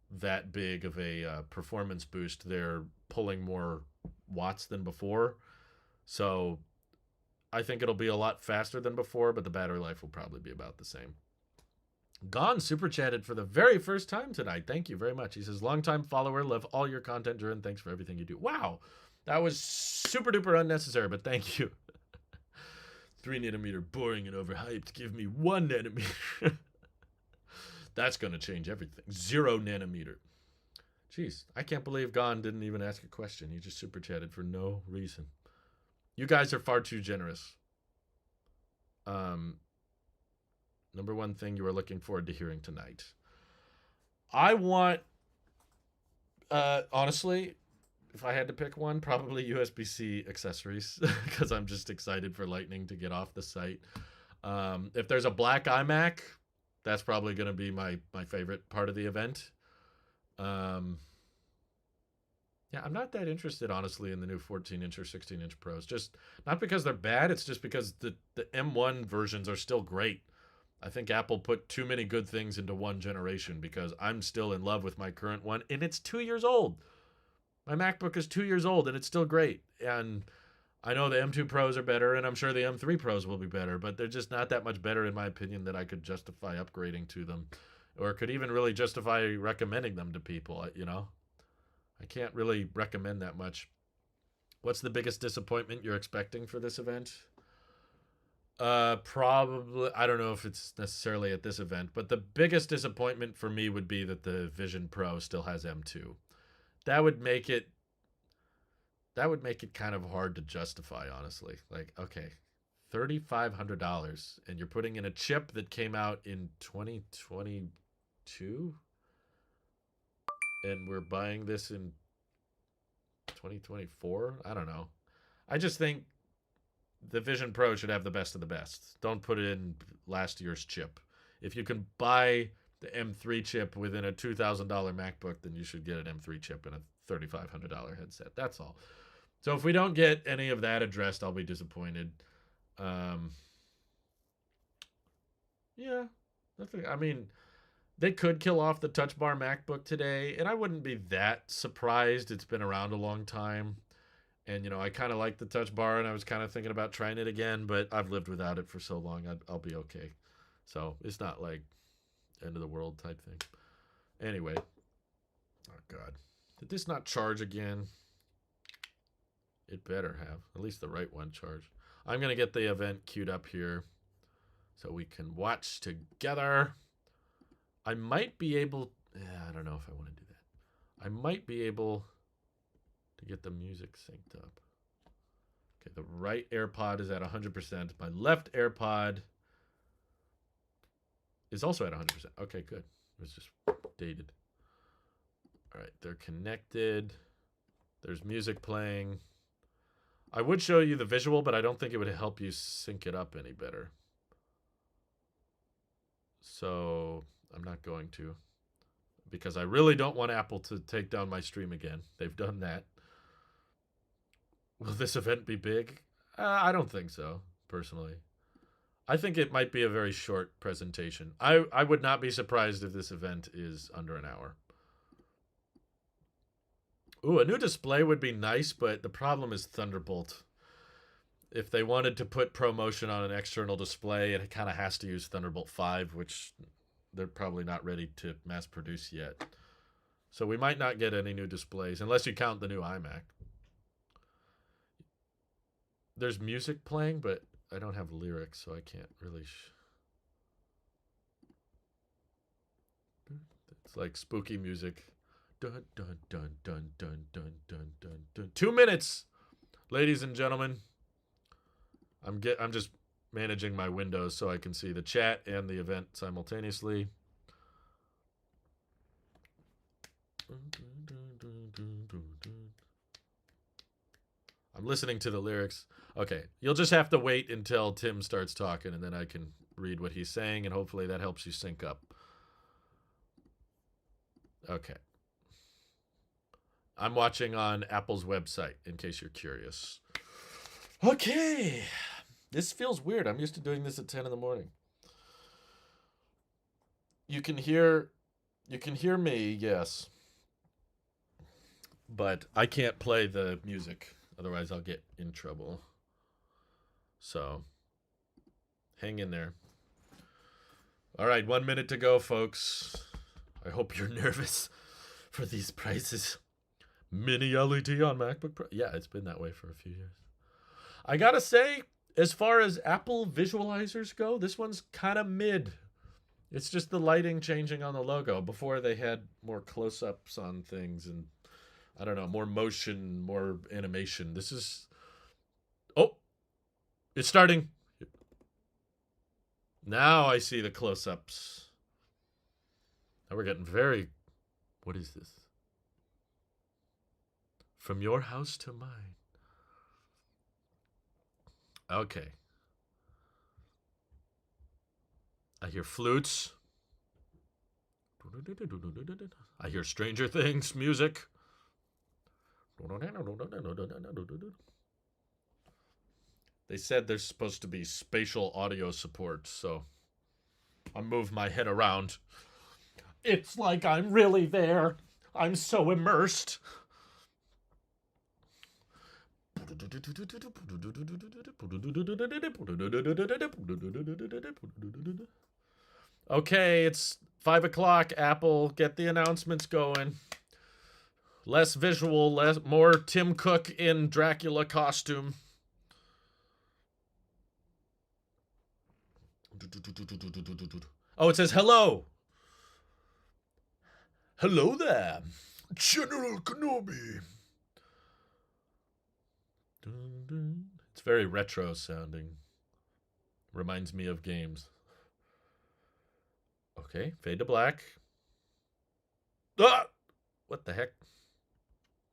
that big of a performance boost, they're pulling more watts than before. So I think it'll be a lot faster than before, but the battery life will probably be about the same. Gone super chatted for the very first time tonight. Thank you very much. He says, longtime follower, love all your content, Duran. Thanks for everything you do. Wow, that was super duper unnecessary, but thank you. 3 nanometer, boring and overhyped. Give me 1 nanometer. That's going to change everything. 0 nanometer. Jeez, I can't believe Gon didn't even ask a question. He just super chatted for no reason. You guys are far too generous. Number one thing you are looking forward to hearing tonight. I want, honestly, if I had to pick one, probably USB-C accessories because I'm just excited for Lightning to get off the site. If there's a black iMac, that's probably going to be my favorite part of the event. Yeah, I'm not that interested, honestly, in the new 14-inch or 16-inch Pros. Just not because they're bad. It's just because the M1 versions are still great. I think Apple put too many good things into one generation because I'm still in love with my current one, and it's 2 years old. My MacBook is 2 years old, and it's still great. And I know the M2 Pros are better, and I'm sure the M3 Pros will be better, but they're just not that much better, in my opinion, that I could justify upgrading to them or could even really justify recommending them to people, you know? I can't really recommend that much. What's the biggest disappointment you're expecting for this event? Probably, I don't know if it's necessarily at this event, but the biggest disappointment for me would be that the Vision Pro still has M2. That would make it kind of hard to justify, honestly. Like, okay, $3,500 and you're putting in a chip that came out in 2022 and we're buying this in 2024. I don't know. I just think the Vision Pro should have the best of the best. Don't put it in last year's chip. If you can buy the M3 chip within a $2,000 MacBook, then you should get an M3 chip and a $3,500 headset. That's all. So if we don't get any of that addressed, I'll be disappointed. Yeah, I mean, they could kill off the Touch Bar MacBook today, and I wouldn't be that surprised. It's been around a long time. And, you know, I kind of like the Touch Bar, and I was kind of thinking about trying it again, but I've lived without it for so long, I'll be okay. So it's not like end of the world type thing. Anyway. Oh, God. Did this not charge again? It better have. At least the right one charged. I'm going to get the event queued up here so we can watch together. I might be able... I don't know if I want to do that. I might be able to get the music synced up. Okay, the right AirPod is at 100%. My left AirPod is also at 100%. Okay, good. It was just dated. All right, they're connected. There's music playing. I would show you the visual, but I don't think it would help you sync it up any better. So I'm not going to, because I really don't want Apple to take down my stream again. They've done that. Will this event be big? I don't think so, personally. I think it might be a very short presentation. I would not be surprised if this event is under an hour. Ooh, a new display would be nice, but the problem is Thunderbolt. If they wanted to put ProMotion on an external display, it kind of has to use Thunderbolt 5, which they're probably not ready to mass produce yet. So we might not get any new displays, unless you count the new iMac. There's music playing, but I don't have lyrics, so I can't really... It's like spooky music. Dun, dun, dun, dun, dun, dun, dun, dun, dun. 2 minutes, ladies and gentlemen. I'm just managing my windows so I can see the chat and the event simultaneously. I'm listening to the lyrics. Okay, you'll just have to wait until Tim starts talking, and then I can read what he's saying, and hopefully that helps you sync up. Okay. I'm watching on Apple's website, in case you're curious. Okay. This feels weird. I'm used to doing this at 10 in the morning. You can hear me, yes. But I can't play the music. Otherwise, I'll get in trouble. So, hang in there. All right, 1 minute to go, folks. I hope you're nervous for these prices. Mini LED on MacBook Pro. Yeah, it's been that way for a few years. I gotta say, as far as Apple visualizers go, this one's kind of mid. It's just the lighting changing on the logo. Before they had more close-ups on things and, I don't know, more motion, more animation. This is... Oh! It's starting! Now I see the close-ups. Now we're getting very... What is this? From your house to mine. Okay. I hear flutes. I hear Stranger Things music. They said there's supposed to be spatial audio support, so I move my head around. It's like I'm really there. I'm so immersed. Okay, it's 5 o'clock, Apple. Get the announcements going. Less visual, more Tim Cook in Dracula costume. Oh, it says hello. Hello there, General Kenobi. It's very retro sounding. Reminds me of games. Okay, fade to black. Ah! What the heck?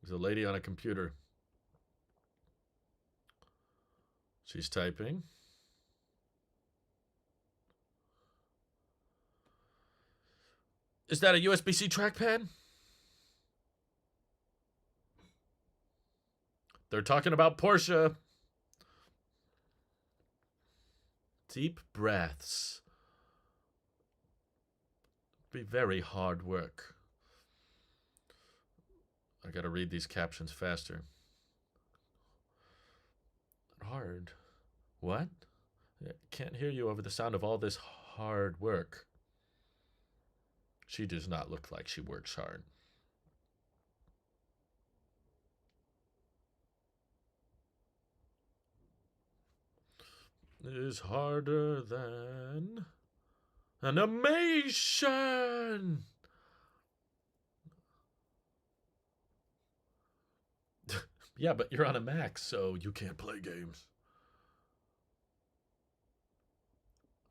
There's a lady on a computer. She's typing. Is that a USB-C trackpad? They're talking about Porsche. Deep breaths. Be very hard work. I gotta read these captions faster. Hard. What? I can't hear you over the sound of all this hard work. She does not look like she works hard. Is harder than animation. Yeah, but you're on a Mac, so you can't play games.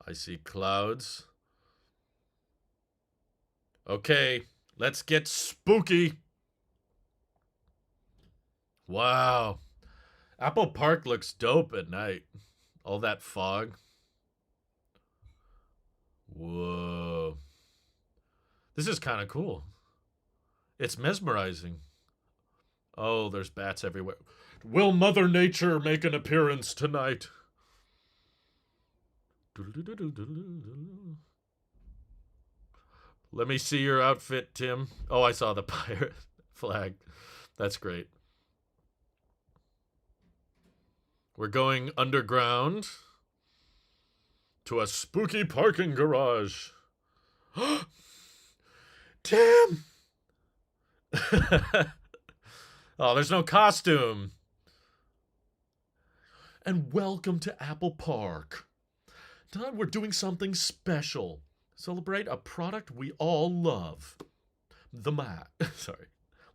I see clouds. Okay, let's get spooky. Wow. Apple Park looks dope at night. All that fog. Whoa. This is kind of cool. It's mesmerizing. Oh, there's bats everywhere. Will Mother Nature make an appearance tonight? Let me see your outfit, Tim. Oh, I saw the pirate flag. That's great. We're going underground to a spooky parking garage. Tim! Oh, there's no costume. And welcome to Apple Park. Tonight we're doing something special. Celebrate a product we all love. The Mac. Sorry.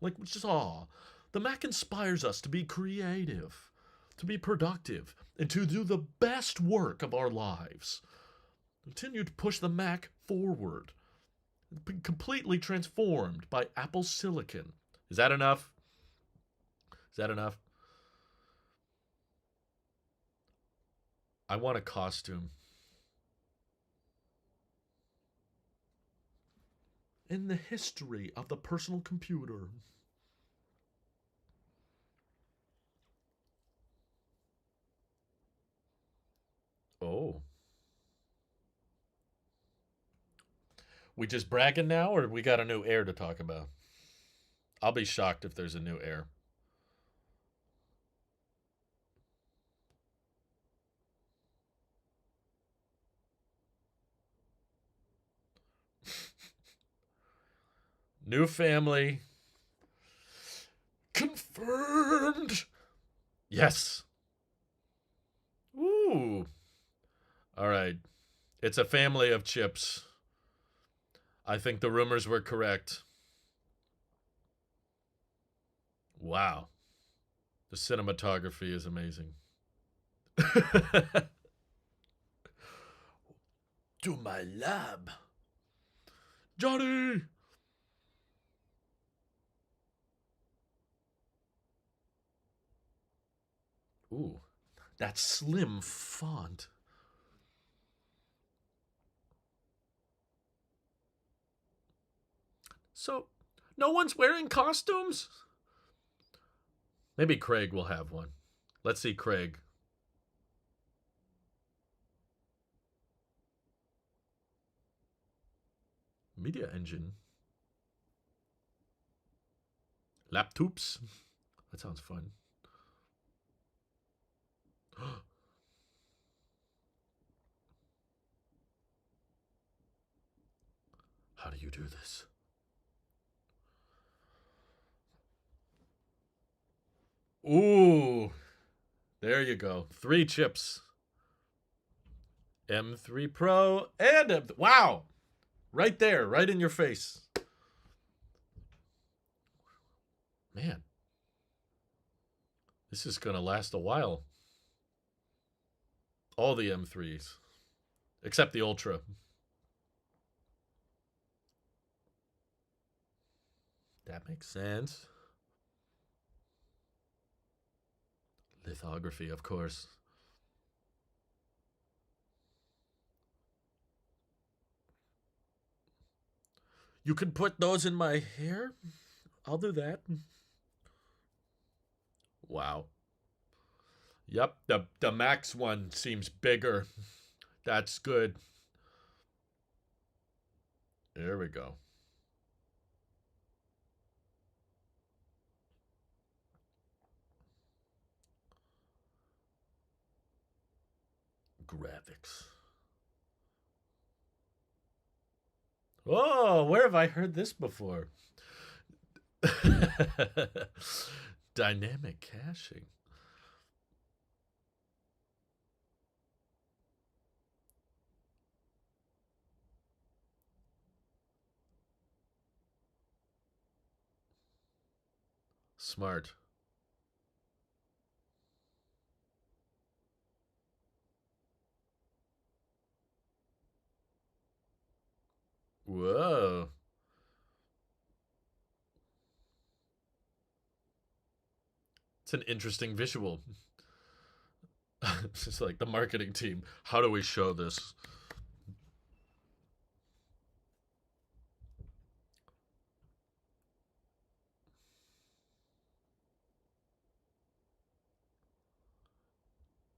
Like, just the Mac inspires us to be creative, to be productive, and to do the best work of our lives. Continue to push the Mac forward. Completely transformed by Apple Silicon. Is that enough? Is that enough? I want a costume. In the history of the personal computer. Oh. We just bragging now, or we got a new Air to talk about? I'll be shocked if there's a new Air. New family. Confirmed. Yes. Ooh. All right. It's a family of chips. I think the rumors were correct. Wow. The cinematography is amazing. To my lab. Johnny! Ooh, that slim font. So, no one's wearing costumes? Maybe Craig will have one. Let's see Craig. Media engine. Laptops. That sounds fun. How do you do this? Ooh, there you go. 3 chips. M3 Pro and wow, right there, right in your face. Man, this is gonna last a while. All the M3s, except the Ultra. That makes sense. Lithography, of course. You can put those in my hair? I'll do that. Wow. Yep, the Max one seems bigger. That's good. There we go. Graphics. Oh, where have I heard this before? Dynamic caching. Smart. Whoa. It's an interesting visual. It's just like the marketing team. How do we show this?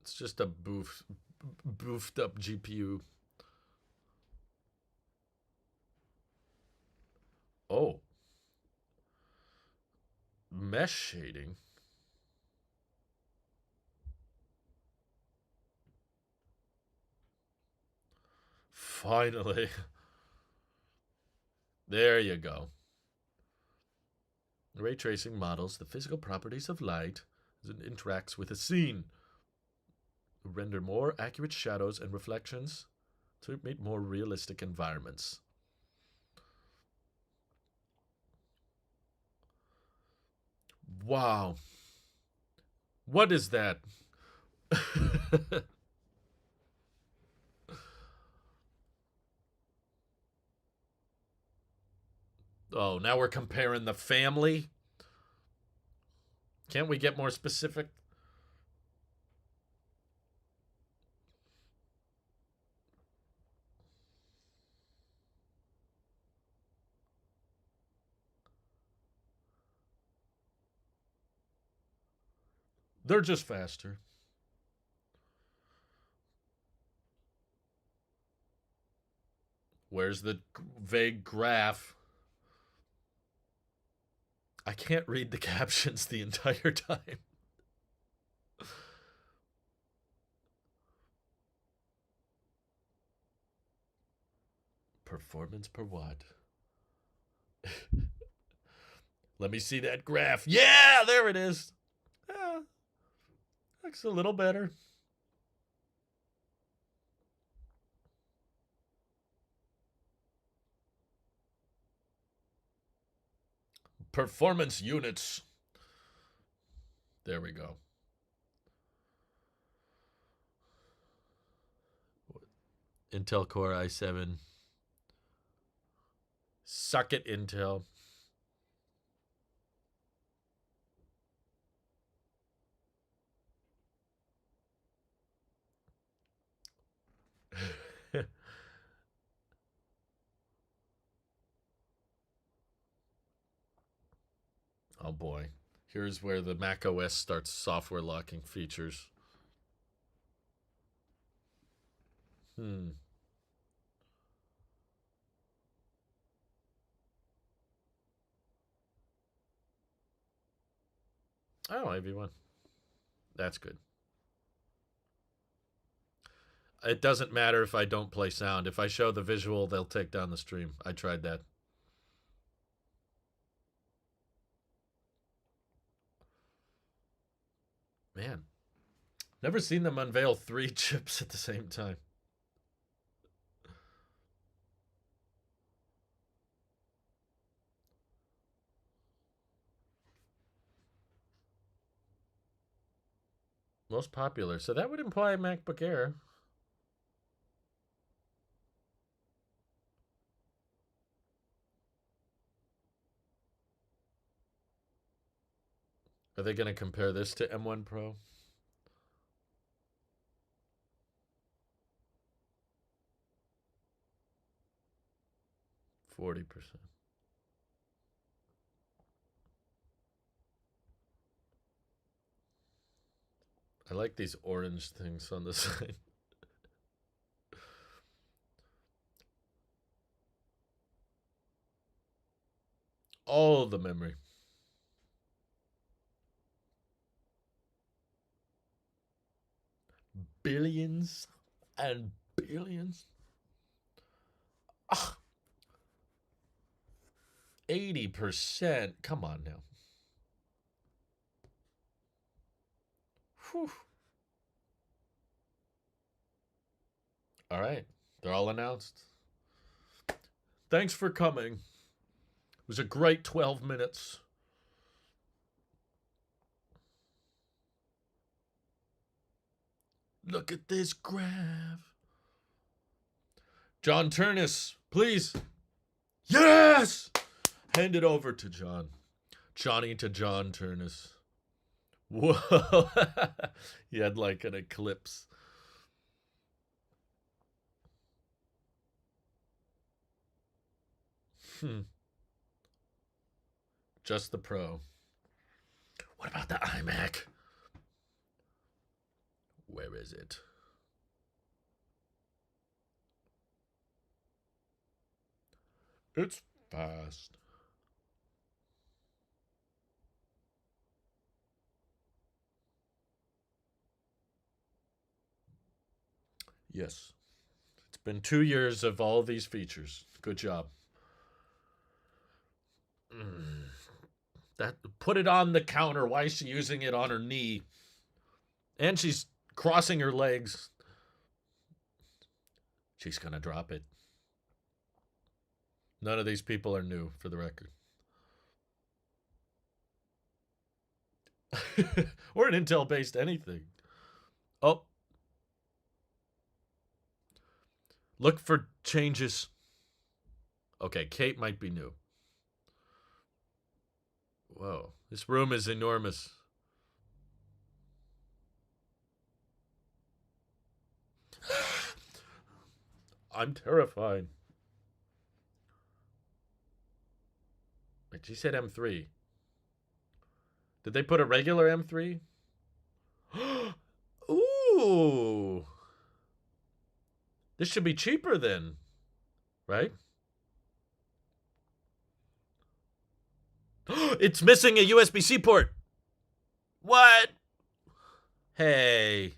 It's just a boofed up GPU. Oh, mesh shading. Finally. There you go. Ray tracing models the physical properties of light as it interacts with a scene. Render more accurate shadows and reflections to make more realistic environments. Wow. What is that? Oh, now we're comparing the family? Can't we get more specific? They're just faster. Where's the vague graph? I can't read the captions the entire time. Performance per watt. Let me see that graph. Yeah, there it is. Yeah, looks a little better. Performance units. There we go. Intel Core i7. Suck it, Intel. Oh boy. Here's where the Mac OS starts software locking features. Hmm. Oh, AV1. That's good. It doesn't matter if I don't play sound. If I show the visual, they'll take down the stream. I tried that. Man, never seen them unveil 3 chips at the same time. Most popular. So that would imply MacBook Air. Are they going to compare this to M1 Pro? 40%. I like these orange things on the side. All the memory. Billions and billions. 80%. Come on now. Whew. All right. They're all announced. Thanks for coming. It was a great 12 minutes. Look at this graph. John Turnus, please. Yes! Hand it over to John. Johnny to John Turnus. Whoa. He had like an eclipse. Just the Pro. What about the iMac? Where is it? It's fast. Yes. It's been 2 years of all these features. Good job. That put it on the counter. Why is she using it on her knee? And she's crossing her legs. She's gonna drop it. None of these people are new, for the record. Or an Intel based anything. Oh. Look for changes. Okay, Kate might be new. Whoa, this room is enormous. I'm terrified. Wait, she said M3. Did they put a regular M3? Ooh. This should be cheaper then, right? It's missing a USB-C port. What? Hey.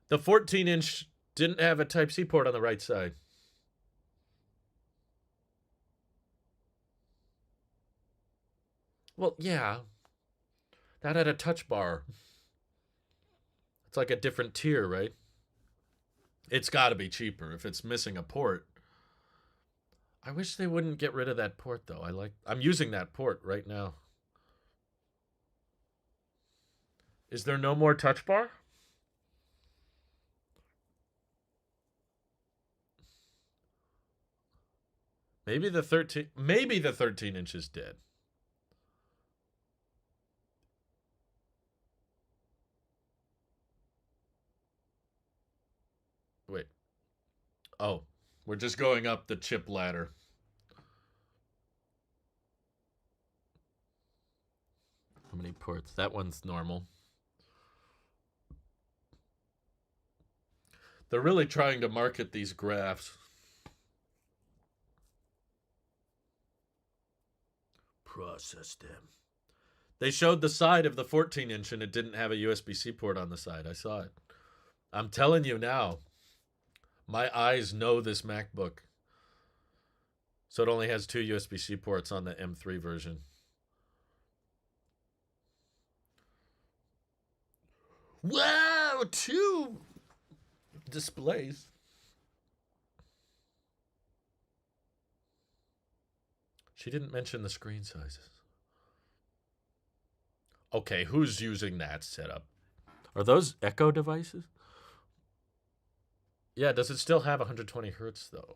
The 14-inch didn't have a Type-C port on the right side. Well, yeah. That had a touch bar. It's like a different tier, right? It's got to be cheaper if it's missing a port. I wish they wouldn't get rid of that port though. I'm using that port right now. Is there no more touch bar? Maybe the 13 inch is dead. Wait. Oh, we're just going up the chip ladder. How many ports? That one's normal. They're really trying to market these graphs. Process them. They showed the side of the 14-inch and it didn't have a USB-C port on the side. I saw it. I'm telling you now. My eyes know this MacBook. So it only has 2 USB-C ports on the M3 version. Wow, 2 displays. She didn't mention the screen sizes. Okay, who's using that setup? Are those Echo devices? Yeah, does it still have 120 hertz though?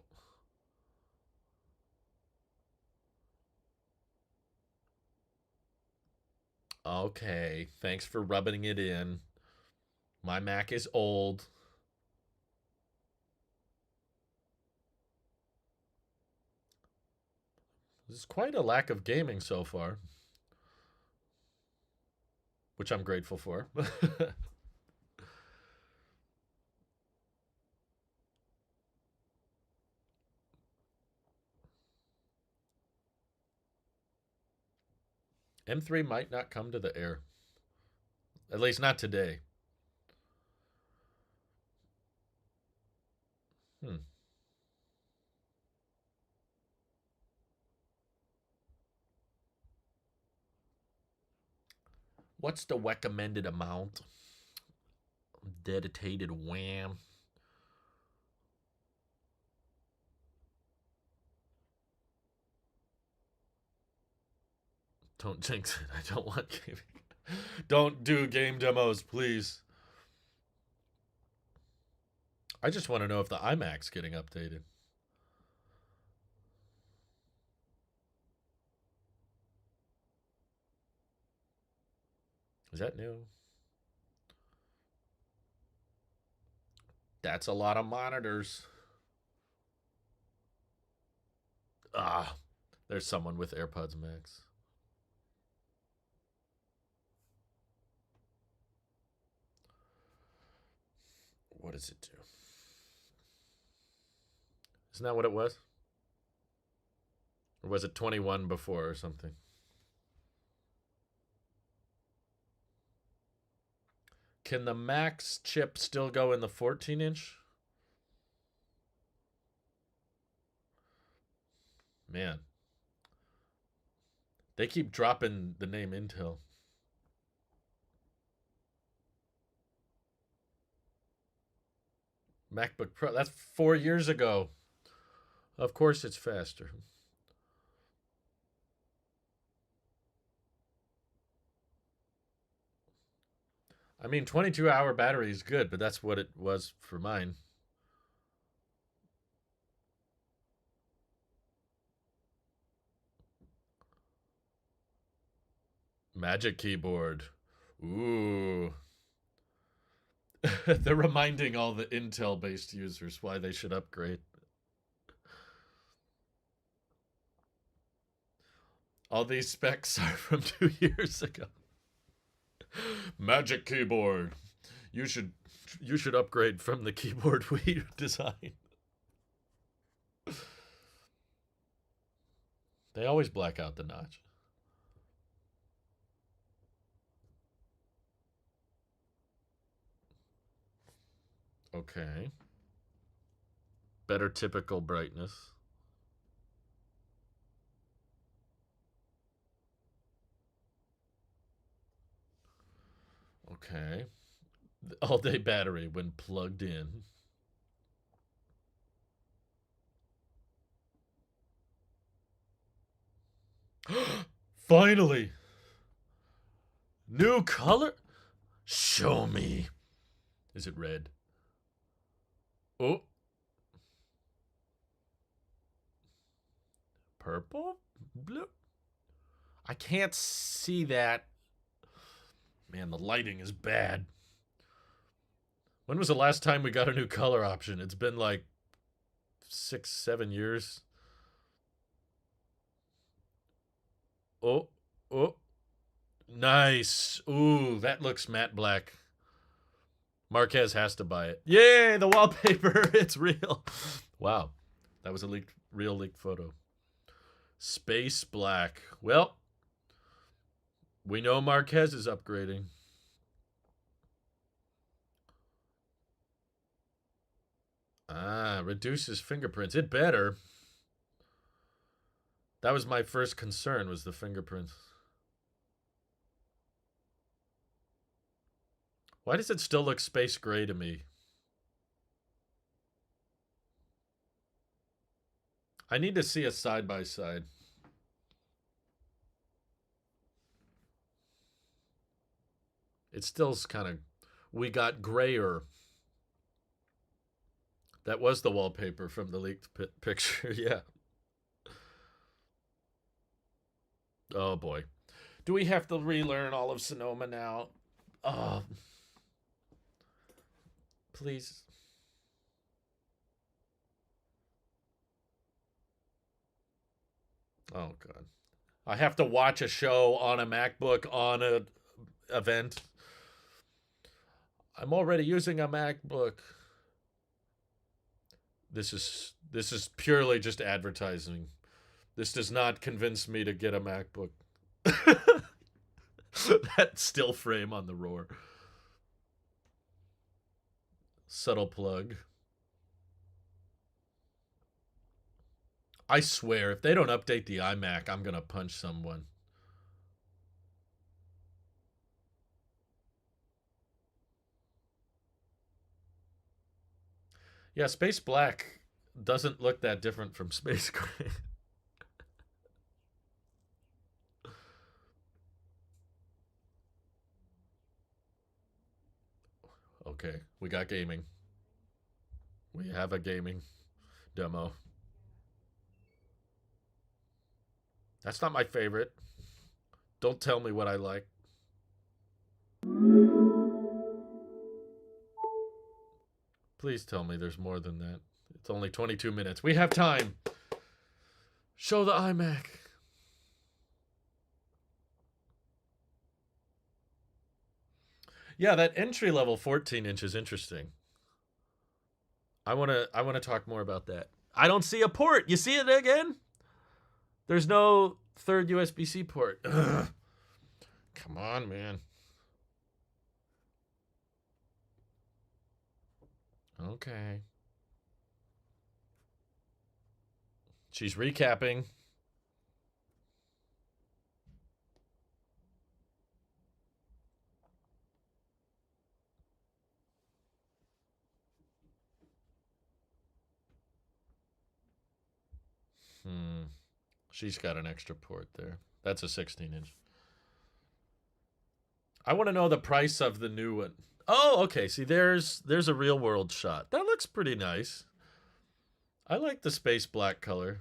Okay, thanks for rubbing it in. My Mac is old. There's quite a lack of gaming so far, which I'm grateful for. M3 might not come to the Air. At least not today. Hmm. What's the recommended amount? Dedicated wham. Don't jinx it. I don't want gaming. Don't do game demos, please. I just want to know if the iMac's getting updated. Is that new? That's a lot of monitors. Ah, there's someone with AirPods Max. What does it do? Isn't that what it was? Or was it 21 before or something? Can the Max chip still go in the 14-inch? Man. They keep dropping the name Intel. MacBook Pro. That's 4 years ago. Of course it's faster. I mean, 22-hour battery is good, but that's what it was for mine. Magic keyboard. Ooh. They're reminding all the Intel based users why they should upgrade. All these specs are from 2 years ago. Magic keyboard. You should upgrade from the keyboard we designed. They always black out the notch. Okay. Better typical brightness. Okay. All day battery when plugged in. Finally! New color? Show me. Is it red? Oh. Purple? Blue? I can't see that. Man, the lighting is bad. When was the last time we got a new color option? It's been like 6, 7 years. Oh, oh. Nice. Ooh, that looks matte black. Marquez has to buy it. Yay, the wallpaper. It's real. Wow. That was a real leaked photo. Space black. Well, we know Marquez is upgrading. Ah, reduces fingerprints. It better. That was my first concern, was the fingerprints. Why does it still look space gray to me? I need to see a side by side. It still's kind of. We got grayer. That was the wallpaper from the leaked picture. Yeah. Oh boy. Do we have to relearn all of Sonoma now? Oh. Please. Oh god. I have to watch a show on a MacBook on a event. I'm already using a MacBook. This is purely just advertising. This does not convince me to get a MacBook. That still frame on the roar. Subtle plug. I swear, if they don't update the iMac, I'm gonna punch someone. Yeah, Space Black doesn't look that different from Space Gray. Okay, we got gaming. We have a gaming demo. That's not my favorite. Don't tell me what I like. Please tell me there's more than that. It's only 22 minutes. We have time. Show the iMac. Yeah, that entry level 14 inch is interesting. I want to talk more about that. I don't see a port. You see it again? There's no third USB-C port. Ugh. Come on, man. Okay. She's recapping. She's got an extra port there. That's a 16 inch. I want to know the price of the new one. Oh, okay. See, there's a real world shot. That looks pretty nice. I like the space black color.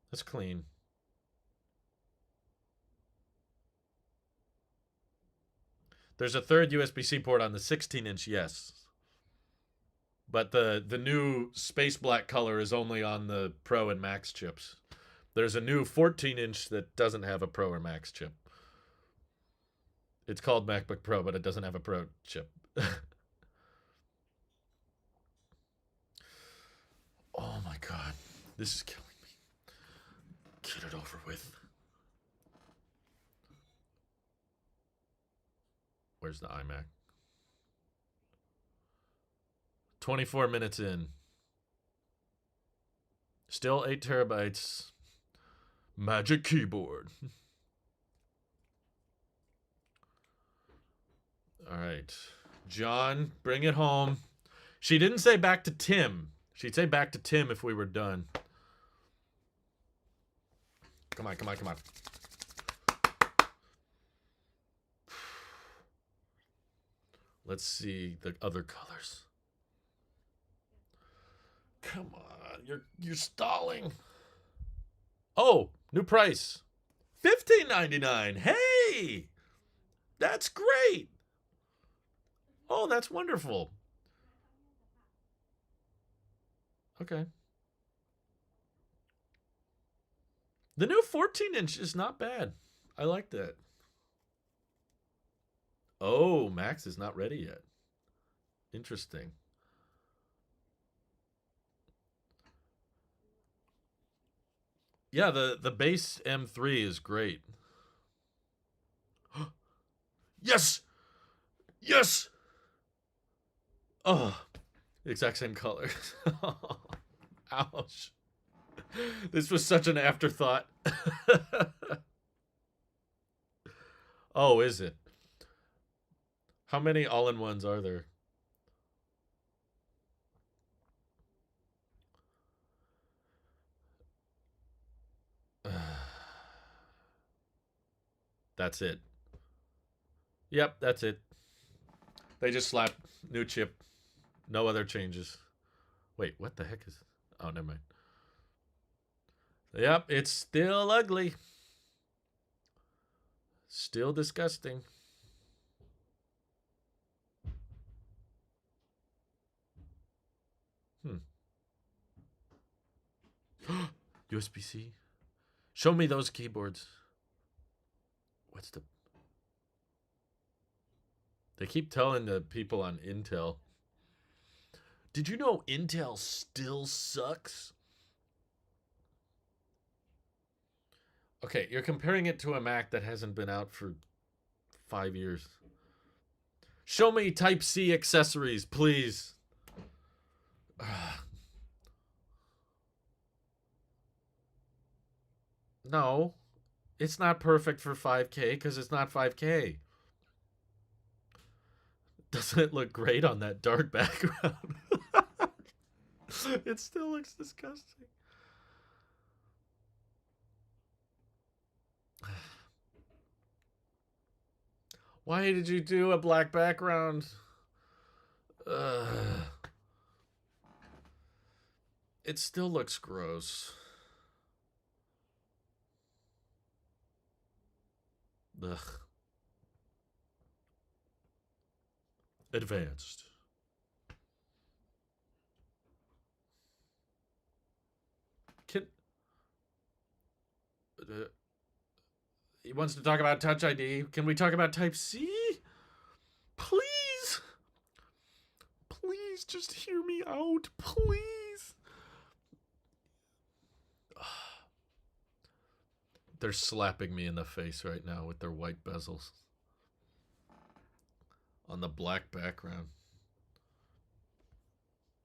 That's clean. There's a third USB-C port on the 16 inch, yes. But the new space black color is only on the Pro and Max chips. There's a new 14 inch that doesn't have a Pro or Max chip. It's called MacBook Pro, but it doesn't have a Pro chip. Oh my god. This is killing me. Get it over with. Where's the iMac? 24 minutes in. Still 8 terabytes. Magic keyboard. All right. John, bring it home. She didn't say back to Tim. She'd say back to Tim if we were done. Come on, come on, come on. Let's see the other colors. Come on, you're stalling. Oh, new price. $15.99. Hey! That's great. Oh, that's wonderful. Okay. The new 14-inch is not bad. I like that. Oh, Max is not ready yet. Interesting. Yeah, the base M3 is great. Yes! Yes! Oh, the exact same color. Ouch. This was such an afterthought. Oh, is it? How many all-in-ones are there? That's it. Yep, that's it. They just slapped new chip. No other changes. Wait, what the heck is... Oh, never mind. Yep, it's still ugly. Still disgusting. USB-C? Show me those keyboards. What's the... They keep telling the people on Intel. Did you know Intel still sucks? Okay, you're comparing it to a Mac that hasn't been out for 5 years. Show me Type-C accessories, please. No, it's not perfect for 5K because it's not 5K. Doesn't it look great on that dark background? It still looks disgusting. Why did you do a black background? It still looks gross. Ugh. Advanced. Can he wants to talk about Touch ID? Can we talk about Type C? Please, please, just hear me out, please. They're slapping me in the face right now with their white bezels on the black background.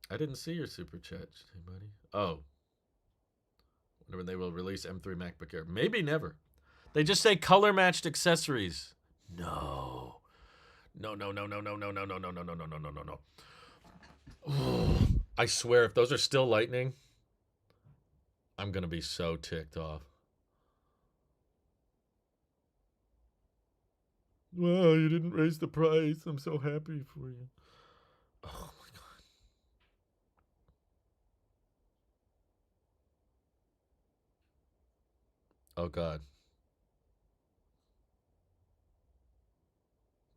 I didn't see your super chat, hey buddy. Oh, wonder when they will release M3 MacBook Air. Maybe never. They just say color matched accessories. No. No, no, no, no, no, no, no, no, no, no, no, no, no, no, no, no. I swear, if those are still lightning, I'm gonna be so ticked off. Wow, you didn't raise the price. I'm so happy for you. Oh my god. Oh god.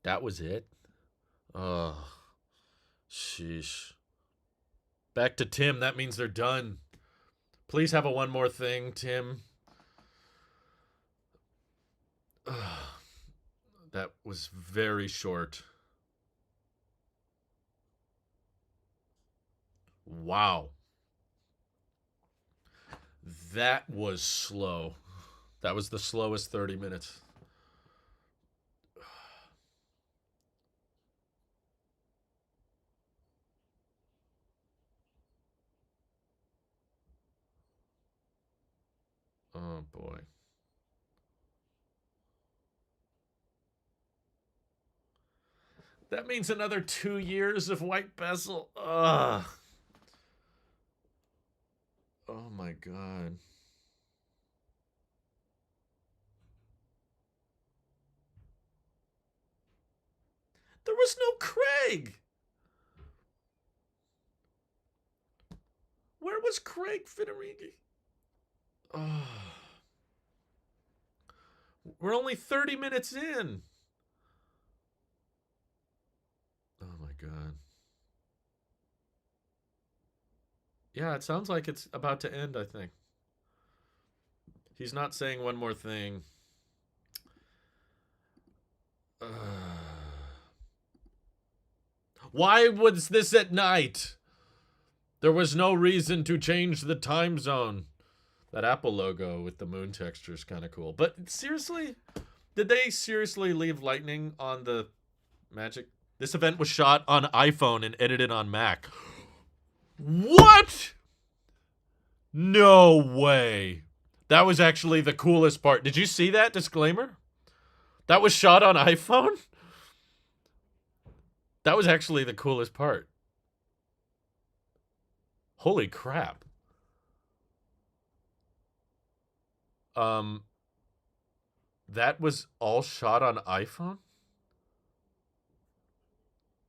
That was it? Oh, sheesh. Back to Tim. That means they're done. Please have a one more thing, Tim. That was very short. Wow. That was slow. That was the slowest 30 minutes. Oh boy. That means another 2 years of white bezel. Ugh. Oh my god. There was no Craig. Where was Craig Federighi? Oh. We're only 30 minutes in. Oh my god. Yeah, it sounds like it's about to end, I think. He's not saying one more thing. Why was this at night? There was no reason to change the time zone. That Apple logo with the moon texture is kind of cool. But seriously, did they seriously leave Lightning on the Magic? This event was shot on iPhone and edited on Mac. What? No way. That was actually the coolest part. Did you see that disclaimer? That was shot on iPhone? That was actually the coolest part. Holy crap. That was all shot on iPhone?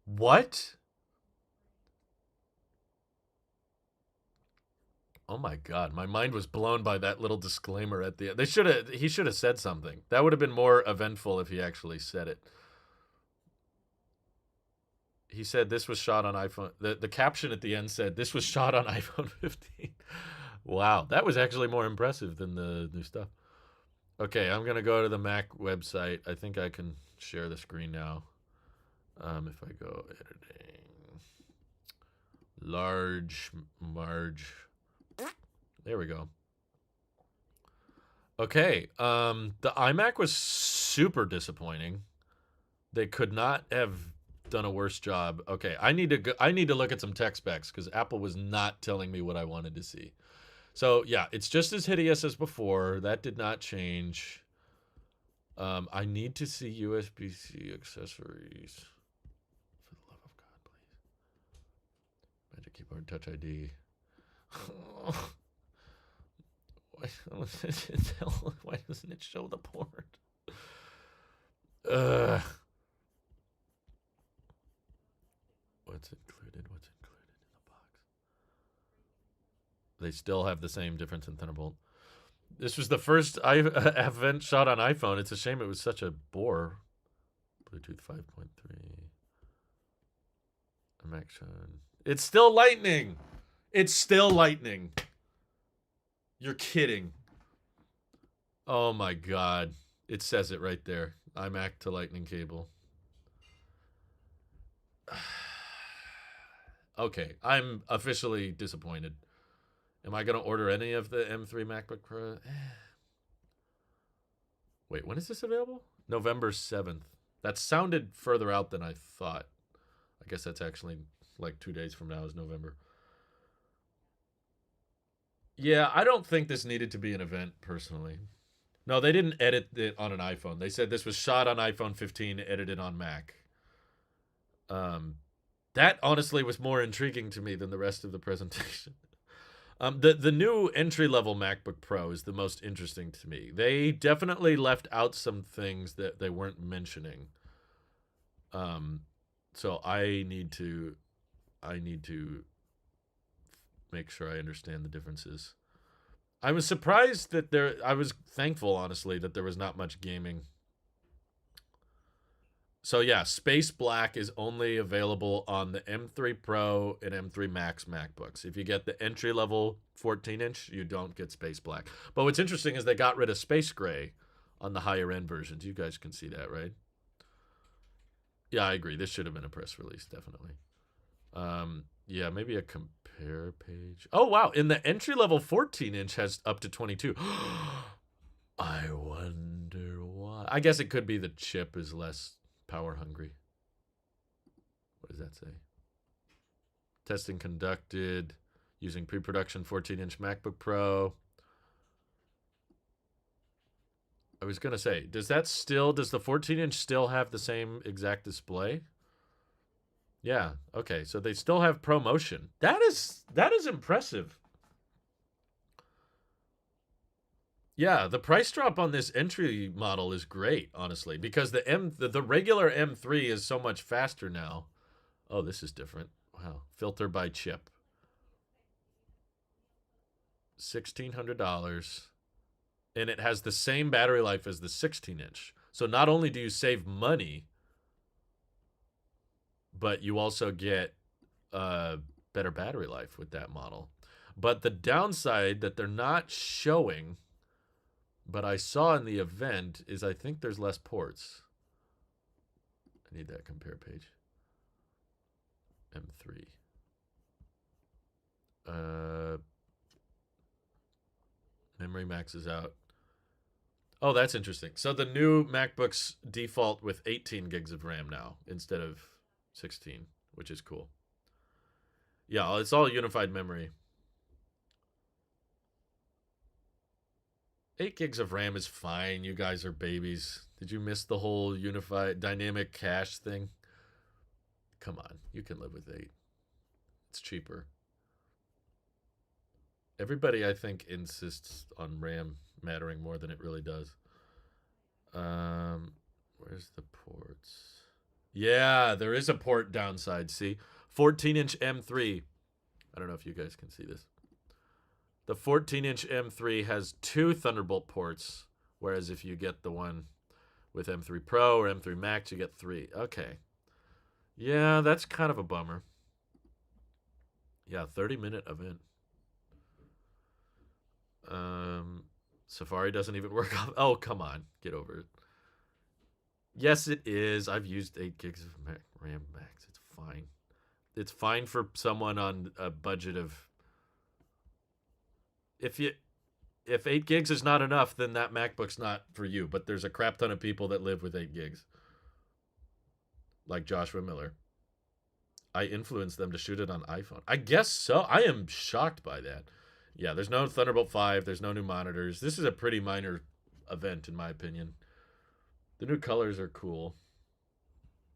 What? Oh my god, my mind was blown by that little disclaimer at the end. He should have said something. That would have been more eventful if he actually said it. He said this was shot on iPhone. The caption at the end said this was shot on iPhone 15. Wow, that was actually more impressive than the new stuff. Okay, I'm going to go to the Mac website. I think I can share the screen now. If I go editing, marge. There we go. Okay, the iMac was super disappointing. They could not have done a worse job. Okay, I need to look at some tech specs because Apple was not telling me what I wanted to see. So yeah, it's just as hideous as before. That did not change. I need to see USB-C accessories. For the love of God, please. Magic Keyboard, Touch ID. Why doesn't it show the port? What's included? What's included in the box? They still have the same difference in Thunderbolt. This was the first event shot on iPhone. It's a shame it was such a bore. Bluetooth 5.3. Action. It's still Lightning. It's still Lightning. You're kidding. Oh my god. It says it right there. iMac to Lightning cable. Okay, I'm officially disappointed. Am I going to order any of the M3 MacBook Pro? Wait, when is this available? November 7th. That sounded further out than I thought. I guess that's actually like 2 days from now is November. Yeah, I don't think this needed to be an event, personally. No, they didn't edit it on an iPhone. They said this was shot on iPhone 15, edited on Mac. That honestly was more intriguing to me than the rest of the presentation. The new entry-level MacBook Pro is the most interesting to me. They definitely left out some things that they weren't mentioning. So I need to make sure I understand the differences. I was surprised that I was thankful, honestly, that there was not much gaming. So yeah, Space Black is only available on the M3 Pro and M3 Max MacBooks. If you get the entry-level 14-inch, you don't get Space Black. But what's interesting is they got rid of Space Gray on the higher-end versions. You guys can see that, right? Yeah, I agree. This should have been a press release, definitely. Yeah, maybe a compare page. Oh, wow. In the entry-level 14-inch has up to 22. I wonder why. I guess it could be the chip is less power hungry. What does that say? Testing conducted using pre-production 14-inch MacBook Pro. I was going to say, does the 14-inch still have the same exact display? Yeah, okay. So they still have ProMotion. That is impressive. Yeah, the price drop on this entry model is great, honestly, because the regular M3 is so much faster now. Oh, this is different. Wow. Filter by chip. $1,600. And it has the same battery life as the 16-inch. So not only do you save money, but you also get better battery life with that model. But the downside that they're not showing But I saw in the event is I think there's less ports. I need that compare page. M3. Memory max is out. Oh, that's interesting. So the new MacBooks default with 18 gigs of RAM now instead of 16, which is cool. Yeah, it's all unified memory. 8 gigs of RAM is fine. You guys are babies. Did you miss the whole unified dynamic cache thing? Come on, you can live with 8. It's cheaper. Everybody, I think, insists on RAM mattering more than it really does. Where's the ports? Yeah, there is a port downside. See, 14-inch M3. I don't know if you guys can see this. The 14-inch M3 has 2 Thunderbolt ports, whereas if you get the one with M3 Pro or M3 Max, you get 3. Okay. Yeah, that's kind of a bummer. Yeah, 30-minute event. Safari doesn't even work off. Oh, come on. Get over it. Yes, it is. I've used 8 gigs of RAM Max. It's fine. It's fine for someone on a budget of... If 8 gigs is not enough, then that MacBook's not for you. But there's a crap ton of people that live with 8 gigs. Like Joshua Miller. I influenced them to shoot it on iPhone. I guess so. I am shocked by that. Yeah, there's no Thunderbolt 5. There's no new monitors. This is a pretty minor event, in my opinion. The new colors are cool.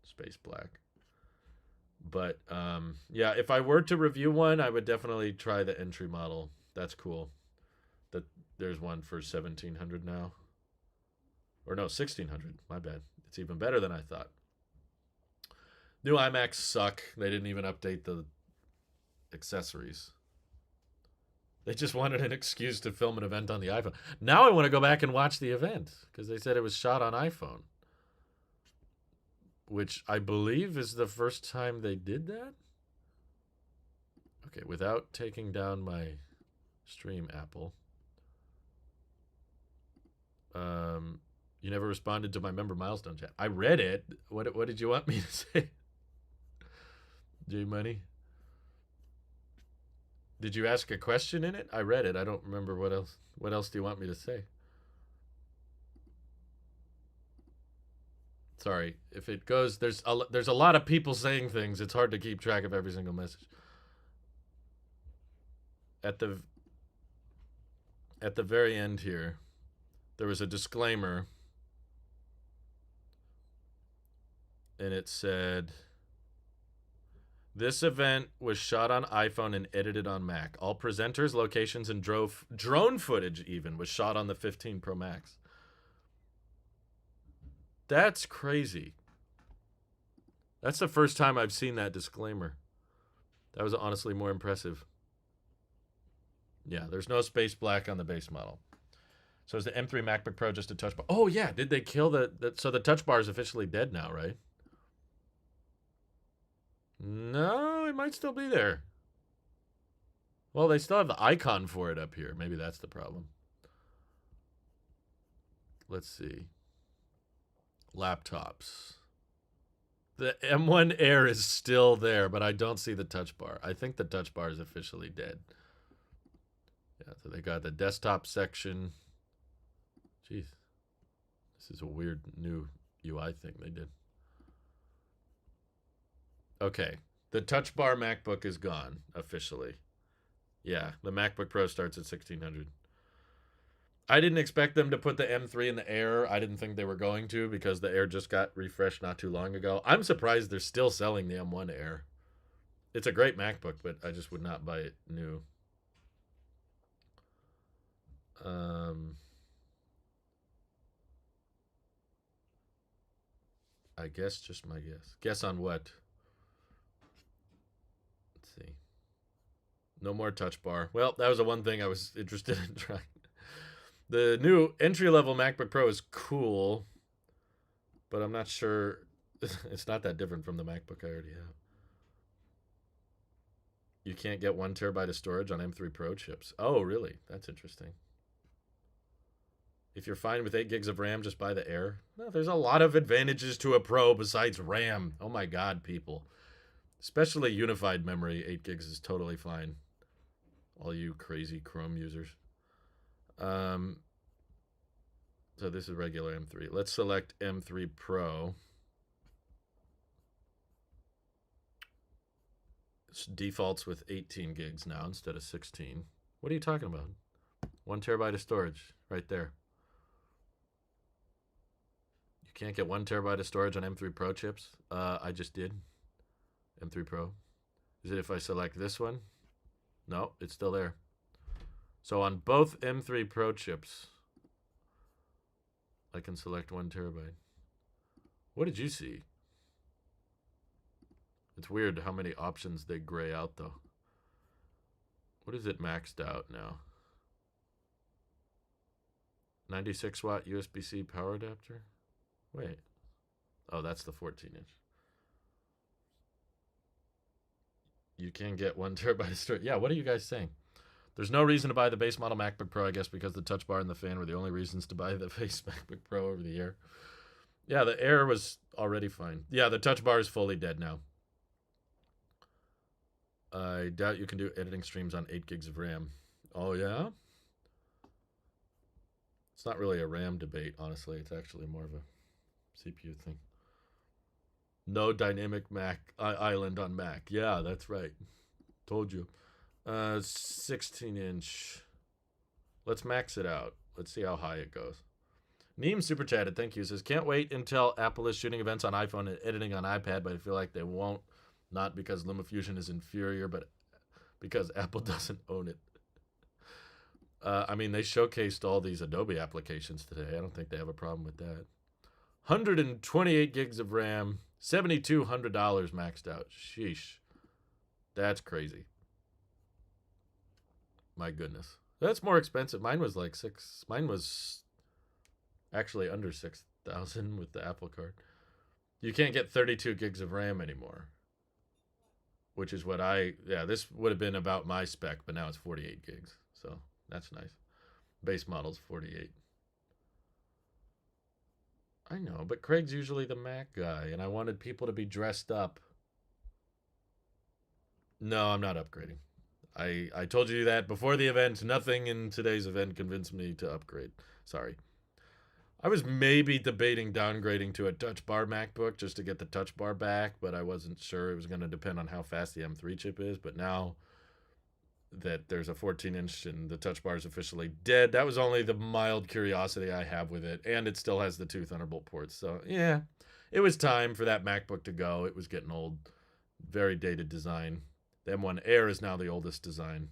Space black. But, yeah, if I were to review one, I would definitely try the entry model. That's cool. There's one for $1,700 now. Or no, $1,600. My bad. It's even better than I thought. New iMacs suck. They didn't even update the accessories. They just wanted an excuse to film an event on the iPhone. Now I want to go back and watch the event because they said it was shot on iPhone, which I believe is the first time they did that. Okay, without taking down my stream, Apple. You never responded to my member milestone chat. I read it. What did you want me to say? J Money. Did you ask a question in it? I read it. I don't remember what else. What else do you want me to say? Sorry. If it goes, there's a lot of people saying things. It's hard to keep track of every single message. At the very end here, there was a disclaimer. And it said, this event was shot on iPhone and edited on Mac. All presenters, locations, and drone footage even was shot on the 15 Pro Max. That's crazy. That's the first time I've seen that disclaimer. That was honestly more impressive. Yeah, there's no space black on the base model. So is the M3 MacBook Pro just a touch bar? Oh, yeah. Did they kill so the touch bar is officially dead now, right? No, it might still be there. Well, they still have the icon for it up here. Maybe that's the problem. Let's see. Laptops. The M1 Air is still there, but I don't see the touch bar. I think the touch bar is officially dead. Yeah, so they got the desktop section. Jeez. This is a weird new UI thing they did. Okay. The touch bar MacBook is gone officially. Yeah, the MacBook Pro starts at $1,600. I didn't expect them to put the M3 in the Air. I didn't think they were going to because the Air just got refreshed not too long ago. I'm surprised they're still selling the M1 Air. It's a great MacBook, but I just would not buy it new. I guess just my guess. Guess on what? Let's see. No more touch bar. Well, that was the one thing I was interested in trying. The new entry-level MacBook Pro is cool, but I'm not sure. It's not that different from the MacBook I already have. You can't get 1 terabyte of storage on M3 Pro chips. Oh, really? That's interesting. If you're fine with 8 gigs of RAM, just buy the Air. No, there's a lot of advantages to a Pro besides RAM. Oh my God, people. Especially unified memory, 8 gigs is totally fine. All you crazy Chrome users. So this is regular M3. Let's select M3 Pro. It defaults with 18 gigs now instead of 16. What are you talking about? 1 terabyte of storage right there. You can't get 1 terabyte of storage on M3 Pro chips. I just did. M3 Pro. Is it if I select this one? No, it's still there. So on both M3 Pro chips, I can select 1 terabyte. What did you see? It's weird how many options they gray out, though. What is it maxed out now? 96 watt USB-C power adapter? Wait. Oh, that's the 14-inch. You can get 1 terabyte of storage. Yeah, what are you guys saying? There's no reason to buy the base model MacBook Pro, I guess, because the touch bar and the fan were the only reasons to buy the base MacBook Pro over the Air. Yeah, the Air was already fine. Yeah, the touch bar is fully dead now. I doubt you can do editing streams on 8 gigs of RAM. Oh, yeah? It's not really a RAM debate, honestly. It's actually more of a CPU thing. No dynamic Mac island on Mac. Yeah, that's right. Told you. 16-inch. Let's max it out. Let's see how high it goes. Neem super chatted. Thank you. Says, can't wait until Apple is shooting events on iPhone and editing on iPad, but I feel like they won't. Not because LumaFusion is inferior, but because Apple doesn't own it. I mean, they showcased all these Adobe applications today. I don't think they have a problem with that. 128 gigs of RAM, $7,200 maxed out. Sheesh. That's crazy. My goodness. That's more expensive. Mine was like mine was actually under 6,000 with the Apple Card. You can't get 32 gigs of RAM anymore. Which is what this would have been about my spec, but now it's 48 gigs. So that's nice. Base model's 48. I know, but Craig's usually the Mac guy, and I wanted people to be dressed up. No, I'm not upgrading. I told you that before the event. Nothing in today's event convinced me to upgrade. Sorry. I was maybe debating downgrading to a touch bar MacBook just to get the touch bar back, but I wasn't sure. It was going to depend on how fast the M3 chip is. But now that there's a 14-inch and the touch bar is officially dead, that was only the mild curiosity I have with it. And it still has the 2 Thunderbolt ports. So, yeah, it was time for that MacBook to go. It was getting old. Very dated design. The M1 Air is now the oldest design.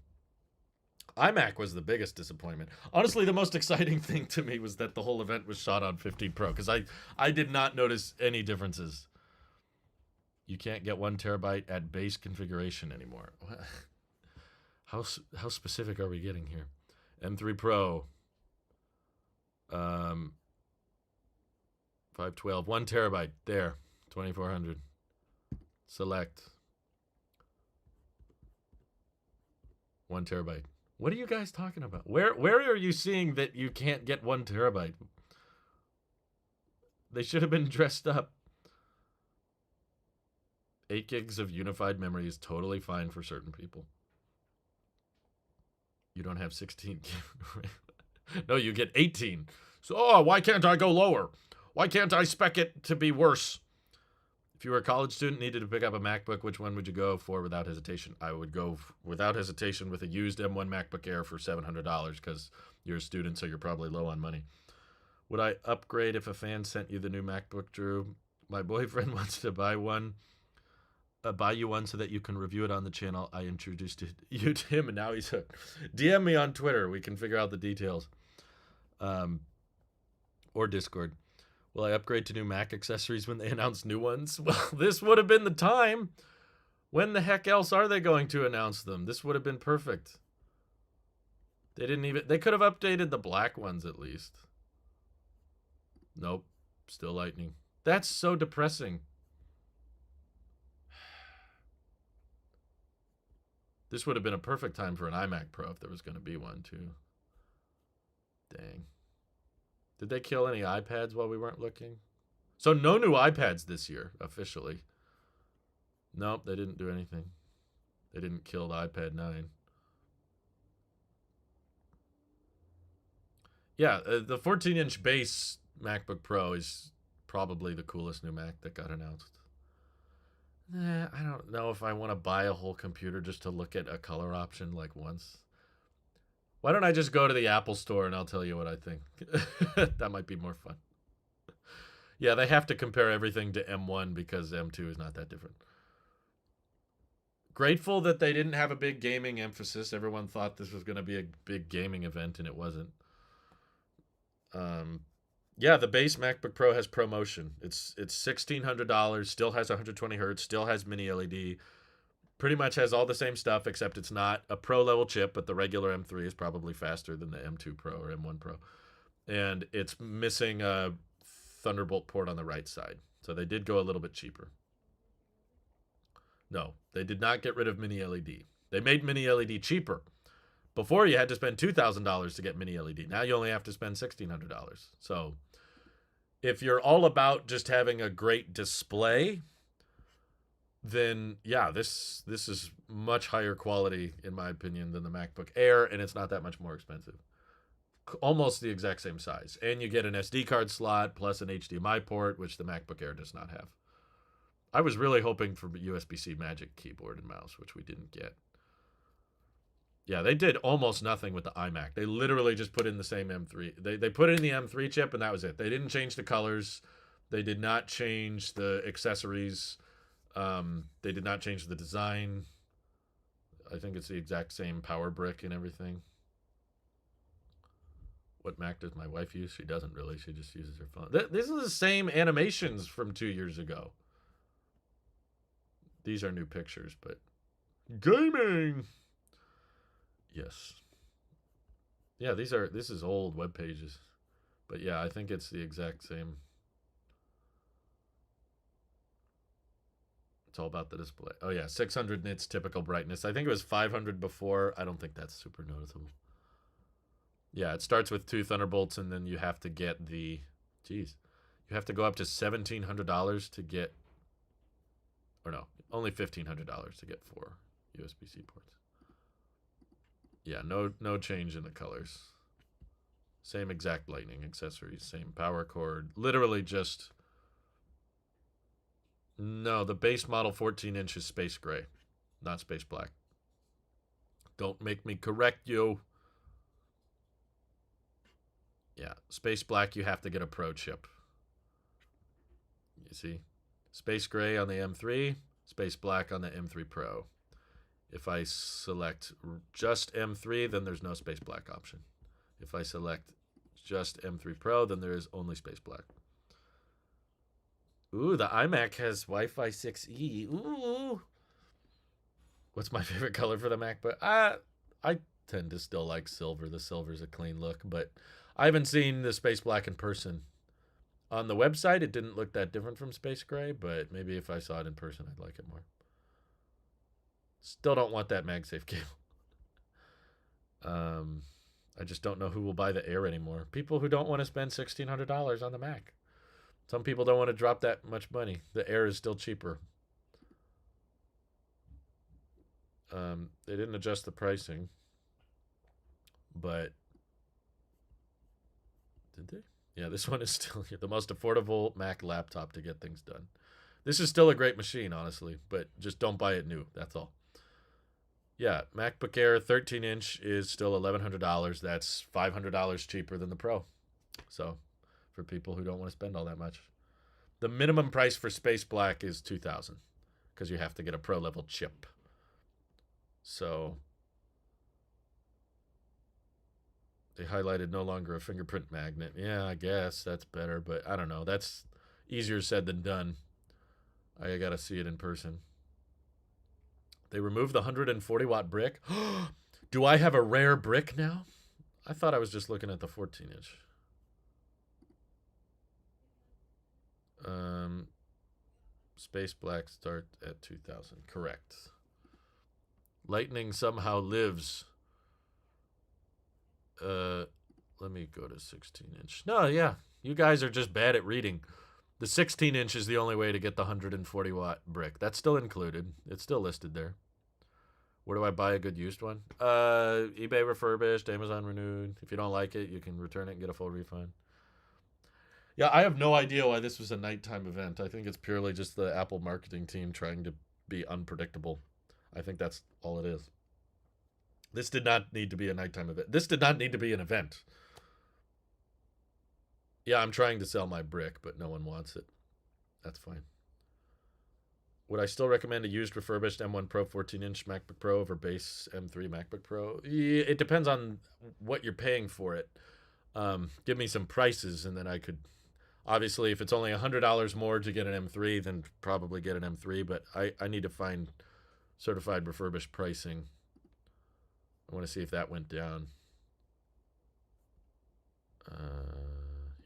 iMac was the biggest disappointment. Honestly, the most exciting thing to me was that the whole event was shot on 15 Pro, because I did not notice any differences. You can't get 1 terabyte at base configuration anymore. How specific are we getting here? M3 Pro. 512. 1 terabyte. There. 2400. Select. 1 terabyte. What are you guys talking about? Where are you seeing that you can't get 1 terabyte? They should have been dressed up. 8 gigs of unified memory is totally fine for certain people. You don't have 16 gigs. No, you get 18. So, why can't I go lower? Why can't I spec it to be worse? If you were a college student, needed to pick up a MacBook, which one would you go for without hesitation? I would go without hesitation with a used M1 MacBook Air for $700 because you're a student, so you're probably low on money. Would I upgrade if a fan sent you the new MacBook, Drew? My boyfriend wants to buy you one so that you can review it on the channel. I introduced you to him, and now he's hooked. DM me on Twitter. We can figure out the details. Or Discord. Will I upgrade to new Mac accessories when they announce new ones? Well, this would have been the time. When the heck else are they going to announce them? This would have been perfect. They could have updated the black ones at least. Nope. Still lightning. That's so depressing. This would have been a perfect time for an iMac Pro if there was going to be one too. Dang. Did they kill any iPads while we weren't looking? So no new iPads this year, officially. Nope, they didn't do anything. They didn't kill the iPad 9. Yeah, the 14-inch base MacBook Pro is probably the coolest new Mac that got announced. I don't know if I want to buy a whole computer just to look at a color option like once. Why don't I just go to the Apple store and I'll tell you what I think? That might be more fun. Yeah, they have to compare everything to M1 because M2 is not that different. Grateful that they didn't have a big gaming emphasis. Everyone thought this was going to be a big gaming event, and it wasn't. Yeah, the base MacBook Pro has ProMotion. It's $1,600. Still has 120 hertz. Still has mini LED. Pretty much has all the same stuff, except it's not a Pro level chip. But the regular M3 is probably faster than the M2 Pro or M1 Pro, and it's missing a Thunderbolt port on the right side. So they did go a little bit cheaper. No, they did not get rid of mini LED. They made mini LED cheaper. Before you had to spend $2,000 to get mini LED. Now you only have to spend $1,600. So if you're all about just having a great display, then yeah, this is much higher quality in my opinion than the MacBook Air, and it's not that much more expensive. Almost the exact same size, and you get an SD card slot plus an HDMI port, which the MacBook Air does not have. I was really hoping for USB-C Magic keyboard and mouse, which we didn't get. Yeah, they did almost nothing with the iMac. They literally just put in the same M3. They put in the M3 chip, and that was it. They didn't change the colors. They did not change the accessories. They did not change the design. I think it's the exact same power brick and everything. What Mac does my wife use? She doesn't really. She just uses her phone. This is the same animations from 2 years ago. These are new pictures, but gaming. Yes. Yeah, this is old web pages. But yeah, I think it's the exact same. It's all about the display. Oh yeah, 600 nits typical brightness. I think it was 500 before. I don't think that's super noticeable. Yeah, it starts with 2 Thunderbolts, and then you have to get the, geez, you have to go up to $1,700 to get, or no, only $1,500 to get 4 USB-C ports. Yeah, no change in the colors. Same exact lightning accessories, same power cord. Literally just, no, the base model 14-inch is space gray, not space black. Don't make me correct you. Yeah, space black, you have to get a Pro chip. You see? Space gray on the M3, space black on the M3 Pro. If I select just M3, then there's no space black option. If I select just M3 Pro, then there is only space black. Ooh, the iMac has Wi-Fi 6E. Ooh. What's my favorite color for the MacBook? I tend to still like silver. The silver's a clean look, but I haven't seen the space black in person. On the website, it didn't look that different from space gray, but maybe if I saw it in person, I'd like it more. Still don't want that MagSafe cable. I just don't know who will buy the Air anymore. People who don't want to spend $1,600 on the Mac. Some people don't want to drop that much money. The Air is still cheaper. They didn't adjust the pricing, but did they? Yeah, this one is still the most affordable Mac laptop to get things done. This is still a great machine, honestly, but just don't buy it new. That's all. Yeah, MacBook Air 13-inch is still $1,100. That's $500 cheaper than the Pro. So, for people who don't want to spend all that much. The minimum price for Space Black is $2,000 because you have to get a Pro level chip. So, they highlighted no longer a fingerprint magnet. Yeah, I guess that's better, but I don't know. That's easier said than done. I got to see it in person. They removed the 140-watt brick. Do I have a rare brick now? I thought I was just looking at the 14-inch. Space Black start at 2,000. Correct. Lightning somehow lives. Let me go to 16-inch. No, yeah. You guys are just bad at reading. The 16-inch is the only way to get the 140-watt brick. That's still included. It's still listed there. Where do I buy a good used one? eBay refurbished, Amazon renewed. If you don't like it, you can return it and get a full refund. Yeah, I have no idea why this was a nighttime event. I think it's purely just the Apple marketing team trying to be unpredictable. I think that's all it is. This did not need to be a nighttime event. This did not need to be an event. Yeah, I'm trying to sell my brick, but no one wants it. That's fine. Would I still recommend a used refurbished M1 Pro 14-inch MacBook Pro over base M3 MacBook Pro? It depends on what you're paying for it. Give me some prices, and then I could... Obviously, if it's only $100 more to get an M3, then probably get an M3, but I need to find certified refurbished pricing. I want to see if that went down.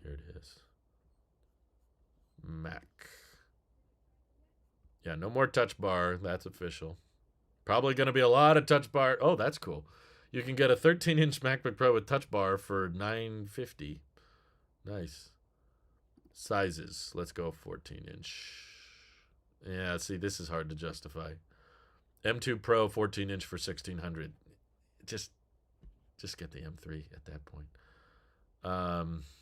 Here it is. Mac. Yeah, no more touch bar. That's official. Probably going to be a lot of touch bar. Oh, that's cool. You can get a 13-inch MacBook Pro with touch bar for $950. Nice. Sizes. Let's go 14-inch. Yeah, see, this is hard to justify. M2 Pro 14-inch for $1,600. Just get the M3 at that point.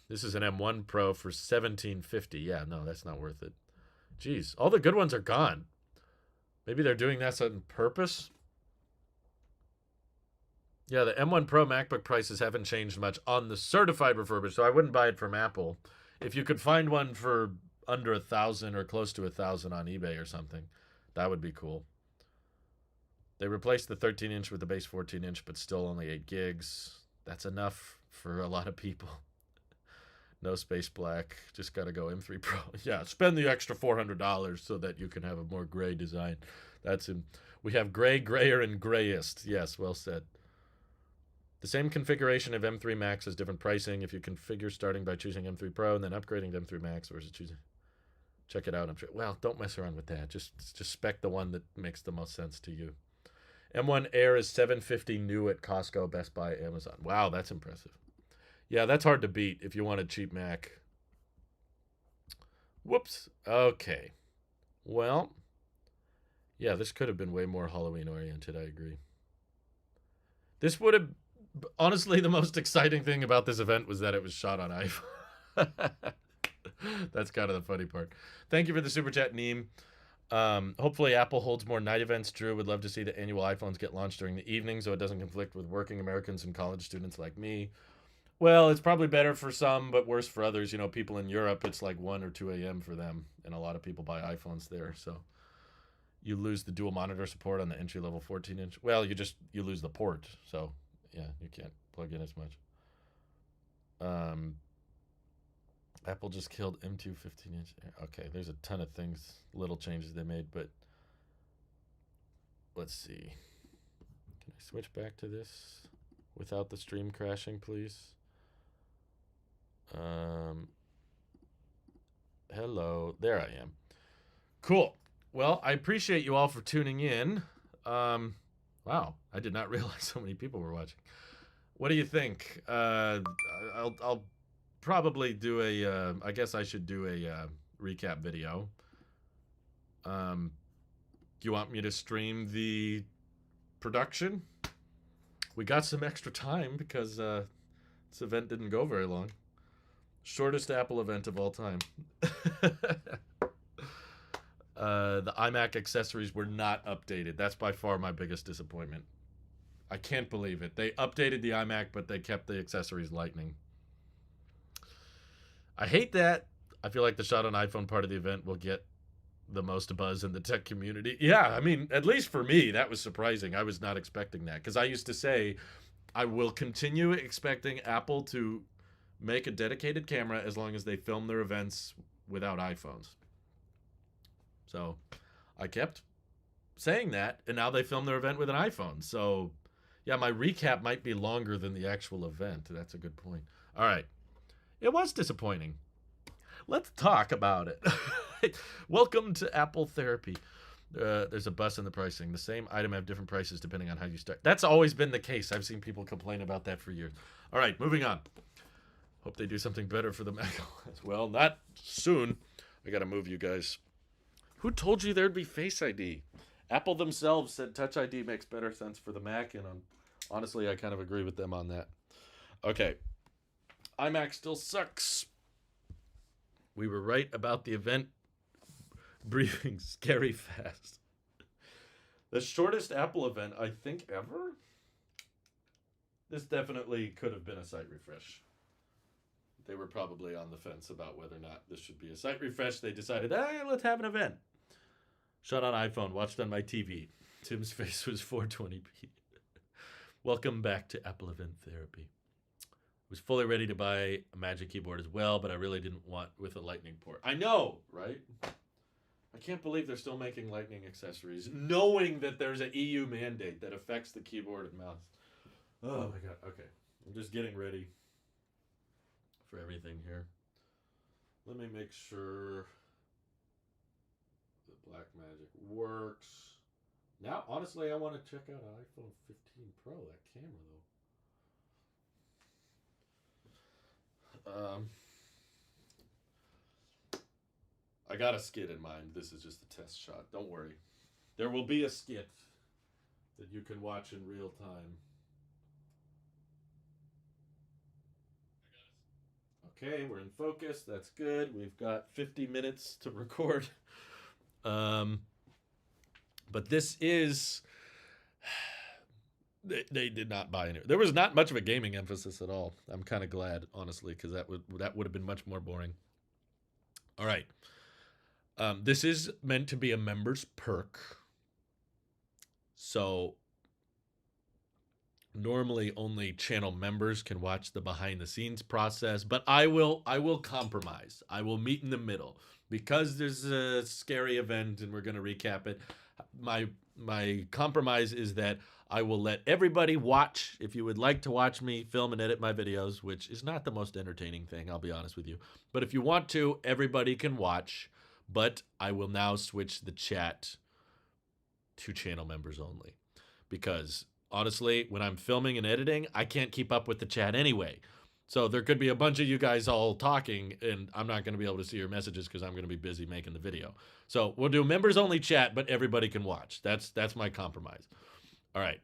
This is an M1 Pro for $1,750. Yeah, no, that's not worth it. Jeez, all the good ones are gone. Maybe they're doing that on purpose. Yeah, the M1 Pro MacBook prices haven't changed much on the certified refurbished, so I wouldn't buy it from Apple. If you could find one for under $1,000 or close to $1,000 on eBay or something, that would be cool. They replaced the 13-inch with the base 14-inch, but still only 8 gigs. That's enough for a lot of people. No space black. Just got to go M3 Pro. Yeah, spend the extra $400 so that you can have a more gray design. That's in. We have gray, grayer, and grayest. Yes, well said. The same configuration of M3 Max has different pricing. If you configure starting by choosing M3 Pro and then upgrading to M3 Max versus choosing... Check it out. I'm sure. Well, don't mess around with that. Just spec the one that makes the most sense to you. M1 Air is $750 new at Costco, Best Buy, Amazon. Wow, that's impressive. Yeah, that's hard to beat if you want a cheap Mac. Whoops. Okay. Well, yeah, this could have been way more Halloween-oriented, I agree. This would have... Honestly, the most exciting thing about this event was that it was shot on iPhone. That's kind of the funny part. Thank you for the super chat, Neem. Hopefully Apple holds more night events. Drew would love to see the annual iPhones get launched during the evening so it doesn't conflict with working Americans and college students like me. Well, it's probably better for some, but worse for others. You know, people in Europe, it's like 1 or 2 a.m. for them, and a lot of people buy iPhones there. So you lose the dual monitor support on the entry-level 14-inch. Well, you lose the port, so yeah, you can't plug in as much. Apple just killed M2 15-inch. Okay, there's a ton of things, little changes they made, but let's see. Can I switch back to this without the stream crashing, please? Hello. There I am. Cool. Well, I appreciate you all for tuning in. Wow, I did not realize so many people were watching. What do you think? I'll probably do a, I guess I should do a recap video. Do you want me to stream the production? We got some extra time because this event didn't go very long. Shortest Apple event of all time. The iMac accessories were not updated. That's by far my biggest disappointment. I can't believe it. They updated the iMac, but they kept the accessories Lightning. I hate that. I feel like the shot on iPhone part of the event will get the most buzz in the tech community. Yeah, I mean, at least for me, that was surprising. I was not expecting that because I used to say I will continue expecting Apple to make a dedicated camera as long as they film their events without iPhones. So I kept saying that, and now they film their event with an iPhone. So yeah, my recap might be longer than the actual event. That's a good point. All right. It was disappointing. Let's talk about it. Welcome to Apple Therapy. There's a bus in the pricing. The same item have different prices depending on how you start. That's always been the case. I've seen people complain about that for years. All right, moving on. Hope they do something better for the Mac OS. Well, not soon. I gotta move you guys. Who told you there'd be Face ID? Apple themselves said Touch ID makes better sense for the Mac, and honestly, I kind of agree with them on that. Okay. iMac still sucks. We were right about the event briefing scary fast. The shortest Apple event, I think, ever? This definitely could have been a site refresh. They were probably on the fence about whether or not this should be a site refresh. They decided, let's have an event. Shot on iPhone, watched on my TV. Tim's face was 420p. Welcome back to Apple Event Therapy. Was fully ready to buy a Magic Keyboard as well, but I really didn't want with a Lightning port. I know, right? I can't believe they're still making Lightning accessories, knowing that there's an EU mandate that affects the keyboard and mouse. Oh my god, okay. I'm just getting ready for everything here. Let me make sure the Blackmagic works. Now, honestly, I want to check out an iPhone 15 Pro, that camera though. I got a skit in mind. This is just a test shot. Don't worry. There will be a skit that you can watch in real time. Okay, we're in focus. That's good. We've got 50 minutes to record. But this is... They did not buy any. There was not much of a gaming emphasis at all. I'm kind of glad, honestly, because that would have been much more boring. All right. This is meant to be a member's perk. So normally only channel members can watch the behind the scenes process, but I will compromise. I will meet in the middle because there's a scary event and we're going to recap it. My compromise is that I will let everybody watch. If you would like to watch me film and edit my videos, which is not the most entertaining thing, I'll be honest with you. But if you want to, everybody can watch. But I will now switch the chat to channel members only. Because honestly, when I'm filming and editing, I can't keep up with the chat anyway. So there could be a bunch of you guys all talking, and I'm not going to be able to see your messages because I'm going to be busy making the video. So we'll do members only chat, but everybody can watch. That's my compromise. All right.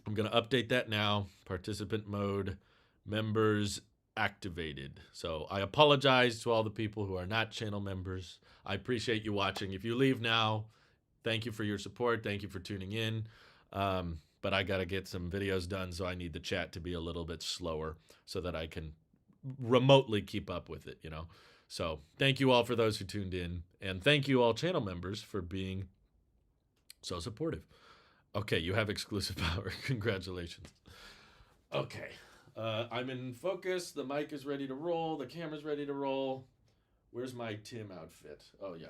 I'm going to update that now. Participant mode, members activated. So I apologize to all the people who are not channel members. I appreciate you watching. If you leave now, thank you for your support. Thank you for tuning in. But I got to get some videos done, so I need the chat to be a little bit slower so that I can remotely keep up with it, you know. So thank you all for those who tuned in, and thank you all channel members for being so supportive. Okay, you have exclusive power. Congratulations. Okay, I'm in focus. The mic is ready to roll. The camera's ready to roll. Where's my Tim outfit? Oh, yeah.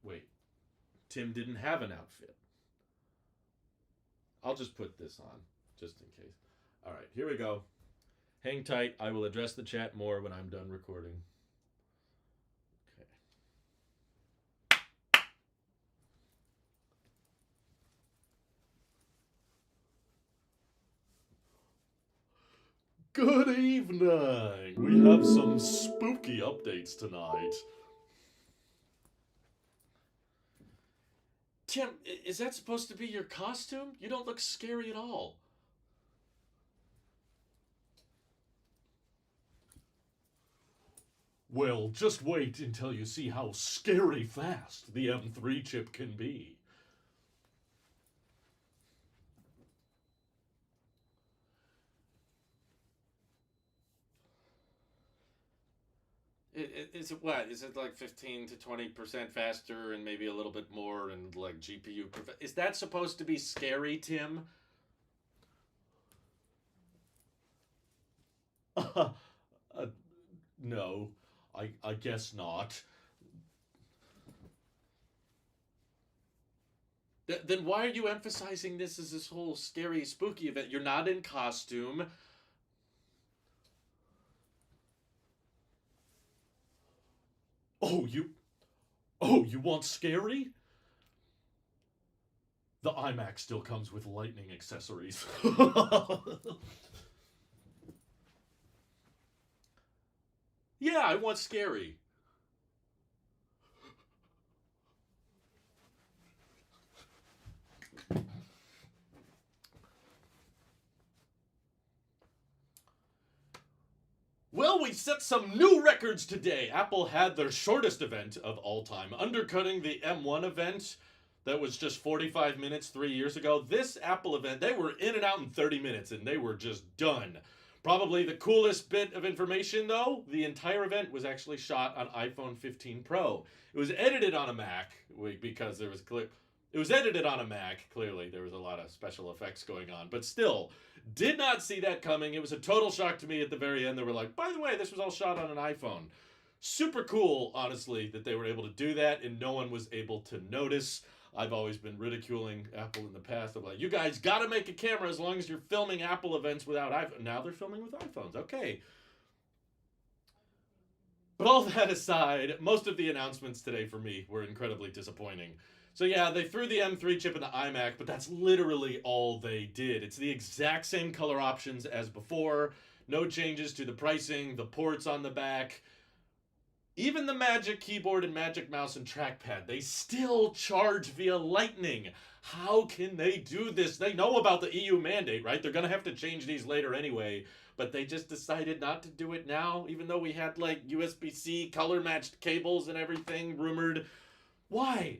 Wait, Tim didn't have an outfit. I'll just put this on, just in case. All right, here we go. Hang tight. I will address the chat more when I'm done recording. Okay. Good evening. We have some spooky updates tonight. Tim, is that supposed to be your costume? You don't look scary at all. Well, just wait until you see how scary fast the M3 chip can be. Is it what? Is it like 15 to 20% faster and maybe a little bit more and like GPU? Is that supposed to be scary, Tim? No, I guess not. Then why are you emphasizing this as this whole scary, spooky event? You're not in costume. Oh, you want scary? The iMac still comes with lightning accessories. Yeah, I want scary. Well, we set some new records today. Apple had their shortest event of all time, undercutting the M1 event that was just 45 minutes 3 years ago. This Apple event, they were in and out in 30 minutes and they were just done. Probably the coolest bit of information, though, the entire event was actually shot on iPhone 15 Pro. It was edited on a Mac because there was clear. It was edited on a Mac. Clearly, there was a lot of special effects going on, but still, did not see that coming. It was a total shock to me at the very end. They were like, by the way, this was all shot on an iPhone. Super cool, honestly, that they were able to do that and no one was able to notice. I've always been ridiculing Apple in the past. I'm like, you guys got to make a camera as long as you're filming Apple events without iPhone. Now they're filming with iPhones. Okay. But all that aside, most of the announcements today for me were incredibly disappointing. So yeah, they threw the M3 chip in the iMac, but that's literally all they did. It's the exact same color options as before. No changes to the pricing, the ports on the back. Even the Magic Keyboard and Magic Mouse and trackpad, they still charge via Lightning. How can they do this? They know about the EU mandate, right? They're going to have to change these later anyway, but they just decided not to do it now, even though we had like USB-C color-matched cables and everything rumored. Why?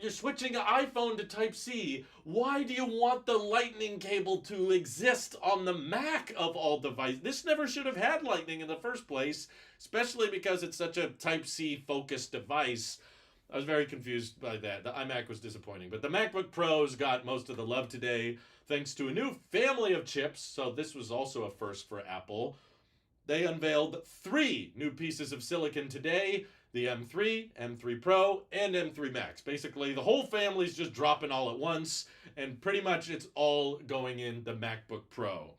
You're switching an iPhone to Type-C. Why do you want the lightning cable to exist on the Mac of all devices? This never should have had lightning in the first place, especially because it's such a Type-C focused device. I was very confused by that. The iMac was disappointing. But the MacBook Pros got most of the love today thanks to a new family of chips. So this was also a first for Apple. They unveiled 3 new pieces of silicon today. The M3, M3 Pro, and M3 Max. Basically, the whole family's just dropping all at once, and pretty much it's all going in the MacBook Pro.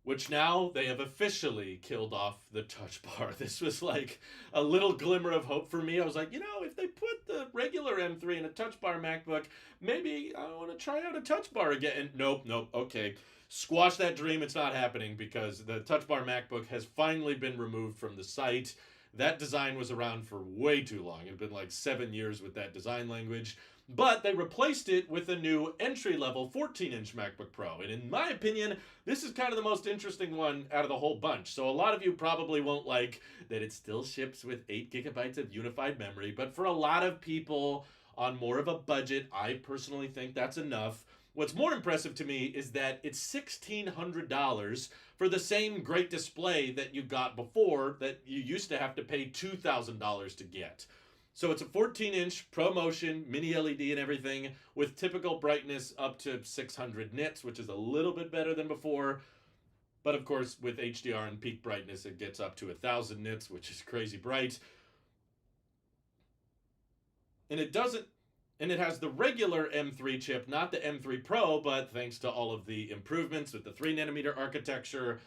Which now they have officially killed off the touch bar. This was like a little glimmer of hope for me. I was like, if they put the regular M3 in a touch bar MacBook, maybe I want to try out a touch bar again. And nope, okay. Squash that dream. It's not happening because the touch bar MacBook has finally been removed from the site. That design was around for way too long. It had been like 7 years with that design language. But they replaced it with a new entry-level 14-inch MacBook Pro. And in my opinion, this is kind of the most interesting one out of the whole bunch. So a lot of you probably won't like that it still ships with 8 gigabytes of unified memory. But for a lot of people on more of a budget, I personally think that's enough. What's more impressive to me is that it's $1,600 for the same great display that you got before that you used to have to pay $2,000 to get. So it's a 14-inch ProMotion, mini LED and everything, with typical brightness up to 600 nits, which is a little bit better than before. But of course, with HDR and peak brightness, it gets up to 1,000 nits, which is crazy bright. And it has the regular M3 chip, not the M3 Pro, but thanks to all of the improvements with the 3nm architecture,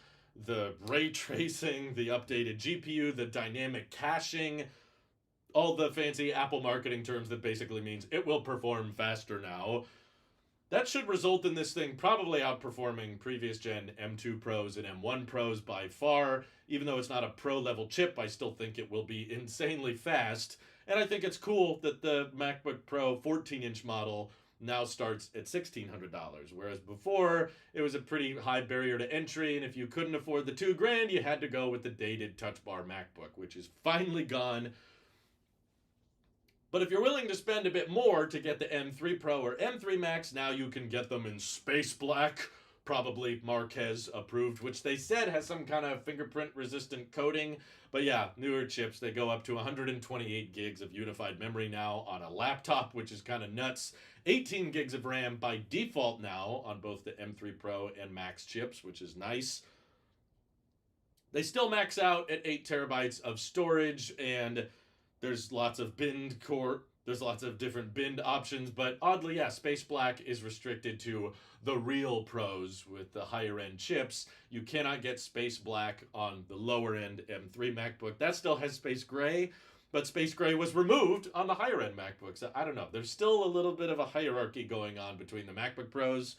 the ray tracing, the updated GPU, the dynamic caching, all the fancy Apple marketing terms that basically means it will perform faster now. That should result in this thing probably outperforming previous gen M2 Pros and M1 Pros by far. Even though it's not a pro level chip, I still think it will be insanely fast. And I think it's cool that the MacBook Pro 14-inch model now starts at $1,600, whereas before it was a pretty high barrier to entry, and if you couldn't afford the $2,000, you had to go with the dated Touch Bar MacBook, which is finally gone. But if you're willing to spend a bit more to get the M3 Pro or M3 Max, now you can get them in space black, probably Marquez approved, which they said has some kind of fingerprint resistant coating. But yeah, newer chips, they go up to 128 gigs of unified memory now on a laptop, which is kind of nuts. 18 gigs of RAM by default now on both the M3 Pro and Max chips, which is nice. They still max out at 8 terabytes of storage, and there's lots of there's lots of different bind options, but oddly, yeah, Space Black is restricted to the real pros with the higher end chips. You cannot get Space Black on the lower end M3 MacBook. That still has Space Gray, but Space Gray was removed on the higher end MacBooks. I don't know. There's still a little bit of a hierarchy going on between the MacBook Pros.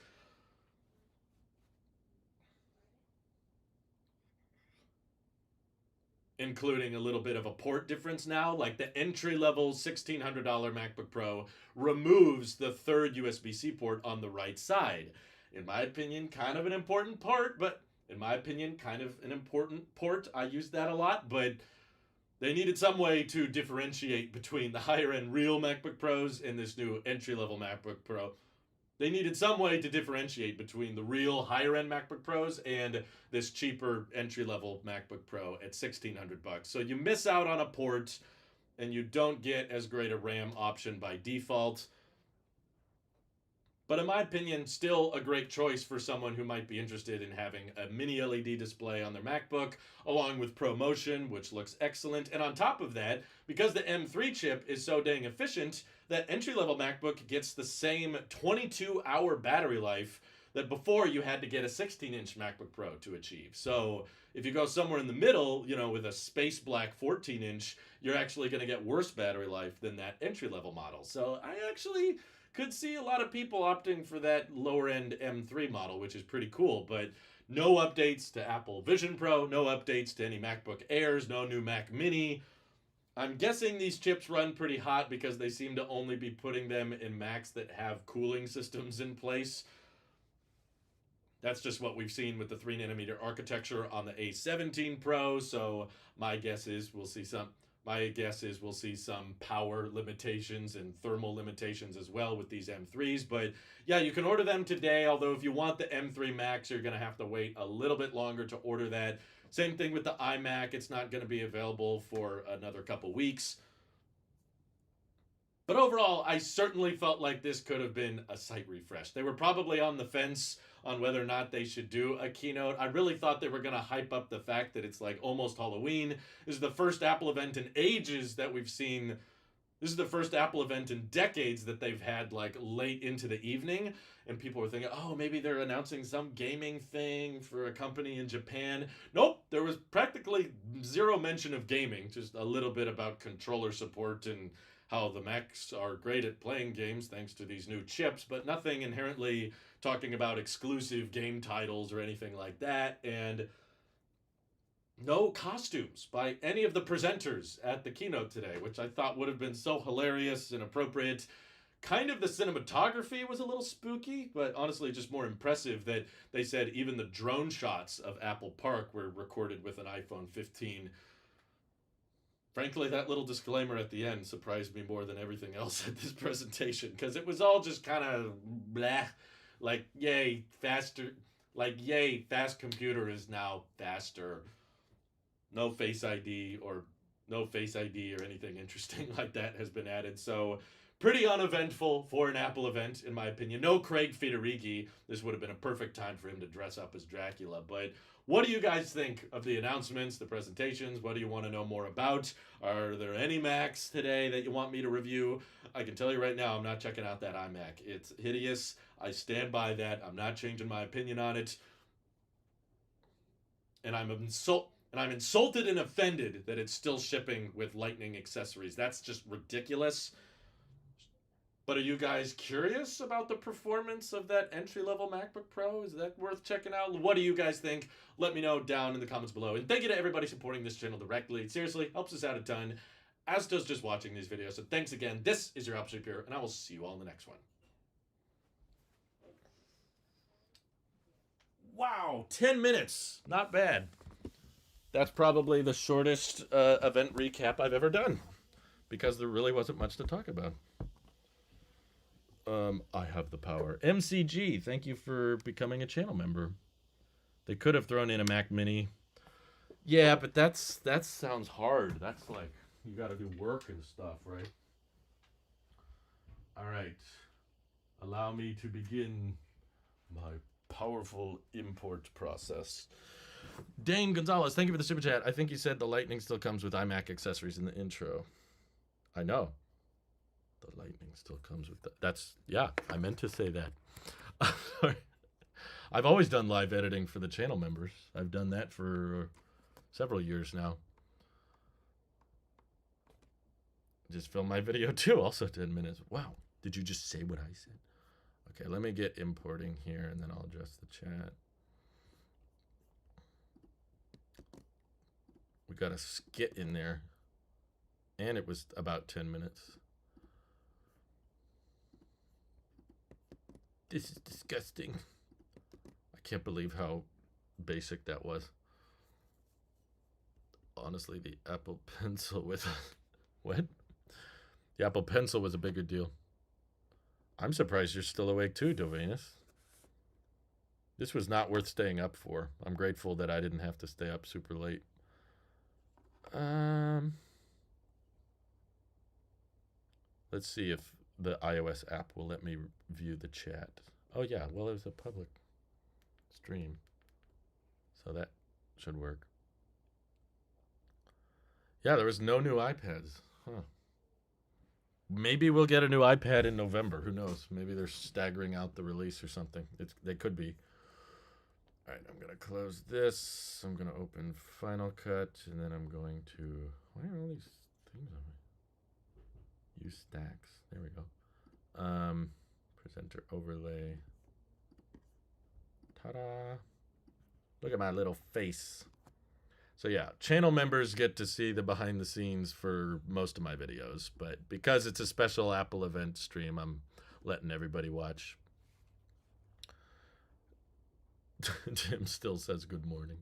Including a little bit of a port difference now. Like the entry level $1,600 MacBook Pro removes the third USB-C port on the right side. In my opinion, kind of an important part, but in my opinion, kind of an important port. I use that a lot, but they needed some way to differentiate between the higher end real MacBook Pros and this new entry level MacBook Pro. They needed some way to differentiate between the real higher end MacBook Pros and this cheaper entry level MacBook Pro at $1,600. So you miss out on a port and you don't get as great a RAM option by default. But in my opinion, still a great choice for someone who might be interested in having a mini LED display on their MacBook, along with ProMotion, which looks excellent. And on top of that, because the M3 chip is so dang efficient, that entry-level MacBook gets the same 22-hour battery life that before you had to get a 16-inch MacBook Pro to achieve. So if you go somewhere in the middle, you know, with a space black 14-inch, you're actually going to get worse battery life than that entry-level model. So I actually could see a lot of people opting for that lower-end M3 model, which is pretty cool. But no updates to Apple Vision Pro, no updates to any MacBook Airs, no new Mac Mini. I'm guessing these chips run pretty hot because they seem to only be putting them in Macs that have cooling systems in place. That's just what we've seen with the 3nm architecture on the A17 Pro. So my guess is we'll see some power limitations and thermal limitations as well with these M3s. But yeah, you can order them today, although if you want the M3 Max, you're going to have to wait a little bit longer to order that. Same thing with the iMac. It's not going to be available for another couple weeks. But overall, I certainly felt like this could have been a site refresh. They were probably on the fence on whether or not they should do a keynote. I really thought they were going to hype up the fact that it's like almost Halloween. This is the first Apple event in ages that we've seen. This is the first Apple event in decades that they've had like late into the evening. And people were thinking, oh, maybe they're announcing some gaming thing for a company in Japan. Nope, there was practically zero mention of gaming. Just a little bit about controller support and how the Macs are great at playing games thanks to these new chips, but nothing inherently talking about exclusive game titles or anything like that. And no costumes by any of the presenters at the keynote today, which I thought would have been so hilarious and appropriate. Kind of the cinematography was a little spooky, but honestly just more impressive that they said even the drone shots of Apple Park were recorded with an iPhone 15. Frankly, that little disclaimer at the end surprised me more than everything else at this presentation, because it was all just kind of blah. Like, yay, faster. Like, yay, fast computer is now faster. No Face ID or anything interesting like that has been added. So pretty uneventful for an Apple event, in my opinion. No Craig Federighi. This would have been a perfect time for him to dress up as Dracula. But what do you guys think of the announcements, the presentations? What do you want to know more about? Are there any Macs today that you want me to review? I can tell you right now, I'm not checking out that iMac. It's hideous. I stand by that. I'm not changing my opinion on it. And I'm insulted and offended that it's still shipping with Lightning accessories. That's just ridiculous. But are you guys curious about the performance of that entry-level MacBook Pro? Is that worth checking out? What do you guys think? Let me know down in the comments below. And thank you to everybody supporting this channel directly. It seriously helps us out a ton, as does just watching these videos. So thanks again. This is your Apple Superior, and I will see you all in the next one. Wow, 10 minutes. Not bad. That's probably the shortest event recap I've ever done, because there really wasn't much to talk about. I have the power. MCG, thank you for becoming a channel member. They could have thrown in a Mac Mini. Yeah, but that sounds hard. That's like, you got to do work and stuff, right? All right. Allow me to begin my powerful import process. Dane Gonzalez, thank you for the super chat. I think you said the Lightning still comes with iMac accessories in the intro. I know. The Lightning still comes with that. That's, yeah, I meant to say that. Sorry. I've always done live editing for the channel members. I've done that for several years now. just filmed my video too. Also 10 minutes. Wow. Did you just say what I said? Okay, let me get importing here and then I'll adjust the chat. We got a skit in there. And it was about 10 minutes. This is disgusting. I can't believe how basic that was. Honestly, the Apple Pencil with... What? The Apple Pencil was a bigger deal. I'm surprised you're still awake too, Dovenus. This was not worth staying up for. I'm grateful that I didn't have to stay up super late. Let's see if the iOS app will let me view the chat. Oh yeah, well it was a public stream. So that should work. Yeah, there was no new iPads. Huh. Maybe we'll get a new iPad in November. Who knows? Maybe they're staggering out the release or something. They could be. All right, I'm going to close this. I'm going to open Final Cut, and then I'm going to... Why are all these things on me? Use stacks. There we go. Presenter overlay. Ta-da! Look at my little face. So yeah, channel members get to see the behind the scenes for most of my videos, but because it's a special Apple event stream, I'm letting everybody watch. Tim still says good morning.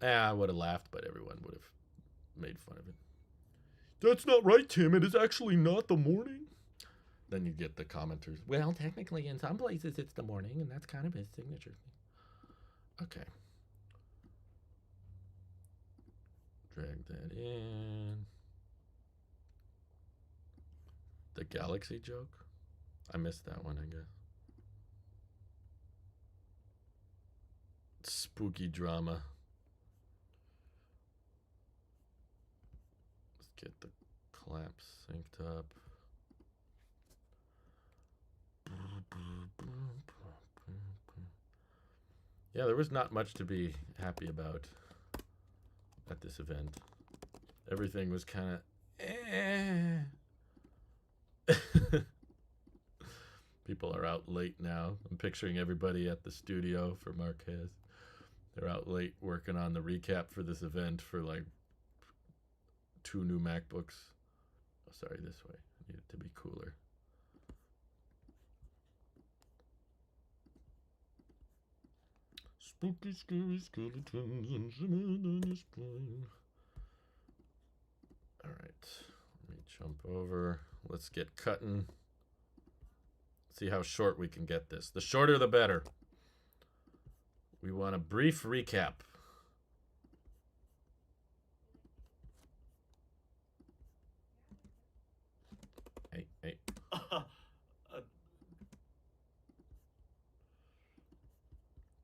I would have laughed, but everyone would have made fun of it. That's not right, Tim. It is actually not the morning. Then you get the commenters. Well, technically in some places it's the morning, and that's kind of his signature. Okay. Drag that in. The Galaxy joke? I missed that one, I guess. Spooky drama. Let's get the claps synced up. Yeah, there was not much to be happy about at this event. Everything was kind of People are out late now. I'm picturing everybody at the studio for Marquez. They're out late working on the recap for this event for like 2 new MacBooks. Oh, sorry, this way. I need it to be cooler. Spooky, scary skeletons and cement on your spine. All right, let me jump over. Let's get cutting. See how short we can get this. The shorter, the better. We want a brief recap. Hey.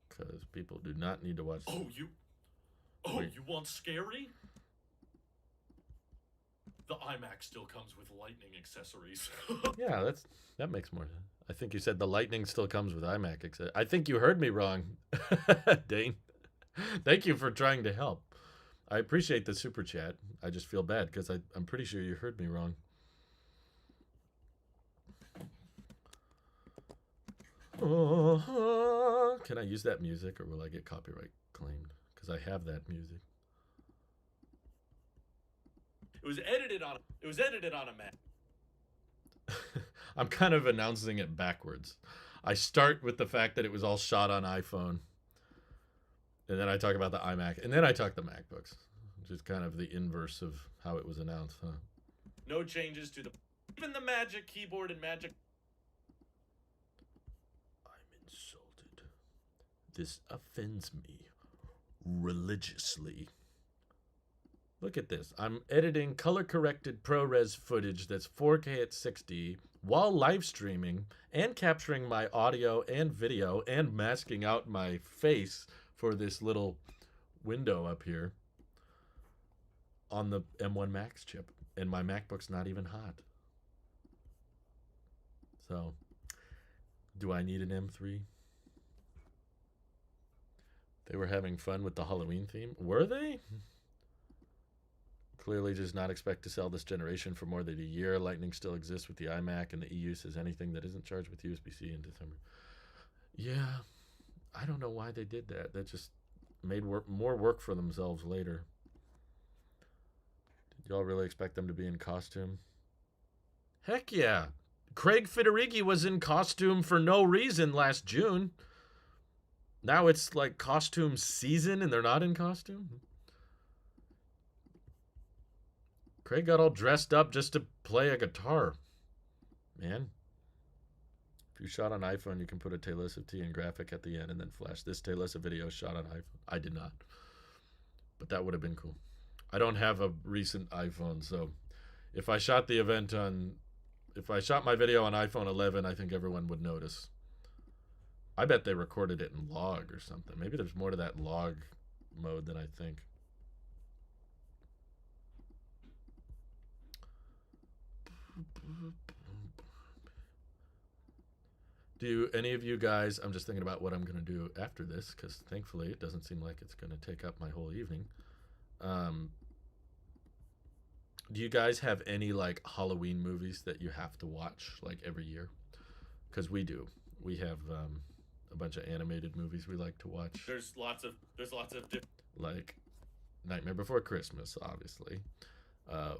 Because people do not need to watch. You want scary? The iMac still comes with lightning accessories. Yeah, that makes more sense. I think you said the lightning still comes with iMac. I think you heard me wrong, Dane. Thank you for trying to help. I appreciate the super chat. I just feel bad because I'm pretty sure you heard me wrong. Can I use that music or will I get copyright claimed? Because I have that music. It was edited on a Mac. I'm kind of announcing it backwards. I start with the fact that it was all shot on iPhone. And then I talk about the iMac. And then I talk the MacBooks. Which is kind of the inverse of how it was announced, huh? No changes to even the Magic Keyboard and Magic... I'm insulted. This offends me religiously. Look at this. I'm editing color-corrected ProRes footage that's 4K at 60 while live streaming and capturing my audio and video and masking out my face for this little window up here on the M1 Max chip. And my MacBook's not even hot. So, do I need an M3? They were having fun with the Halloween theme. Were they? Clearly does not expect to sell this generation for more than a year. Lightning still exists with the iMac, and the EU says anything that isn't charged with USB-C in December. Yeah, I don't know why they did that. That just made more work for themselves later. Did y'all really expect them to be in costume? Heck yeah. Craig Federighi was in costume for no reason last June. Now it's like costume season and they're not in costume? Craig got all dressed up just to play a guitar. Man. If you shot on iPhone, you can put a Tailosive T and graphic at the end and then flash this Tailosive video shot on iPhone. I did not. But that would have been cool. I don't have a recent iPhone, so if I shot my video on iPhone 11, I think everyone would notice. I bet they recorded it in log or something. Maybe there's more to that log mode than I think. Do any of you guys, I'm just thinking about what I'm going to do after this, because thankfully it doesn't seem like it's going to take up my whole evening. Do you guys have any like Halloween movies that you have to watch like every year? Because we do. We have a bunch of animated movies we like to watch. There's lots of like Nightmare Before Christmas, obviously.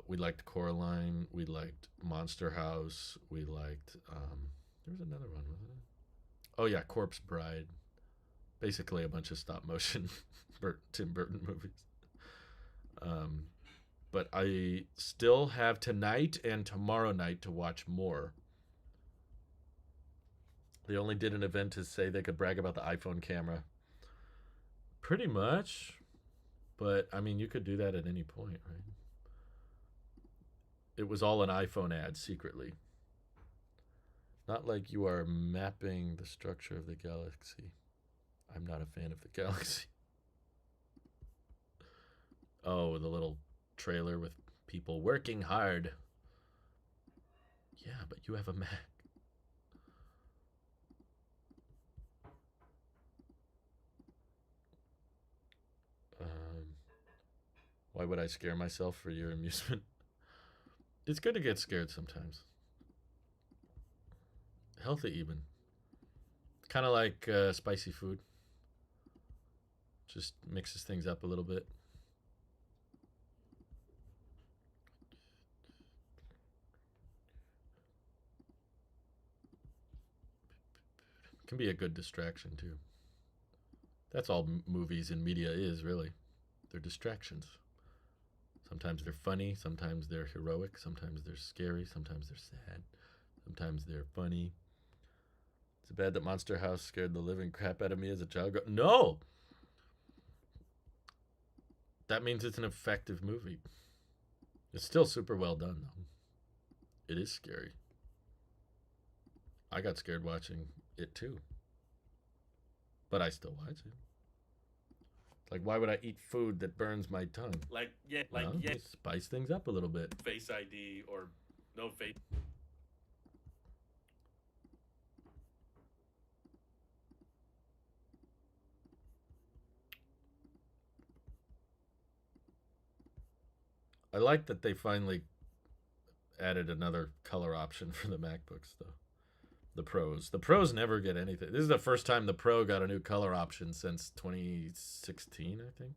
We liked Coraline. We liked Monster House. We liked there was another one, wasn't it? Oh yeah, Corpse Bride. Basically a bunch of stop motion Tim Burton movies. But I still have tonight and tomorrow night to watch more. They only did an event to say they could brag about the iPhone camera. Pretty much. But, I mean, you could do that at any point, right? It was all an iPhone ad secretly. Not like you are mapping the structure of the galaxy. I'm not a fan of the galaxy. Oh, the little trailer with people working hard. Yeah, but you have a Mac. Why would I scare myself for your amusement? It's good to get scared sometimes. Healthy even. Kind of like spicy food. Just mixes things up a little bit. Can be a good distraction too. That's all movies and media is, really. They're distractions. Sometimes they're funny, sometimes they're heroic, sometimes they're scary, sometimes they're sad, sometimes they're funny. It's bad that Monster House scared the living crap out of me as a child. No! That means it's an effective movie. It's still super well done, though. It is scary. I got scared watching it, too. But I still watch it. Like, why would I eat food that burns my tongue? Spice things up a little bit. Face ID or no face. I like that they finally added another color option for the MacBooks, though. The Pros. The Pros never get anything. This is the first time the Pro got a new color option since 2016, I think.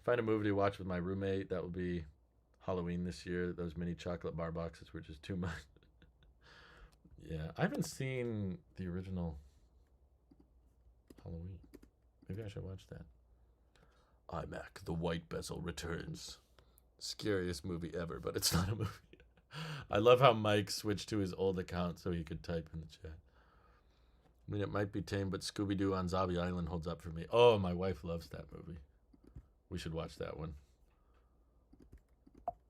Find a movie to watch with my roommate. That will be Halloween this year. Those mini chocolate bar boxes were just too much. Yeah, I haven't seen the original Halloween. Maybe I should watch that. iMac, The White Bezel Returns. Scariest movie ever, but it's not a movie. I love how Mike switched to his old account so he could type in the chat. I mean, it might be tame, but Scooby-Doo on Zombie Island holds up for me. Oh, my wife loves that movie. We should watch that one.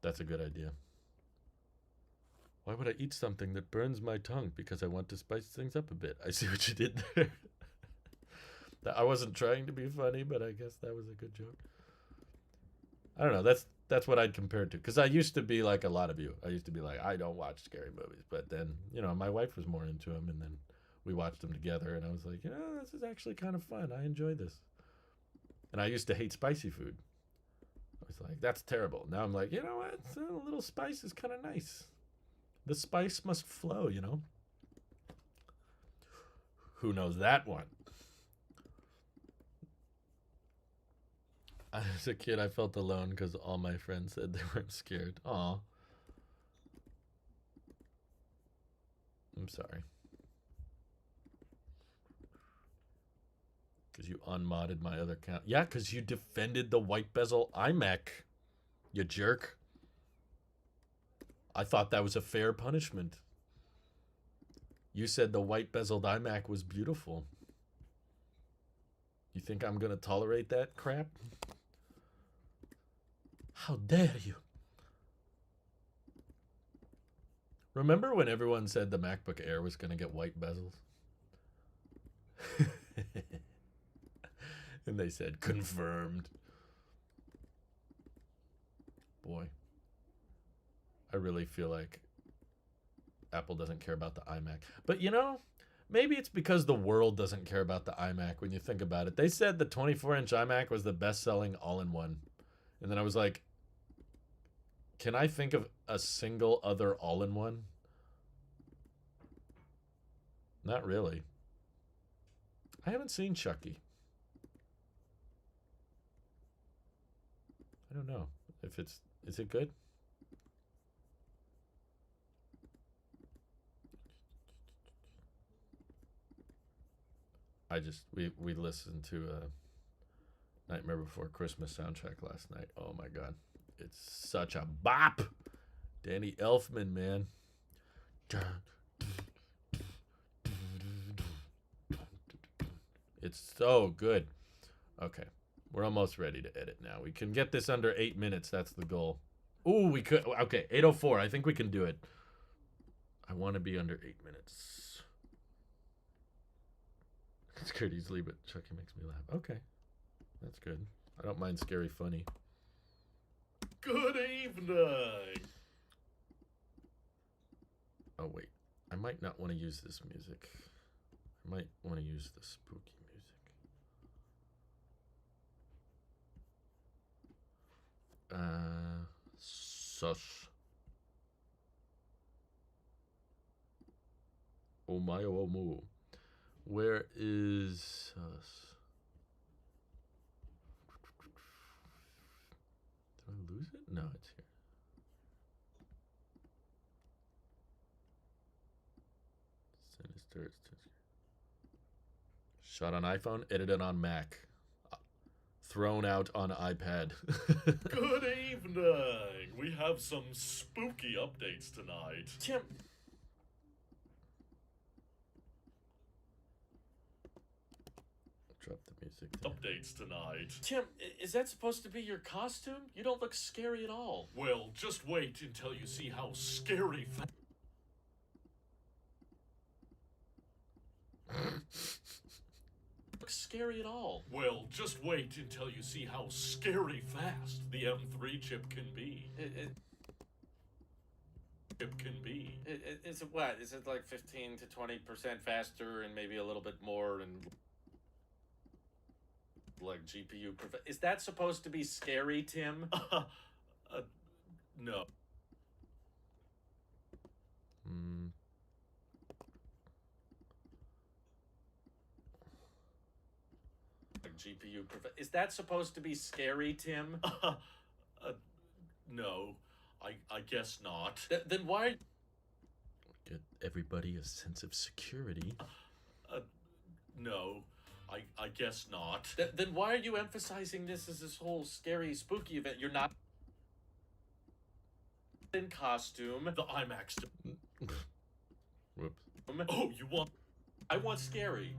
That's a good idea. Why would I eat something that burns my tongue? Because I want to spice things up a bit. I see what you did there. I wasn't trying to be funny, but I guess that was a good joke. I don't know. That's what I'd compare it to. Because I used to be like a lot of you. I used to be like, I don't watch scary movies. But then, my wife was more into them. And then we watched them together. And I was like, this is actually kind of fun. I enjoy this. And I used to hate spicy food. I was like, that's terrible. Now I'm like, you know what? A little spice is kind of nice. The spice must flow, you know? Who knows that one? As a kid, I felt alone because all my friends said they weren't scared. Aw. I'm sorry. Because you unmodded my other account. Yeah, because you defended the white bezel iMac. You jerk. I thought that was a fair punishment. You said the white bezeled iMac was beautiful. You think I'm going to tolerate that crap? How dare you? Remember when everyone said the MacBook Air was going to get white bezels? And they said, confirmed. Boy, I really feel like Apple doesn't care about the iMac. But you know, maybe it's because the world doesn't care about the iMac when you think about it. They said the 24-inch iMac was the best-selling all-in-one. And then I was like, can I think of a single other all-in-one? Not really. I haven't seen Chucky. I don't know if it's... Is it good? We listened to a Nightmare Before Christmas soundtrack last night. Oh my god. It's such a bop. Danny Elfman, man. It's so good. Okay. We're almost ready to edit now. We can get this under 8 minutes. That's the goal. Ooh, we could. Okay, 8:04. I think we can do it. I want to be under 8 minutes. It's good easily, but Chucky makes me laugh. Okay. That's good. I don't mind scary funny. Good evening. Oh, wait. I might not want to use this music. I might want to use the spooky music. Sus. Oh my, oh moo. Where is sus? Did I lose it? No, it's here. Sinister. Shot on iPhone, edited on Mac. Thrown out on iPad. Good evening. We have some spooky updates tonight. Tim. Drop the music there. Updates tonight. Tim, is that supposed to be your costume? You don't look scary at all. Well, just wait until you see how scary. Scary at all. Well, just wait until you see how scary fast the M3 chip can be. Is it what? Is it like 15 to 20% faster and maybe a little bit more and like GPU? Is that supposed to be scary, Tim? No. GPU. Is that supposed to be scary, Tim? No. I guess not. Then why? Get everybody a sense of security. No. I guess not. Then why are you emphasizing this as this whole scary, spooky event? You're not in costume. The IMAX. Whoops. Oh, you want? I want scary.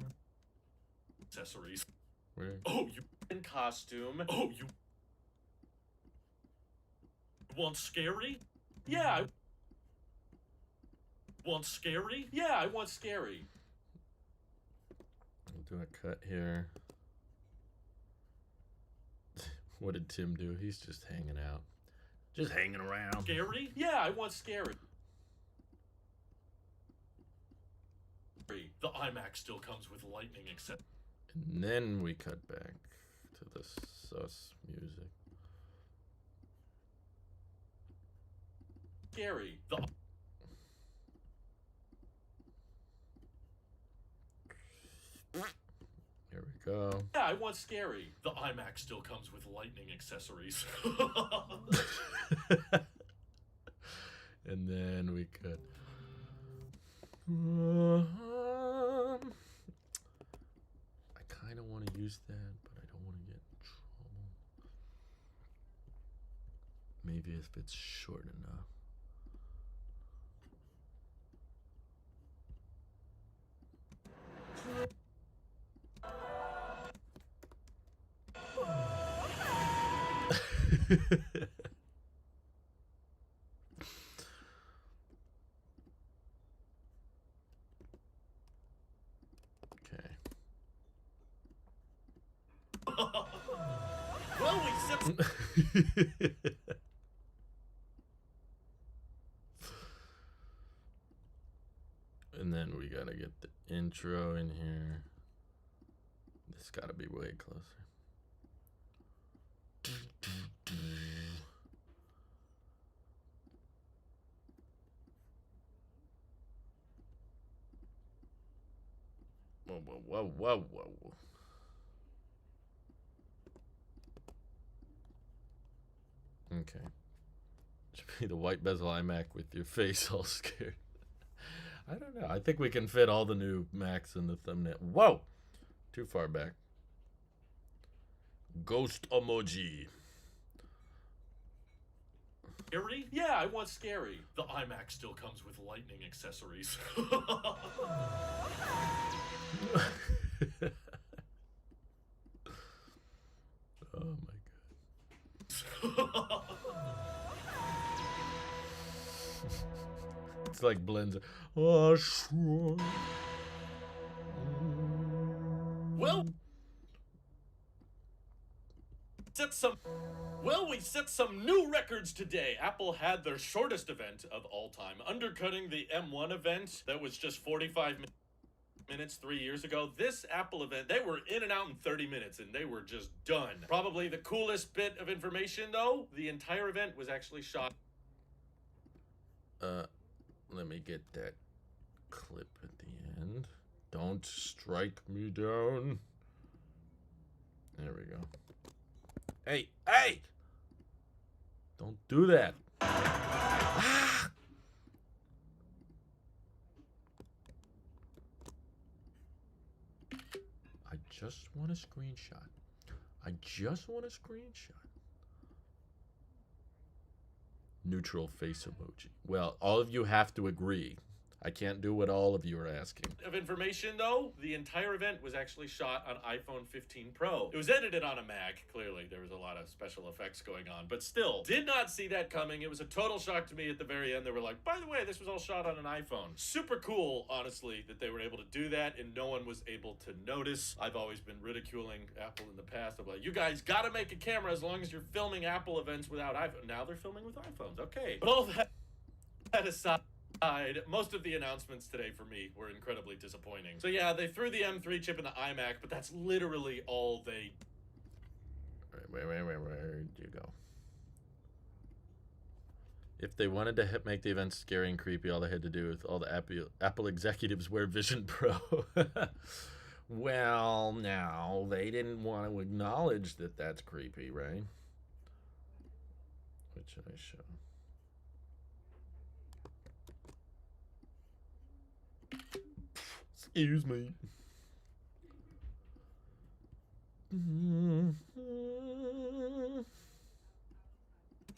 Accessories. Where? Oh, you in costume. Oh, you want scary? Yeah. Want scary? Yeah, I want scary. I'll do a cut here. What did Tim do? He's just hanging out. Just hanging around. Scary? Yeah, I want scary. The iMac still comes with lightning except. And then we cut back to the sus music. scary. The Here we go. Yeah, I want scary. The iMac still comes with lightning accessories. And then we could. I kind of want to use that, but I don't want to get in trouble. Maybe if it's short enough. Okay. Well, we said. And then we gotta get the intro in here. This gotta be way closer. Whoa, whoa, whoa, whoa, whoa. Okay. Should be the white bezel iMac with your face all scared. I don't know. I think we can fit all the new Macs in the thumbnail. Whoa! Too far back. Ghost emoji. Scary? Yeah, I want scary. The iMac still comes with lightning accessories. Oh my god. It's like blends. Oh, sure. Well, we set some new records today. Apple had their shortest event of all time, undercutting the M1 event that was just 45 minutes 3 years ago. This Apple event, they were in and out in 30 minutes and they were just done. Probably the coolest bit of information though, the entire event was actually shot. Let me get that clip at the end. Don't strike me down. There we go. Hey, hey! Don't do that. Ah! I just want a screenshot. I just want a screenshot. Neutral face emoji. Well, all of you have to agree. I can't do what all of you are asking. Of information though, the entire event was actually shot on iPhone 15 Pro. It was edited on a Mac, clearly. There was a lot of special effects going on, but still, did not see that coming. It was a total shock to me at the very end. They were like, by the way, this was all shot on an iPhone. Super cool, honestly, that they were able to do that and no one was able to notice. I've always been ridiculing Apple in the past. I'm like, you guys gotta make a camera as long as you're filming Apple events without iPhone. Now they're filming with iPhones, okay. But all that aside, most of the announcements today for me were incredibly disappointing. So yeah, they threw the M3 chip in the iMac, but that's literally all they... Where'd you go? If they wanted to make the event scary and creepy, all they had to do with all the Apple executives wear Vision Pro. Well, now, they didn't want to acknowledge that that's creepy, right? What should I show? Excuse me.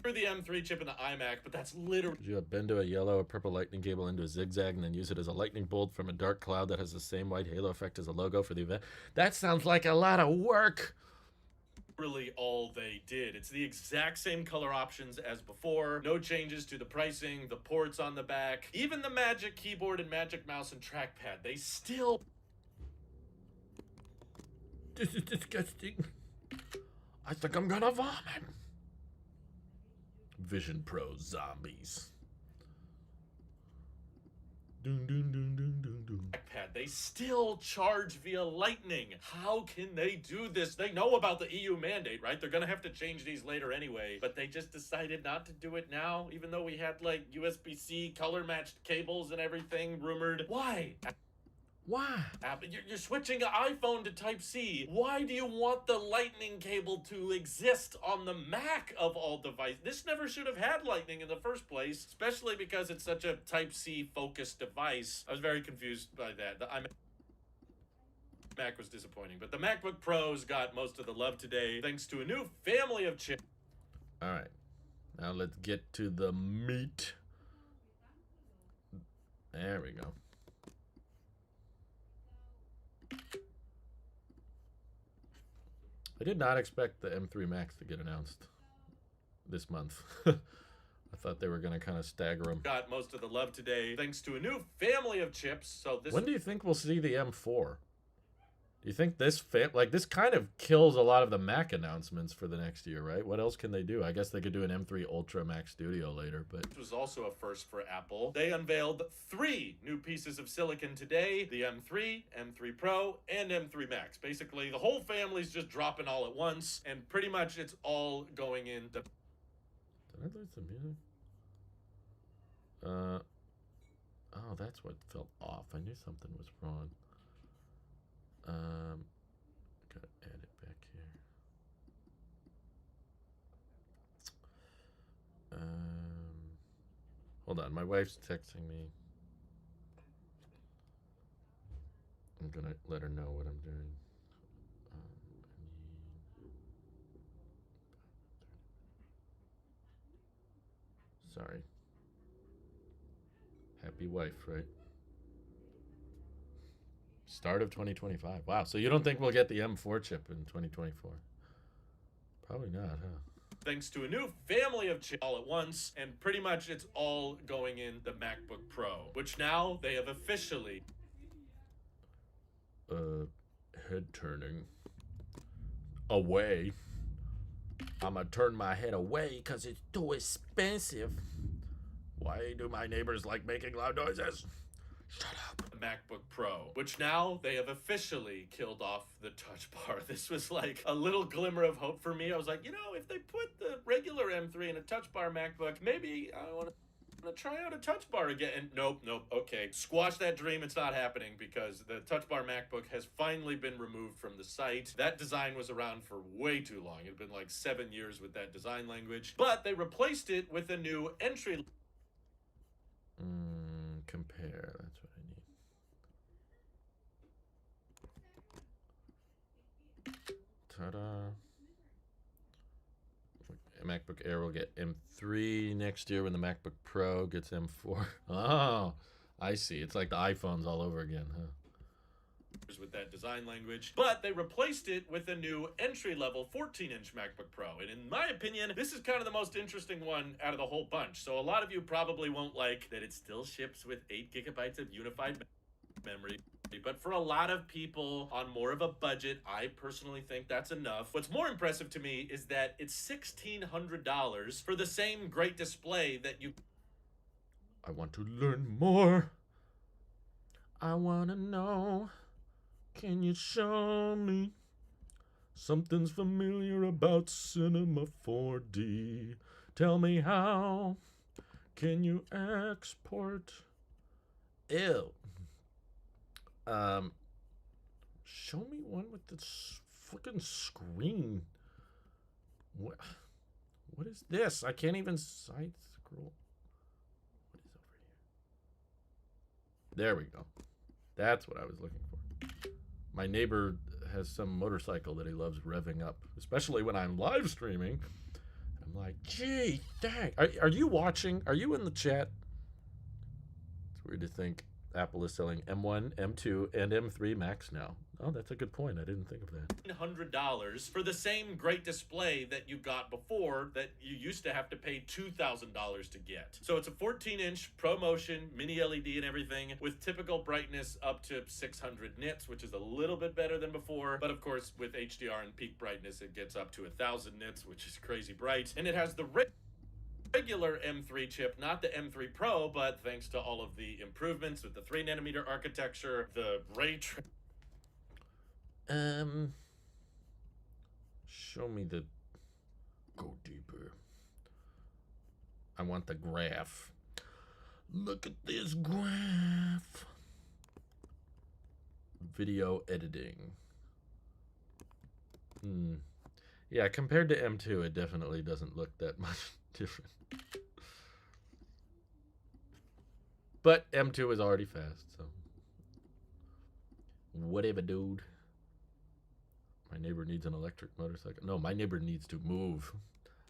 Threw the M3 chip in the iMac, but that's literally... You bend to a yellow or purple lightning cable into a zigzag and then use it as a lightning bolt from a dark cloud that has the same white halo effect as a logo for the event. That sounds like a lot of work. Really all they did. It's the exact same color options as before. No changes to the pricing, the ports on the back, even the Magic Keyboard and Magic Mouse and trackpad. They still... This is disgusting. I think I'm gonna vomit. Vision Pro zombies. Pad. They still charge via Lightning. How can they do this? They know about the EU mandate, right? They're gonna have to change these later anyway, but they just decided not to do it now, even though we had like USB-C color matched cables and everything rumored. Why? Why? You're switching an iPhone to Type-C. Why do you want the Lightning cable to exist on the Mac of all devices? This never should have had Lightning in the first place, especially because it's such a Type-C focused device. I was very confused by that. The iMac was disappointing, but the MacBook Pros got most of the love today thanks to a new family of chips. All right, now let's get to the meat. There we go. I did not expect the M3 Max to get announced this month. I thought they were going to kind of stagger them. Got most of the love today thanks to a new family of chips. So this. When do you think we'll see the M4? Do you think this this kind of kills a lot of the Mac announcements for the next year, right? What else can they do? I guess they could do an M3 Ultra Mac Studio later, but this was also a first for Apple. They unveiled 3 new pieces of silicon today: the M3, M3 Pro, and M3 Max. Basically, the whole family's just dropping all at once, and pretty much it's all going in the. Did I lose the music? Oh, that's what felt off. I knew something was wrong. Gotta add it back here. Hold on, my wife's texting me. I'm gonna let her know what I'm doing. Sorry. Happy wife, right? Start of 2025. Wow, so you don't think we'll get the M4 chip in 2024? Probably not, huh? Thanks to a new family of chips all at once, and pretty much it's all going in the MacBook Pro, which now they have officially. Head turning. Away. I'ma turn my head away because it's too expensive. Why do my neighbors like making loud noises? Shut up. MacBook Pro, which now they have officially killed off the touch bar. This was like a little glimmer of hope for me. I was like, you know, if they put the regular M3 in a touch bar MacBook, maybe I want to try out a touch bar again. And nope, okay. Squash that dream. It's not happening because the touch bar MacBook has finally been removed from the site. That design was around for way too long. It had been like 7 years with that design language, but they replaced it with a new entry. Compare. That's what I need. Ta-da. MacBook Air will get M3 next year when the MacBook Pro gets M4. Oh, I see. It's like the iPhones all over again, huh? With that design language, but they replaced it with a new entry-level 14-inch MacBook Pro. And in my opinion, this is kind of the most interesting one out of the whole bunch. So a lot of you probably won't like that it still ships with 8 gigabytes of unified memory. But for a lot of people on more of a budget, I personally think that's enough. What's more impressive to me is that it's $1,600 for the same great display that you. I want to learn more. I want to know. Can you show me? Something's familiar about Cinema 4D. Tell me how. Can you export? Ew. Show me one with the freaking screen. What is this? I can't even side scroll. What is over here? There we go. That's what I was looking for. My neighbor has some motorcycle that he loves revving up, especially when I'm live streaming. I'm like, gee, dang. Are you watching? Are you in the chat? It's weird to think Apple is selling M1, M2, and M3 Max now. Oh, that's a good point. I didn't think of that. $100 for the same great display that you got before that you used to have to pay $2,000 to get. So it's a 14-inch ProMotion, mini LED and everything with typical brightness up to 600 nits, which is a little bit better than before. But of course, with HDR and peak brightness, it gets up to 1,000 nits, which is crazy bright. And it has the regular M3 chip, not the M3 Pro, but thanks to all of the improvements with the 3nm architecture, the ray tracing. Show me the... Go deeper. I want the graph. Look at this graph. Video editing. Yeah, compared to M2, it definitely doesn't look that much different. But M2 is already fast, so whatever, dude. My neighbor needs an electric motorcycle. No, my neighbor needs to move.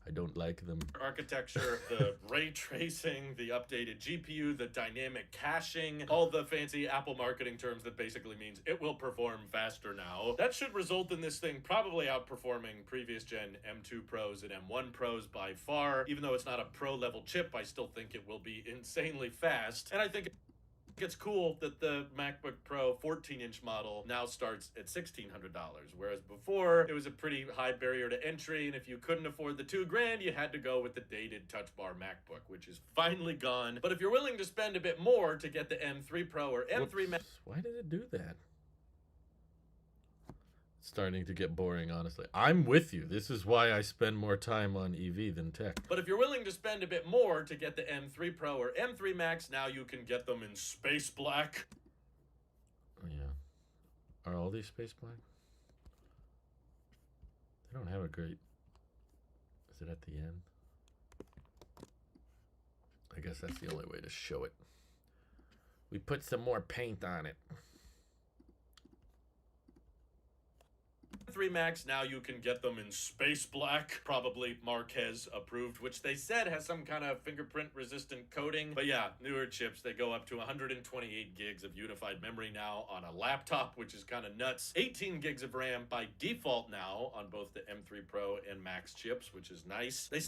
I don't like them. Architecture, the ray tracing, the updated GPU, the dynamic caching, all the fancy Apple marketing terms that basically means it will perform faster now. That should result in this thing probably outperforming previous gen M2 Pros and M1 Pros by far. Even though it's not a pro level chip, I still think it will be insanely fast. And I think it's cool that the MacBook Pro 14-inch model now starts at $1,600, whereas before it was a pretty high barrier to entry, and if you couldn't afford the $2,000, you had to go with the dated Touch Bar MacBook, which is finally gone. But if you're willing to spend a bit more to get the M3 Pro or M3 Max, why did it do that? It's starting to get boring, honestly. I'm with you. This is why I spend more time on EV than tech. But if you're willing to spend a bit more to get the M3 Pro or M3 Max, now you can get them in space black. Oh, yeah. Are all these space black? They don't have a great... Is it at the end? I guess that's the only way to show it. We put some more paint on it. 3 Max, now you can get them in space black, probably Marquez approved, which they said has some kind of fingerprint resistant coating. But yeah, newer chips, they go up to 128 gigs of unified memory now on a laptop, which is kind of nuts. 18 gigs of RAM by default now on both the M3 Pro and Max chips, which is nice. They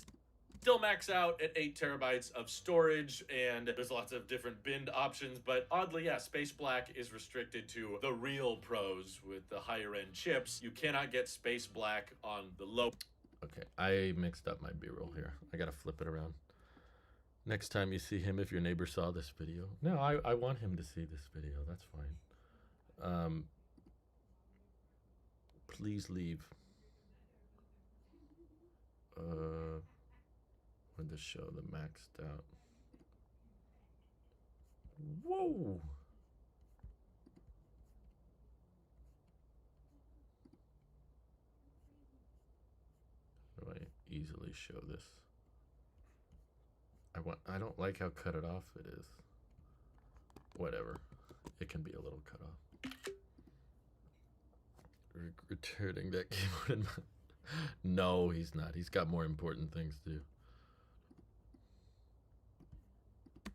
still max out at 8 terabytes of storage, and there's lots of different bin options, but oddly, yeah, Space Black is restricted to the real pros with the higher end chips. You cannot get Space Black on the low. Okay, I mixed up my B-roll here. I gotta flip it around. Next time you see him, if your neighbor saw this video. No, I want him to see this video. That's fine. Please leave. When to show the maxed out. Whoa! How do I easily show this? I don't like how cut it off it is. Whatever. It can be a little cut off. Returning that keyboard in my... No, he's not. He's got more important things to do.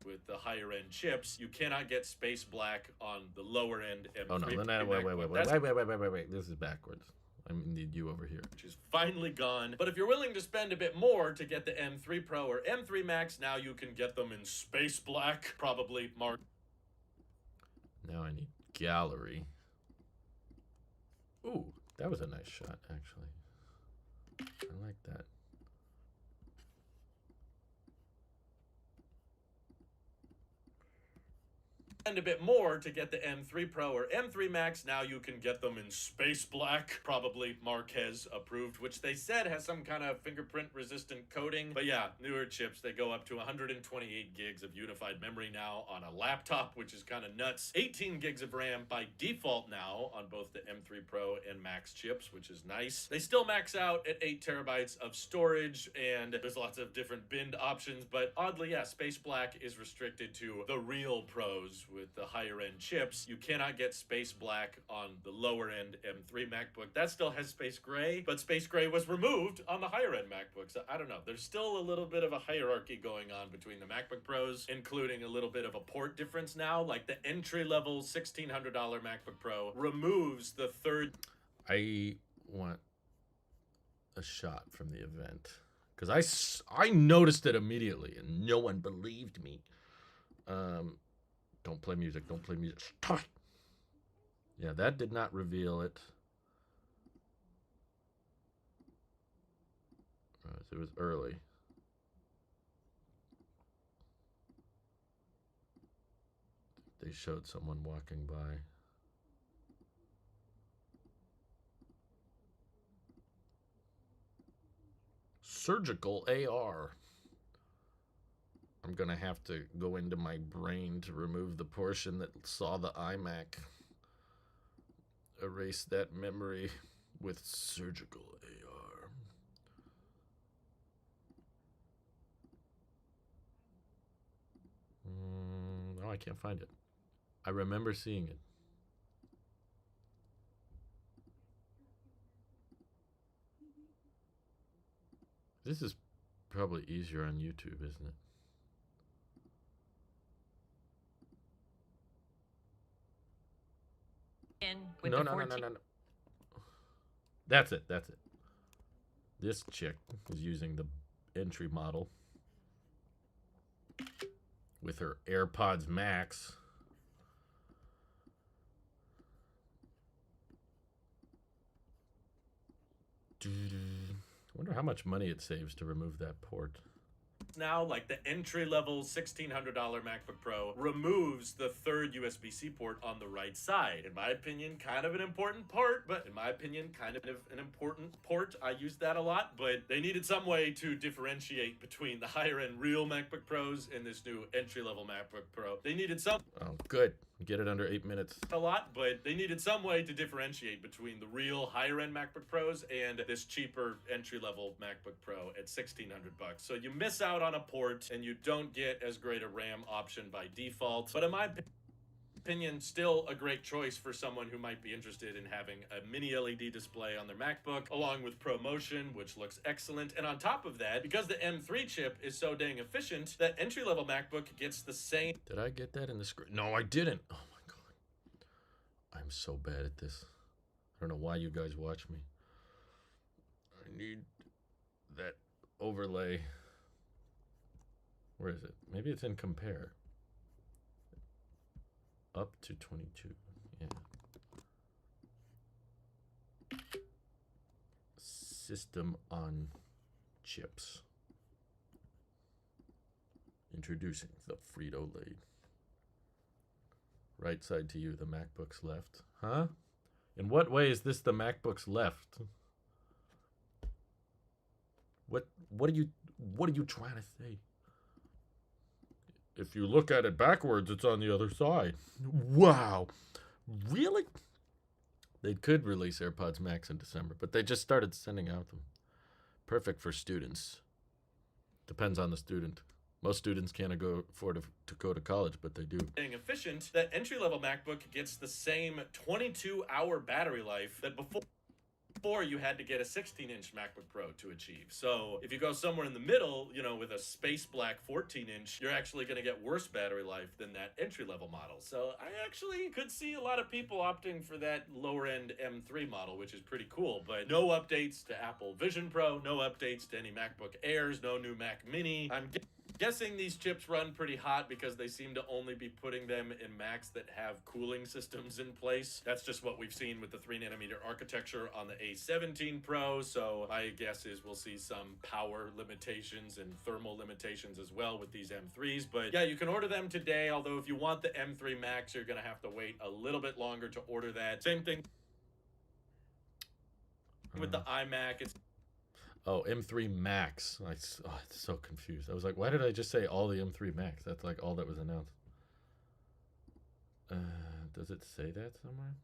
With the higher end chips, you cannot get Space Black on the lower end M3. Oh no, wait. This is backwards. I need you over here. Which is finally gone. But if you're willing to spend a bit more to get the M3 Pro or M3 Max, now you can get them in Space Black, probably Mark. Now I need gallery. Ooh, that was a nice shot, actually. I like that. And a bit more to get the M3 Pro or M3 Max, now you can get them in Space Black, probably Marquez approved, which they said has some kind of fingerprint resistant coating. But yeah, newer chips, they go up to 128 gigs of unified memory now on a laptop, which is kind of nuts. 18 gigs of RAM by default now on both the M3 Pro and Max chips, which is nice. They still max out at 8 terabytes of storage, and there's lots of different bin options, but oddly, yeah, Space Black is restricted to the real pros with the higher end chips. You cannot get Space Black on the lower end M3 MacBook. That still has Space Gray, but Space Gray was removed on the higher end MacBooks. So I don't know. There's still a little bit of a hierarchy going on between the MacBook Pros, including a little bit of a port difference now. Like the entry level $1,600 MacBook Pro removes the third. I want a shot from the event because I noticed it immediately and no one believed me. Don't play music. Don't play music. Stop. Yeah, that did not reveal it. It was early. they showed someone walking by. Surgical AR. I'm gonna have to go into my brain to remove the portion that saw the iMac. Erase that memory with surgical AR. No, I can't find it. I remember seeing it. This is probably easier on YouTube, isn't it? With No, the no, no, 14 no, no, no. That's it. That's it. This chick is using the entry model with her AirPods Max. I wonder how much money it saves to remove that port. Now, like the entry-level $1,600 MacBook Pro removes the third USB-C port on the right side. In my opinion, kind of an important part, but in my opinion, kind of an important port. I use that a lot, but they needed some way to differentiate between the higher-end real MacBook Pros and this new entry-level MacBook Pro. They needed some... Oh, good. Get it under 8 minutes. A lot, but they needed some way to differentiate between the real higher-end MacBook Pros and this cheaper entry-level MacBook Pro at $1,600. So you miss out on a port and you don't get as great a RAM option by default. But in my opinion, still a great choice for someone who might be interested in having a mini LED display on their MacBook, along with ProMotion, which looks excellent. And on top of that, because the M3 chip is so dang efficient, that entry-level MacBook gets the same... Did I get that in the script? No, I didn't. Oh my god. I'm so bad at this. I don't know why you guys watch me. I need that overlay. Where is it? Maybe it's in compare. Up to 22. Yeah. System on chips. Introducing the Frito-Lay. Right side to you, the MacBook's left. Huh? In what way is this the MacBook's left? What are you trying to say? If you look at it backwards, it's on the other side. Wow. Really? They could release AirPods Max in December, but they just started sending out them. Perfect for students. Depends on the student. Most students can't afford to go to college, but they do. Being efficient, that entry-level MacBook gets the same 22-hour battery life that before you had to get a 16-inch MacBook Pro to achieve. So if you go somewhere in the middle, you know, with a space black 14-inch, you're actually going to get worse battery life than that entry-level model. So I actually could see a lot of people opting for that lower-end M3 model, which is pretty cool. But no updates to Apple Vision Pro, no updates to any MacBook Airs, no new Mac Mini. I'm guessing these chips run pretty hot because they seem to only be putting them in Macs that have cooling systems in place. That's just what we've seen with the 3nm architecture on the A17 Pro, so my guess is we'll see some power limitations and thermal limitations as well with these M3s. But yeah, you can order them today, although if you want the M3 Max, you're going to have to wait a little bit longer to order that. Same thing with the iMac. It's Oh, M3 Max. It's so confused. I was like, why did I just say all the M3 Max? That's like all that was announced. Does it say that somewhere?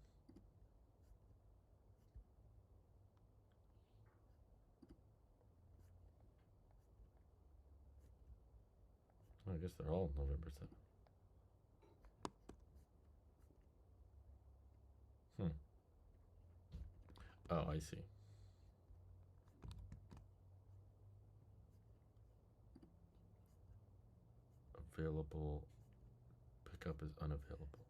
I guess they're all November 7th. Oh, I see. Available. Pickup is unavailable.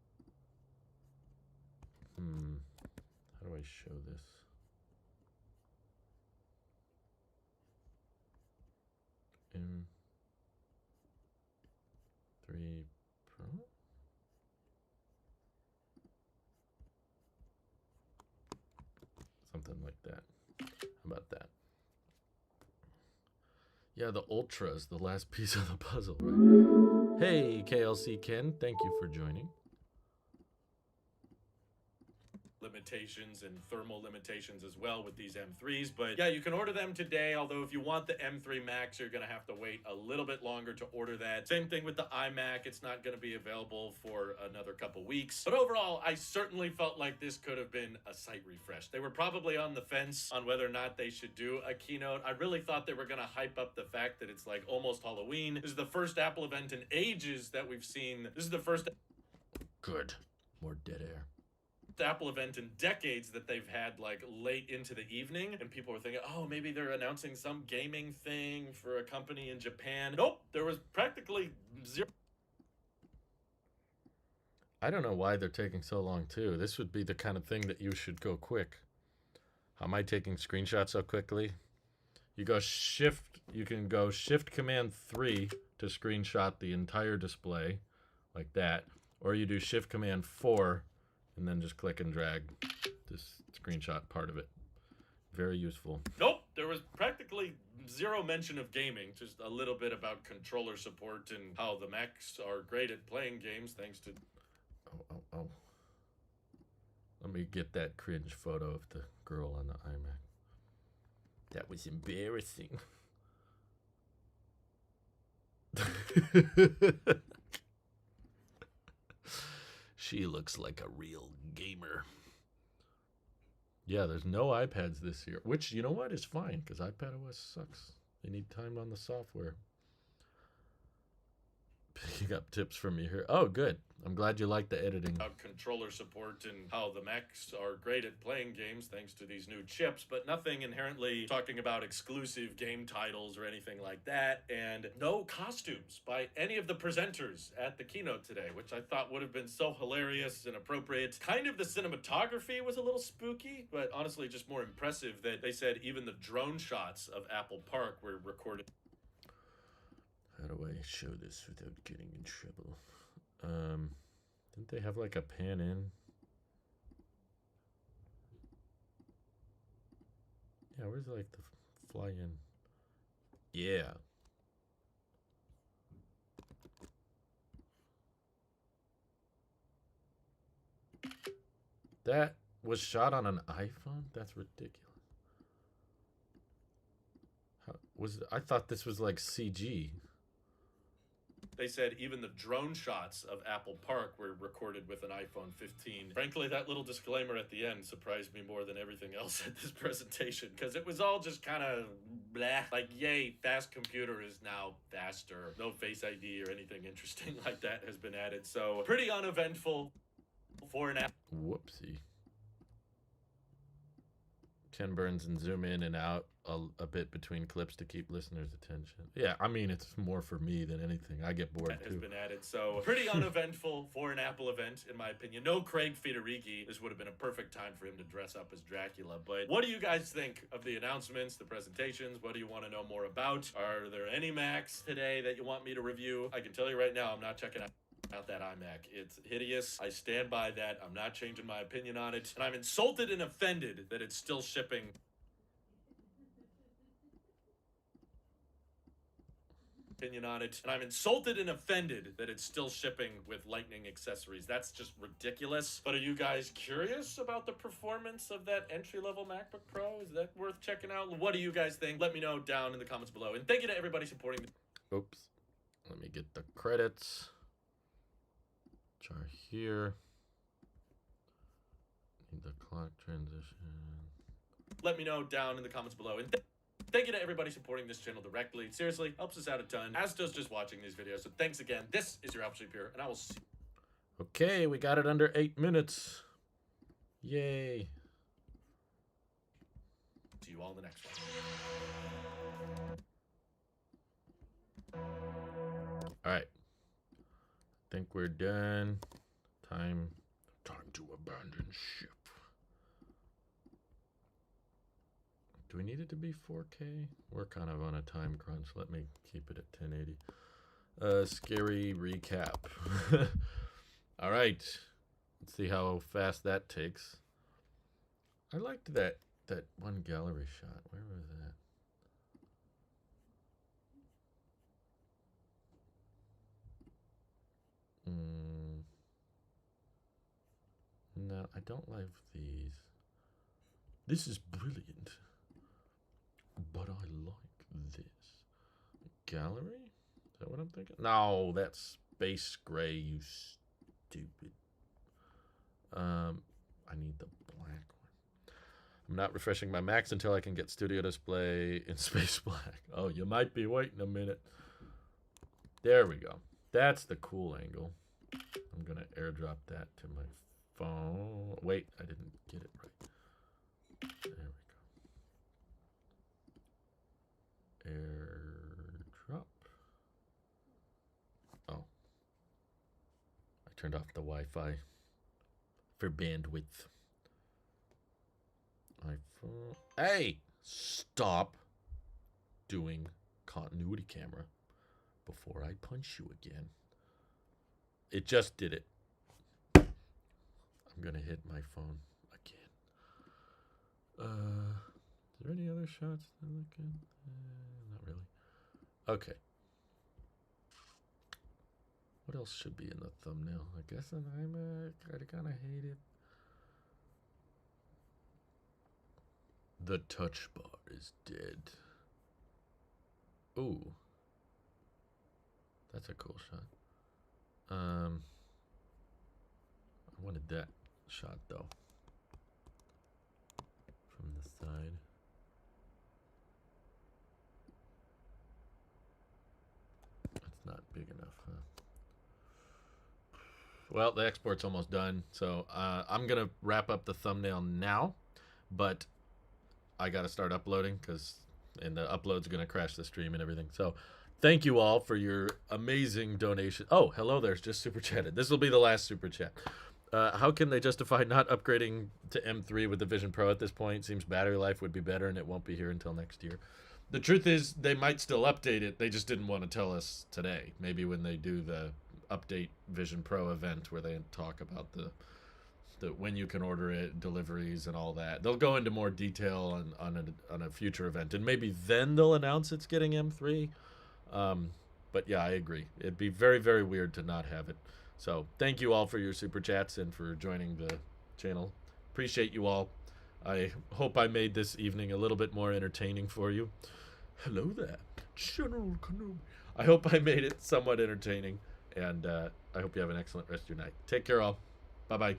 How do I show this? M3 Pro? Something like that. How about that? Yeah, the Ultra is the last piece of the puzzle, right? Hey, KLC Ken, thank you for joining. limitations and thermal limitations as well with these M3s. But yeah, you can order them today, although if you want the M3 Max, you're going to have to wait a little bit longer to order that. Same thing with the iMac. It's not going to be available for another couple weeks. But overall, I certainly felt like this could have been a site refresh. They were probably on the fence on whether or not they should do a keynote. I really thought they were going to hype up the fact that it's like almost Halloween. This is the first Apple event in ages that we've seen. This is the first Good. More dead air. Apple event in decades that they've had like late into the evening, and people were thinking, oh, maybe they're announcing some gaming thing for a company in Japan. Nope, there was practically zero. I don't know why they're taking so long too. This would be the kind of thing that you should go quick. How am I taking screenshots so quickly? You can go Shift Command 3 to screenshot the entire display like that, or you do Shift Command 4 and then just click and drag this screenshot part of it. Very useful. Nope, there was practically zero mention of gaming, just a little bit about controller support and how the Macs are great at playing games thanks to... Oh. Let me get that cringe photo of the girl on the iMac. That was embarrassing. She looks like a real gamer. Yeah, there's no iPads this year, which, you know what, is fine, because iPadOS sucks. They need time on the software. Picking up tips from me here. Oh, good. I'm glad you like the editing. Controller support and how the Macs are great at playing games thanks to these new chips, but nothing inherently talking about exclusive game titles or anything like that, and no costumes by any of the presenters at the keynote today, which I thought would have been so hilarious and appropriate. Kind of the cinematography was a little spooky, but honestly just more impressive that they said even the drone shots of Apple Park were recorded. How do I show this without getting in trouble? Didn't they have like a pan in? Yeah, where's like the fly in? Yeah. That was shot on an iPhone? That's ridiculous. I thought this was like CG. They said even the drone shots of Apple Park were recorded with an iPhone 15. Frankly, that little disclaimer at the end surprised me more than everything else at this presentation, because it was all just kind of blah. Like, yay, fast computer is now faster. No Face ID or anything interesting like that has been added. So pretty uneventful for an app. Whoopsie. Ken Burns and zoom in and out a bit between clips to keep listeners' attention. Yeah, I mean, it's more for me than anything. I get bored That too. has been added. So pretty uneventful for an Apple event, in my opinion. No Craig Federighi. This would have been a perfect time for him to dress up as Dracula. But what do you guys think of the announcements, the presentations? What do you want to know more about? Are there any Macs today that you want me to review? I can tell you right now, I'm not checking out that iMac. It's hideous. I stand by that. I'm not changing my opinion on it. And I'm insulted and offended that it's still shipping. Opinion on it, and I'm insulted and offended that it's still shipping with Lightning accessories. That's just ridiculous. But are you guys curious about the performance of that entry-level MacBook Pro? Is that worth checking out? What do you guys think? Let me know down in the comments below. And thank you to everybody supporting the... Oops. Let me get the credits. Which are here. Need the clock transition. Let me know down in the comments below. And thank you to everybody supporting this channel directly. Seriously, helps us out a ton, as does just watching these videos. So thanks again. This is your Apple here, and I will see you. Okay, we got it under 8 minutes. Yay. See you all in the next one. All right. Think we're done. Time to abandon ship. Do we need it to be 4K? We're kind of on a time crunch. Let me keep it at 1080. Scary recap. All right. Let's see how fast that takes. I liked that one gallery shot. Where was that? No, I don't like these. This is brilliant. But I like this. Gallery? Is that what I'm thinking? No, that's space gray, you stupid. I need the black one. I'm not refreshing my Macs until I can get Studio Display in space black. Oh, you might be waiting a minute. There we go. That's the cool angle. I'm going to airdrop that to my phone. Wait, I didn't get it right. There we go. Airdrop. Oh. I turned off the Wi-Fi for bandwidth. iPhone. Hey! Stop doing continuity camera before I punch you again. It just did it. I'm gonna hit my phone again. Is there any other shots that look good? Not really. Okay. What else should be in the thumbnail? I guess an iMac. I kind of hate it. The touch bar is dead. Ooh. That's a cool shot. I wanted that shot though. From the side. That's not big enough, huh? Well, the export's almost done, so I'm gonna wrap up the thumbnail now, but I gotta start uploading and the upload's gonna crash the stream and everything. So thank you all for your amazing donation. Oh, hello there's just super chatted. This will be the last super chat. How can they justify not upgrading to M3 with the Vision Pro at this point? Seems battery life would be better and it won't be here until next year. The truth is they might still update it. They just didn't want to tell us today. Maybe when they do the update Vision Pro event where they talk about the when you can order it, deliveries and all that. They'll go into more detail on a future event, and maybe then they'll announce it's getting M3. But yeah, I agree. It'd be very, very weird to not have it. So thank you all for your super chats and for joining the channel. Appreciate you all. I hope I made this evening a little bit more entertaining for you. Hello there, General Kenobi. I hope I made it somewhat entertaining, and I hope you have an excellent rest of your night. Take care all. Bye-bye.